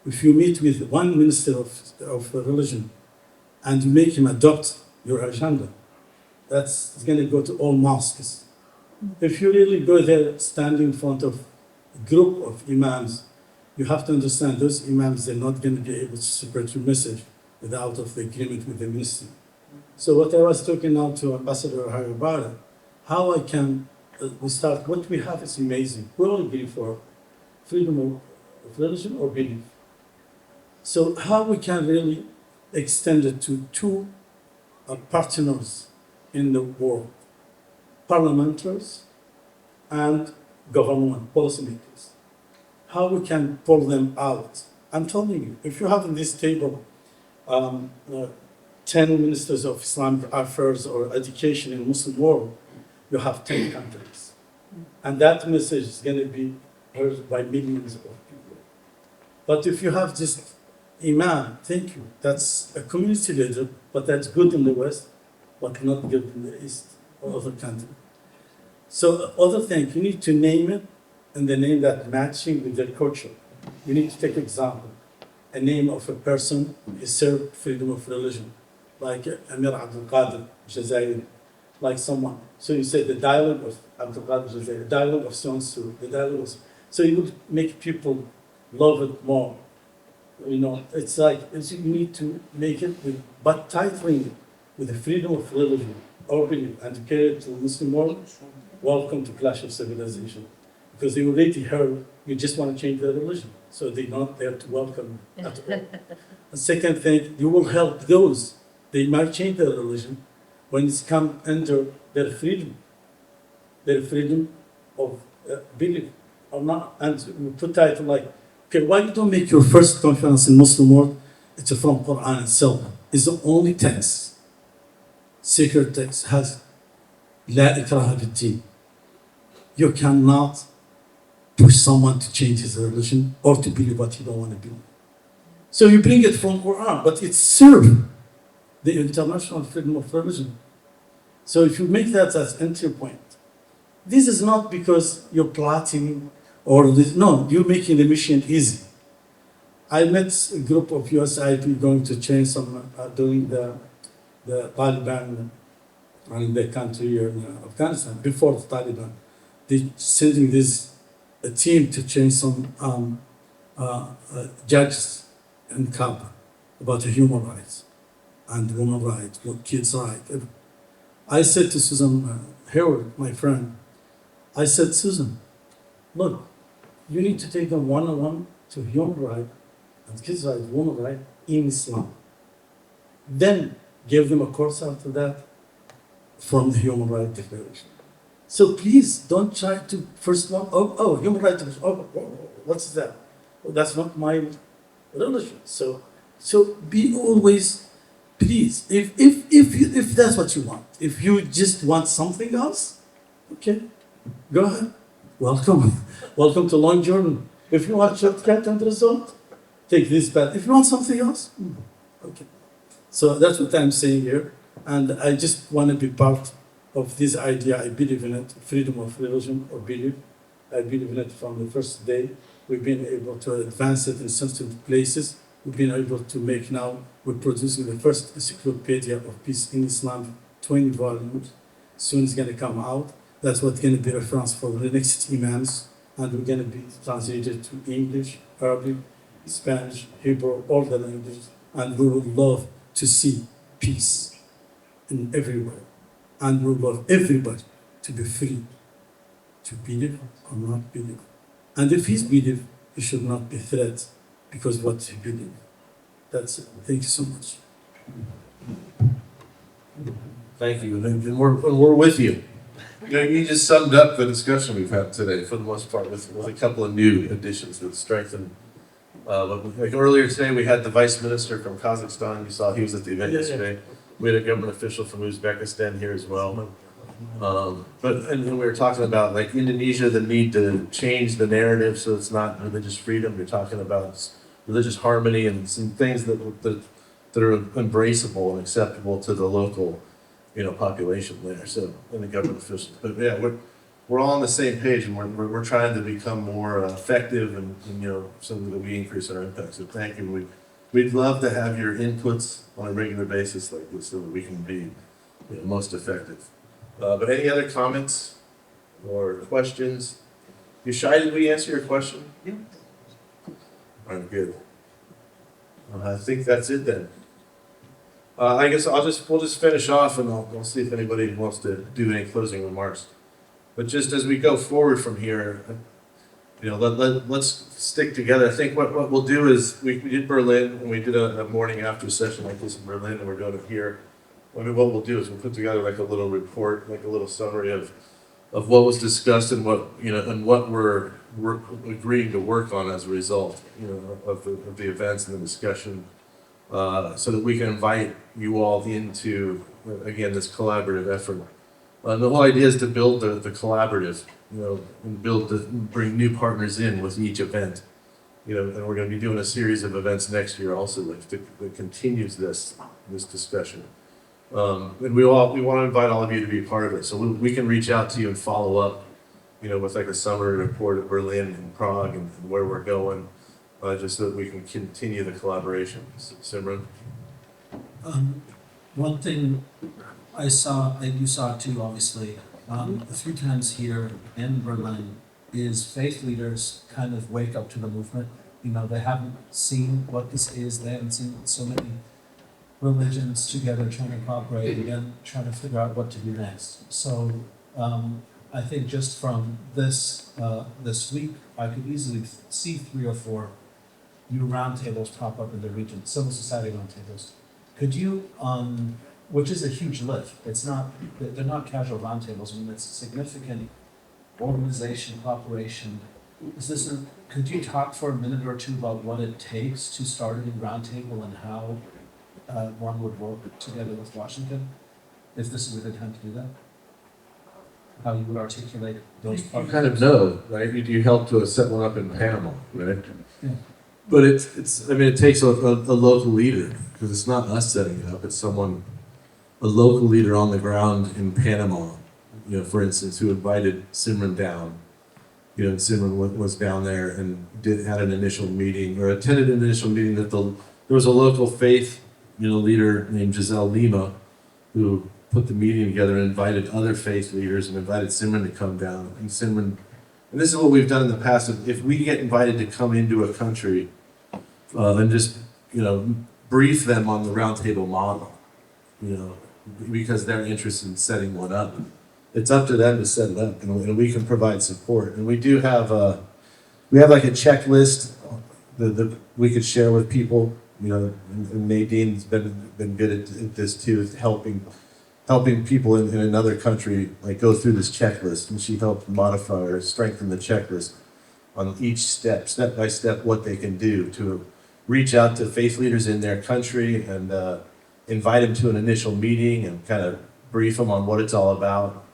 S16: if you meet with one minister of religion and you make him adopt your agenda, that's going to go to all mosques. If you really go there, stand in front of a group of imams, you have to understand those imams, they're not going to be able to spread your message without of the agreement with the ministry. So what I was talking now to Ambassador Harry about it, how I can, we start, what we have is amazing. We all agree for freedom of religion or belief. So how we can really extend it to two partners in the world, parliamentarians and government policymakers. How we can pull them out. I'm telling you, if you have in this table 10 ministers of Islamic affairs or education in Muslim world, you have 10 countries. And that message is going to be heard by millions of people. But if you have just Imam, thank you, that's a community leader, but that's good in the West, but not good in the East or other countries. So other thing, you need to name it and the name that matching with their culture. You need to take example. A name of a person is served freedom of religion, like Amir Abdul Qadir Jazairi, like someone. So you say the dialogue of Abdul Qadir Jazairi, the dialogue of so-and-so, the dialogue of, so you would make people love it more. You know, it's like you need to make it with, but titling it with the freedom of religion, open it and carry it to the Muslim world. Welcome to Clash of Civilization. Because they already heard you just want to change their religion. So they're not there to welcome at all. The second thing, you will help those. They might change their religion when it's come under their freedom of belief or not. And we put title like, okay, why you don't make your first conference in Muslim world? It's from Quran itself. It's the only text, sacred text, has La ikraha fid-din. You cannot push someone to change his religion or to believe what he don't want to believe. So you bring it from Quran, but it serves the international freedom of religion. So if you make that as entry point, this is not because you're plotting or this, no, you're making the mission easy. I met a group of USIP going to change some, doing the Taliban running the country here in Afghanistan, before the Taliban. They sending this a team to change some judges in Kabul about human rights and women's rights, kids' rights. I said to Susan Hayward, my friend, I said, Susan, look, you need to take them one-on-one to human rights and kids' rights, women's rights in Islam. Then give them a course after that from the Human Rights Declaration. So please don't try to first one, human rights, what's that? Well, that's not my religion. So be always, please, if that's what you want, if you just want something else, okay, go ahead. Welcome. Welcome to Long Journey. If you want shortcut and result, take this path. If you want something else, okay. So that's what I'm saying here. And I just want to be part of this idea. I believe in it, freedom of religion or belief. I believe in it from the first day. We've been able to advance it in certain places. We've been able to make now, we're producing the first encyclopedia of peace in Islam, 20 volumes. Soon it's going to come out. That's what's going to be reference for the next imams. And we're going to be translated to English, Arabic, Spanish, Hebrew, all the languages. And we would love to see peace in everywhere. And we love everybody to be free, to believe or not believe. And if he's believe, he should not be threatened because what he believes. That's it. Thank you so much.
S1: Thank you, and we're with you. You know, you just summed up the discussion we've had today, for the most part, with a couple of new additions that strengthen. Like earlier today, we had the Vice Minister from Kazakhstan. You saw he was at the event yesterday. We had a government official from Uzbekistan here as well. And we were talking about, like, Indonesia, the need to change the narrative so it's not religious freedom. We're talking about religious harmony and some things that are embraceable and acceptable to the local, population there. So, and the government officials. But yeah, we're all on the same page, and we're trying to become more effective, and so that we increase our impact. So thank you. We'd love to have your inputs on a regular basis like this, so that we can be most effective. But any other comments or questions? You shy? Did we answer your question? Yeah. All right, good. I think that's it then. I guess we'll just finish off, and I'll see if anybody wants to do any closing remarks. But just as we go forward from here, let's stick together. I think what we'll do is we did Berlin, and we did a morning after session like this in Berlin, and we're doing it here. I mean, what we'll do is we'll put together like a little report, like a little summary of what was discussed and what we're agreeing to work on as a result, of the events and the discussion, so that we can invite you all into, again, this collaborative effort. The whole idea is to build the collaborative, and bring new partners in with each event, and we're going to be doing a series of events next year also that continues this discussion. And we want to invite all of you to be part of it, so we can reach out to you and follow up, with like a summary report of Berlin and Prague and where we're going, just so that we can continue the collaboration. Simran?
S12: One thing I saw, and you saw too, obviously, a few times here in Berlin, is faith leaders kind of wake up to the movement. They haven't seen what this is. They haven't seen so many religions together trying to cooperate and trying to figure out what to do next. So I think just from this week, I could easily see 3 or 4 new roundtables pop up in the region, civil society roundtables. Could you, which is a huge lift. They're not casual roundtables. I mean, it's significant organization, cooperation. Could you talk for a minute or two about what it takes to start a new roundtable and how one would work together with Washington, if this is a good time to do that? How you would articulate those
S1: You kind of know, right? You helped to set one up in Panama, right?
S12: Yeah.
S1: But it takes a local leader, because it's not us setting it up. It's a local leader on the ground in Panama, for instance, who invited Simran down. And Simran was down there and had an initial meeting, or attended an initial meeting that there was a local faith, leader named Giselle Lima, who put the meeting together and invited other faith leaders and invited Simran to come down. And this is what we've done in the past. If we get invited to come into a country, and just, brief them on the roundtable model, because they're interested in setting one up. It's up to them to set it up, and we can provide support. And we do have like a checklist that we could share with people. And Nadine's been good at this too, helping people in another country like go through this checklist, and she helped modify or strengthen the checklist on each step by step, what they can do to reach out to faith leaders in their country and invite them to an initial meeting and kind of brief them on what it's all about,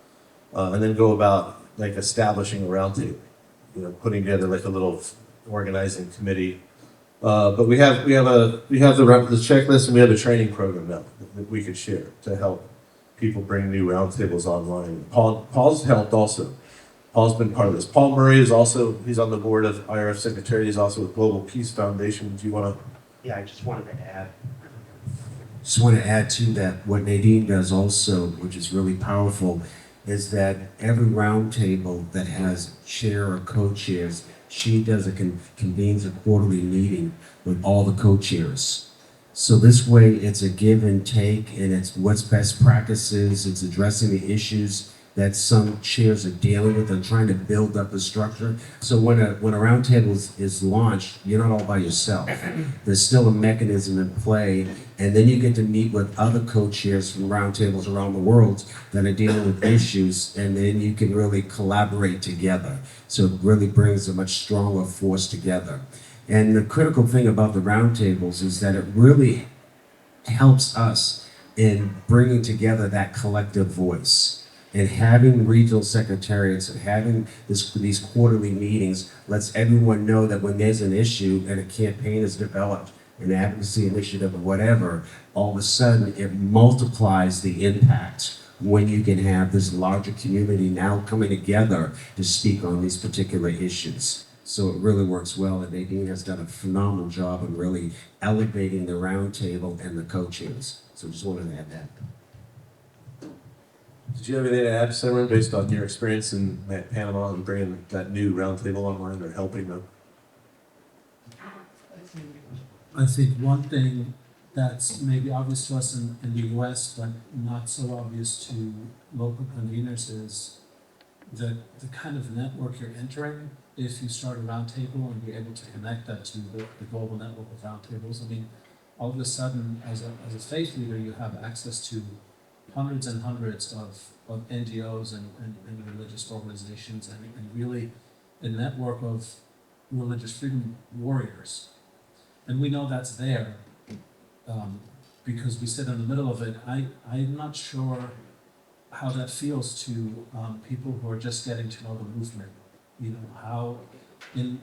S1: and then go about like establishing a roundtable, putting together like a little organizing committee. But we have the checklist, and we have a training program now that we could share to help people bring new roundtables online. Paul's helped also. Paul's been part of this. Paul Murray he's on the board of IRF Secretariat. He's also with Global Peace Foundation. Do you want to?
S8: Yeah, I just wanted to add. Just want to add to that, what Nadine does also, which is really powerful, is that every roundtable that has chair or co-chairs, she convenes a quarterly meeting with all the co-chairs. So this way it's a give and take, and it's what's best practices, it's addressing the issues that some chairs are dealing with and trying to build up a structure. So when a roundtable is launched, you're not all by yourself. There's still a mechanism in play, and then you get to meet with other co-chairs from roundtables around the world that are dealing with issues, and then you can really collaborate together. So it really brings a much stronger force together. And the critical thing about the roundtables is that it really helps us in bringing together that collective voice. And having regional secretariats and having these quarterly meetings lets everyone know that when there's an issue and a campaign is developed, an advocacy initiative or whatever, all of a sudden it multiplies the impact when you can have this larger community now coming together to speak on these particular issues. So it really works well, and Nadine has done a phenomenal job in really elevating the roundtable and the co-chairs. So just wanted to add that.
S1: Did you have anything to add, Simon, based on your experience in Panama and bringing that new roundtable online or helping them?
S12: I think one thing that's maybe obvious to us in the US, but not so obvious to local conveners is the kind of network you're entering if you start a roundtable and you're able to connect that to the global network of roundtables. I mean, all of a sudden, as a faith leader, you have access to hundreds and hundreds of NGOs and religious organizations and really a network of religious freedom warriors. And we know that's there because we sit in the middle of it. I'm not sure how that feels to people who are just getting to know the movement. You know, how in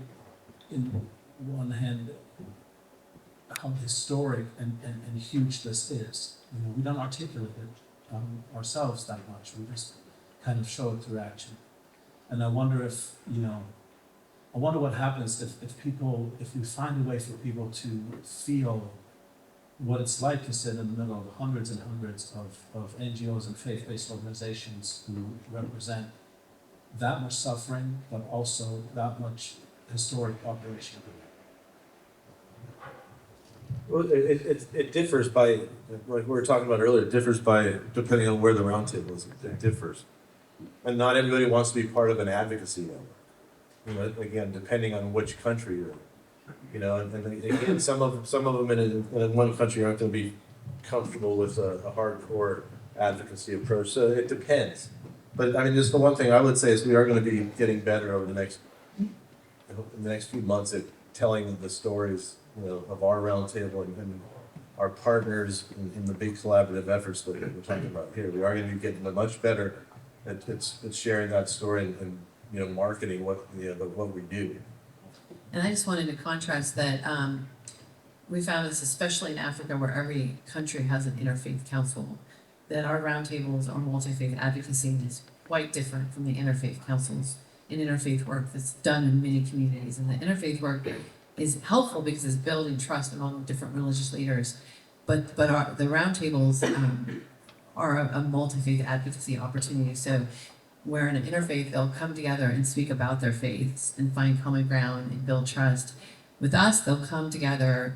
S12: one hand, how historic and huge this is. You know, we don't articulate it ourselves that much. We just kind of show it through action. And I wonder if, I wonder what happens if we find a way for people to feel what it's like to sit in the middle of hundreds and hundreds of NGOs and faith-based organizations who represent that much suffering, but also that much historic operation.
S1: Well, it differs by, like we were talking about earlier, it differs by, depending on where the roundtable is, it differs. And not everybody wants to be part of an advocacy network. You know, again, depending on which country you're in. You know, and again, some of them in one country aren't going to be comfortable with a hardcore advocacy approach. So it depends. But I mean, just the one thing I would say is we are going to be getting better over the next few months at telling the stories, you know, of our roundtable and our partners in the big collaborative efforts that we're talking about here. We are going to be getting much better at sharing that story and you know, marketing what we do.
S9: And I just wanted to contrast that we found this, especially in Africa, where every country has an interfaith council, that our roundtables, our multi-faith advocacy is quite different from the interfaith councils and interfaith work that's done in many communities. And the interfaith work is helpful because it's building trust among different religious leaders. But the roundtables are a multi-faith advocacy opportunity. So where in an interfaith, they'll come together and speak about their faiths and find common ground and build trust. With us, they'll come together,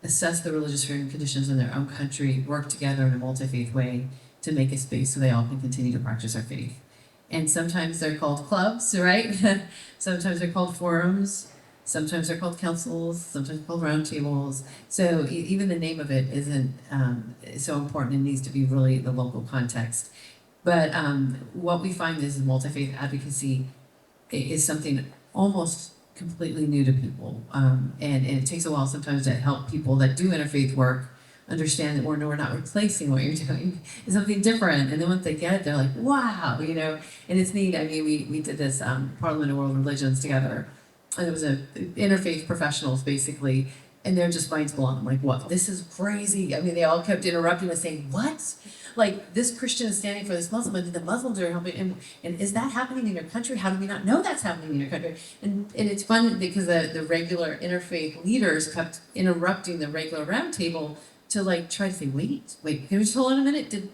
S9: assess the religious freedom conditions in their own country, work together in a multi-faith way to make a space so they all can continue to practice their faith. And sometimes they're called clubs, right? Sometimes they're called forums. Sometimes they're called councils. Sometimes they're called roundtables. So even the name of it isn't so important. It needs to be really the local context. But what we find is multi-faith advocacy is something almost completely new to people. And it takes a while sometimes to help people that do interfaith work understand that we're not replacing what you're doing. It's something different. And then once they get it, they're like, wow, you know, and it's neat. I mean, we did this Parliament of World Religions together. And it was interfaith professionals, basically. And they're just minds blown. I'm like, what? This is crazy. I mean, they all kept interrupting us saying, what? Like, this Christian is standing for this Muslim, and the Muslims are helping. And is that happening in your country? How do we not know that's happening in your country? And it's fun because the regular interfaith leaders kept interrupting the regular roundtable to like try to say, wait, can we just hold on a minute? Did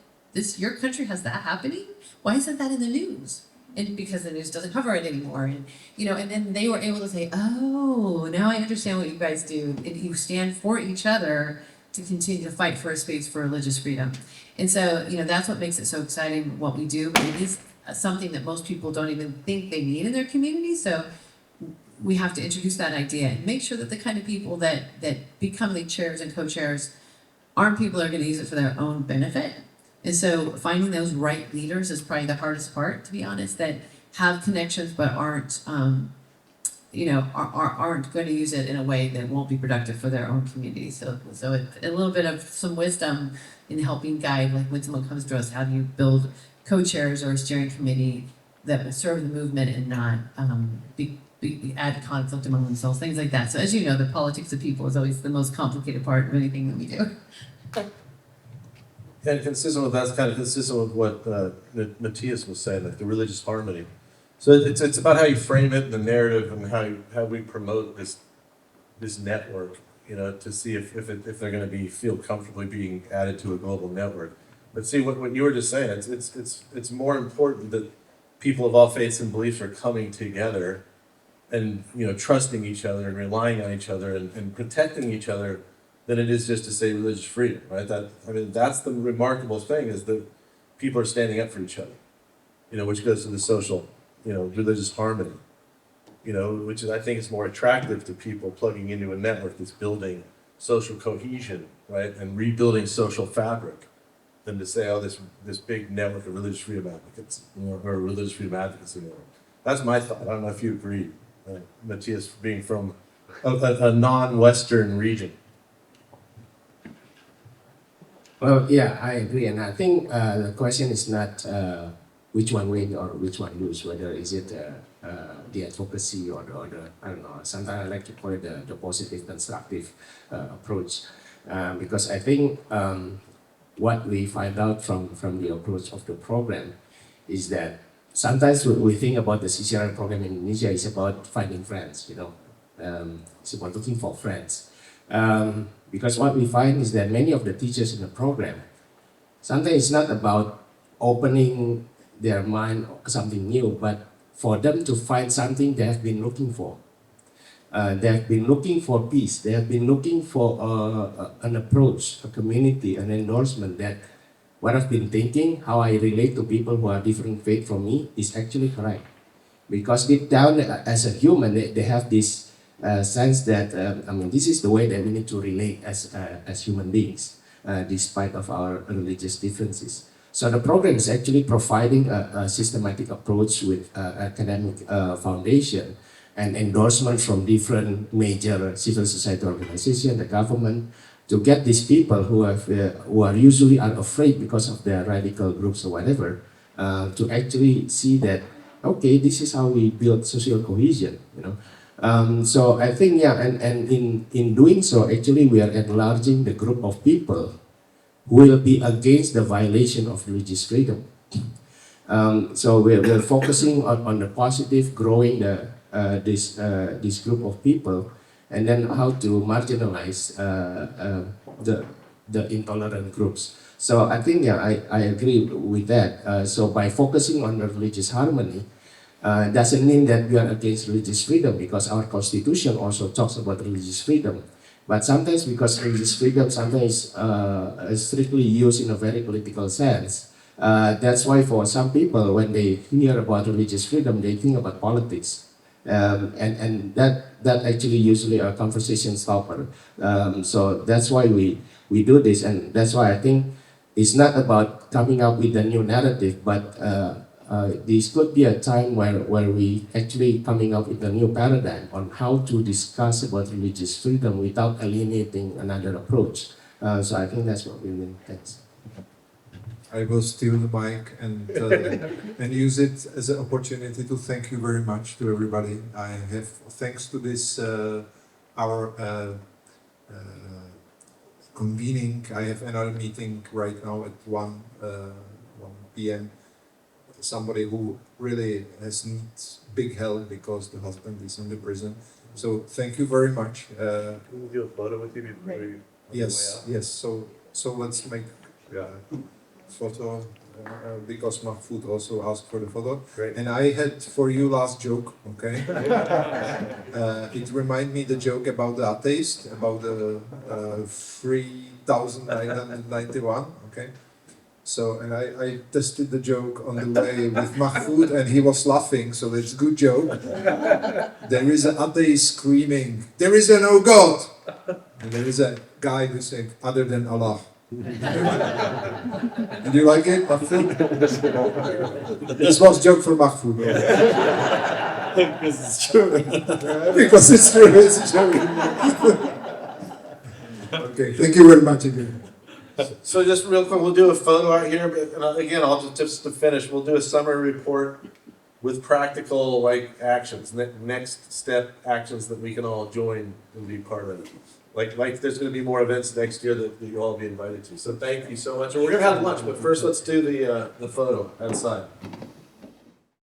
S9: your country has that happening? Why isn't that in the news? And because the news doesn't cover it anymore. And, you know, and then they were able to say, oh, now I understand what you guys do. And you stand for each other to continue to fight for a space for religious freedom. And so, you know, that's what makes it so exciting, what we do. But it is something that most people don't even think they need in their community. So we have to introduce that idea and make sure that the kind of people that become lead chairs and co-chairs aren't people that are going to use it for their own benefit. And so finding those right leaders is probably the hardest part, to be honest, that have connections but aren't, aren't going to use it in a way that won't be productive for their own community. So it's a little bit of some wisdom in helping guide, like when someone comes to us, how do you build co-chairs or a steering committee that will serve the movement and not add conflict among themselves, things like that. So as you know, the politics of people is always the most complicated part of anything that we do.
S1: And consistent with that's kind of consistent with what Matthias was saying, like the religious harmony. So it's about how you frame it, the narrative, and how we promote this network. You know, to see if they're going to feel comfortably being added to a global network. But see what you were just saying. It's more important that people of all faiths and beliefs are coming together, and trusting each other and relying on each other and protecting each other, than it is just to say religious freedom, right? That's the remarkable thing, is that people are standing up for each other, which goes to the social, religious harmony, which I think is more attractive to people plugging into a network that's building social cohesion, right? And rebuilding social fabric, than to say, oh, this big network of religious freedom advocates, or religious freedom advocacy network. That's my thought. I don't know if you agree, Matthias, being from a non-Western region.
S8: Well, yeah, I agree, and I think the question is not which one win or which one lose. Whether is it the advocacy or the I don't know. Sometimes I like to call it the positive constructive approach, because I think what we find out from the approach of the program is that sometimes we think about the CCR program in Indonesia is about finding friends. It's about looking for friends. Because what we find is that many of the teachers in the program, sometimes it's not about opening their mind or something new, but for them to find something they have been looking for. They have been looking for peace. They have been looking for an approach, a community, an endorsement that what I've been thinking, how I relate to people who are different faith from me is actually correct. Because deep down as a human, they have this sense that, this is the way that we need to relate as human beings, despite of our religious differences. So the program is actually providing a systematic approach with academic foundation and endorsement from different major civil society organizations, the government, to get these people who are usually afraid because of their radical groups or whatever, to actually see that, okay, this is how we build social cohesion, So I think, and in doing so, actually we are enlarging the group of people who will be against the violation of religious freedom. So we're focusing on the positive, growing this group of people, and then how to marginalize the intolerant groups. So I think, I agree with that. So by focusing on the religious harmony, doesn't mean that we are against religious freedom, because our constitution also talks about religious freedom. But sometimes, because religious freedom sometimes is strictly used in a very political sense, that's why for some people, when they hear about religious freedom, they think about politics. And that actually usually a conversation stopper. So that's why we do this, and that's why I think it's not about coming up with a new narrative, but this could be a time where we actually coming up with a new paradigm on how to discuss about religious freedom without alienating another approach. So I think that's what we mean. Thanks.
S3: I will steal the mic and use it as an opportunity to thank you very much to everybody. I have, thanks to this our convening, I have another meeting right now at 1 p.m. Somebody who really needs big help because the husband is in the prison. So thank you very much.
S1: Can we do a photo with you before you?
S3: Yes, yes. So let's make photo because Mahfoud also asked for the photo.
S1: Great.
S3: And I had for you last joke, okay? It reminded me the joke about the atheist, about the 3,991, okay? So, and I tested the joke on the way with Mahfoud and he was laughing, so it's a good joke. There is an atheist screaming, there is no God! And there is a guy who said, other than Allah. And you like it, Mahfoud? This was a joke for Mahfoud.
S1: Because it's true.
S3: Because it's true, it's a joke. Okay, thank you very much again.
S1: So just real quick, we'll do a photo out here, but again, I'll just to finish, we'll do a summary report with practical actions, next step actions that we can all join and be part of. like there's gonna be more events next year that you'll all be invited to. So thank you so much. And we're gonna have lunch, but first let's do the photo outside.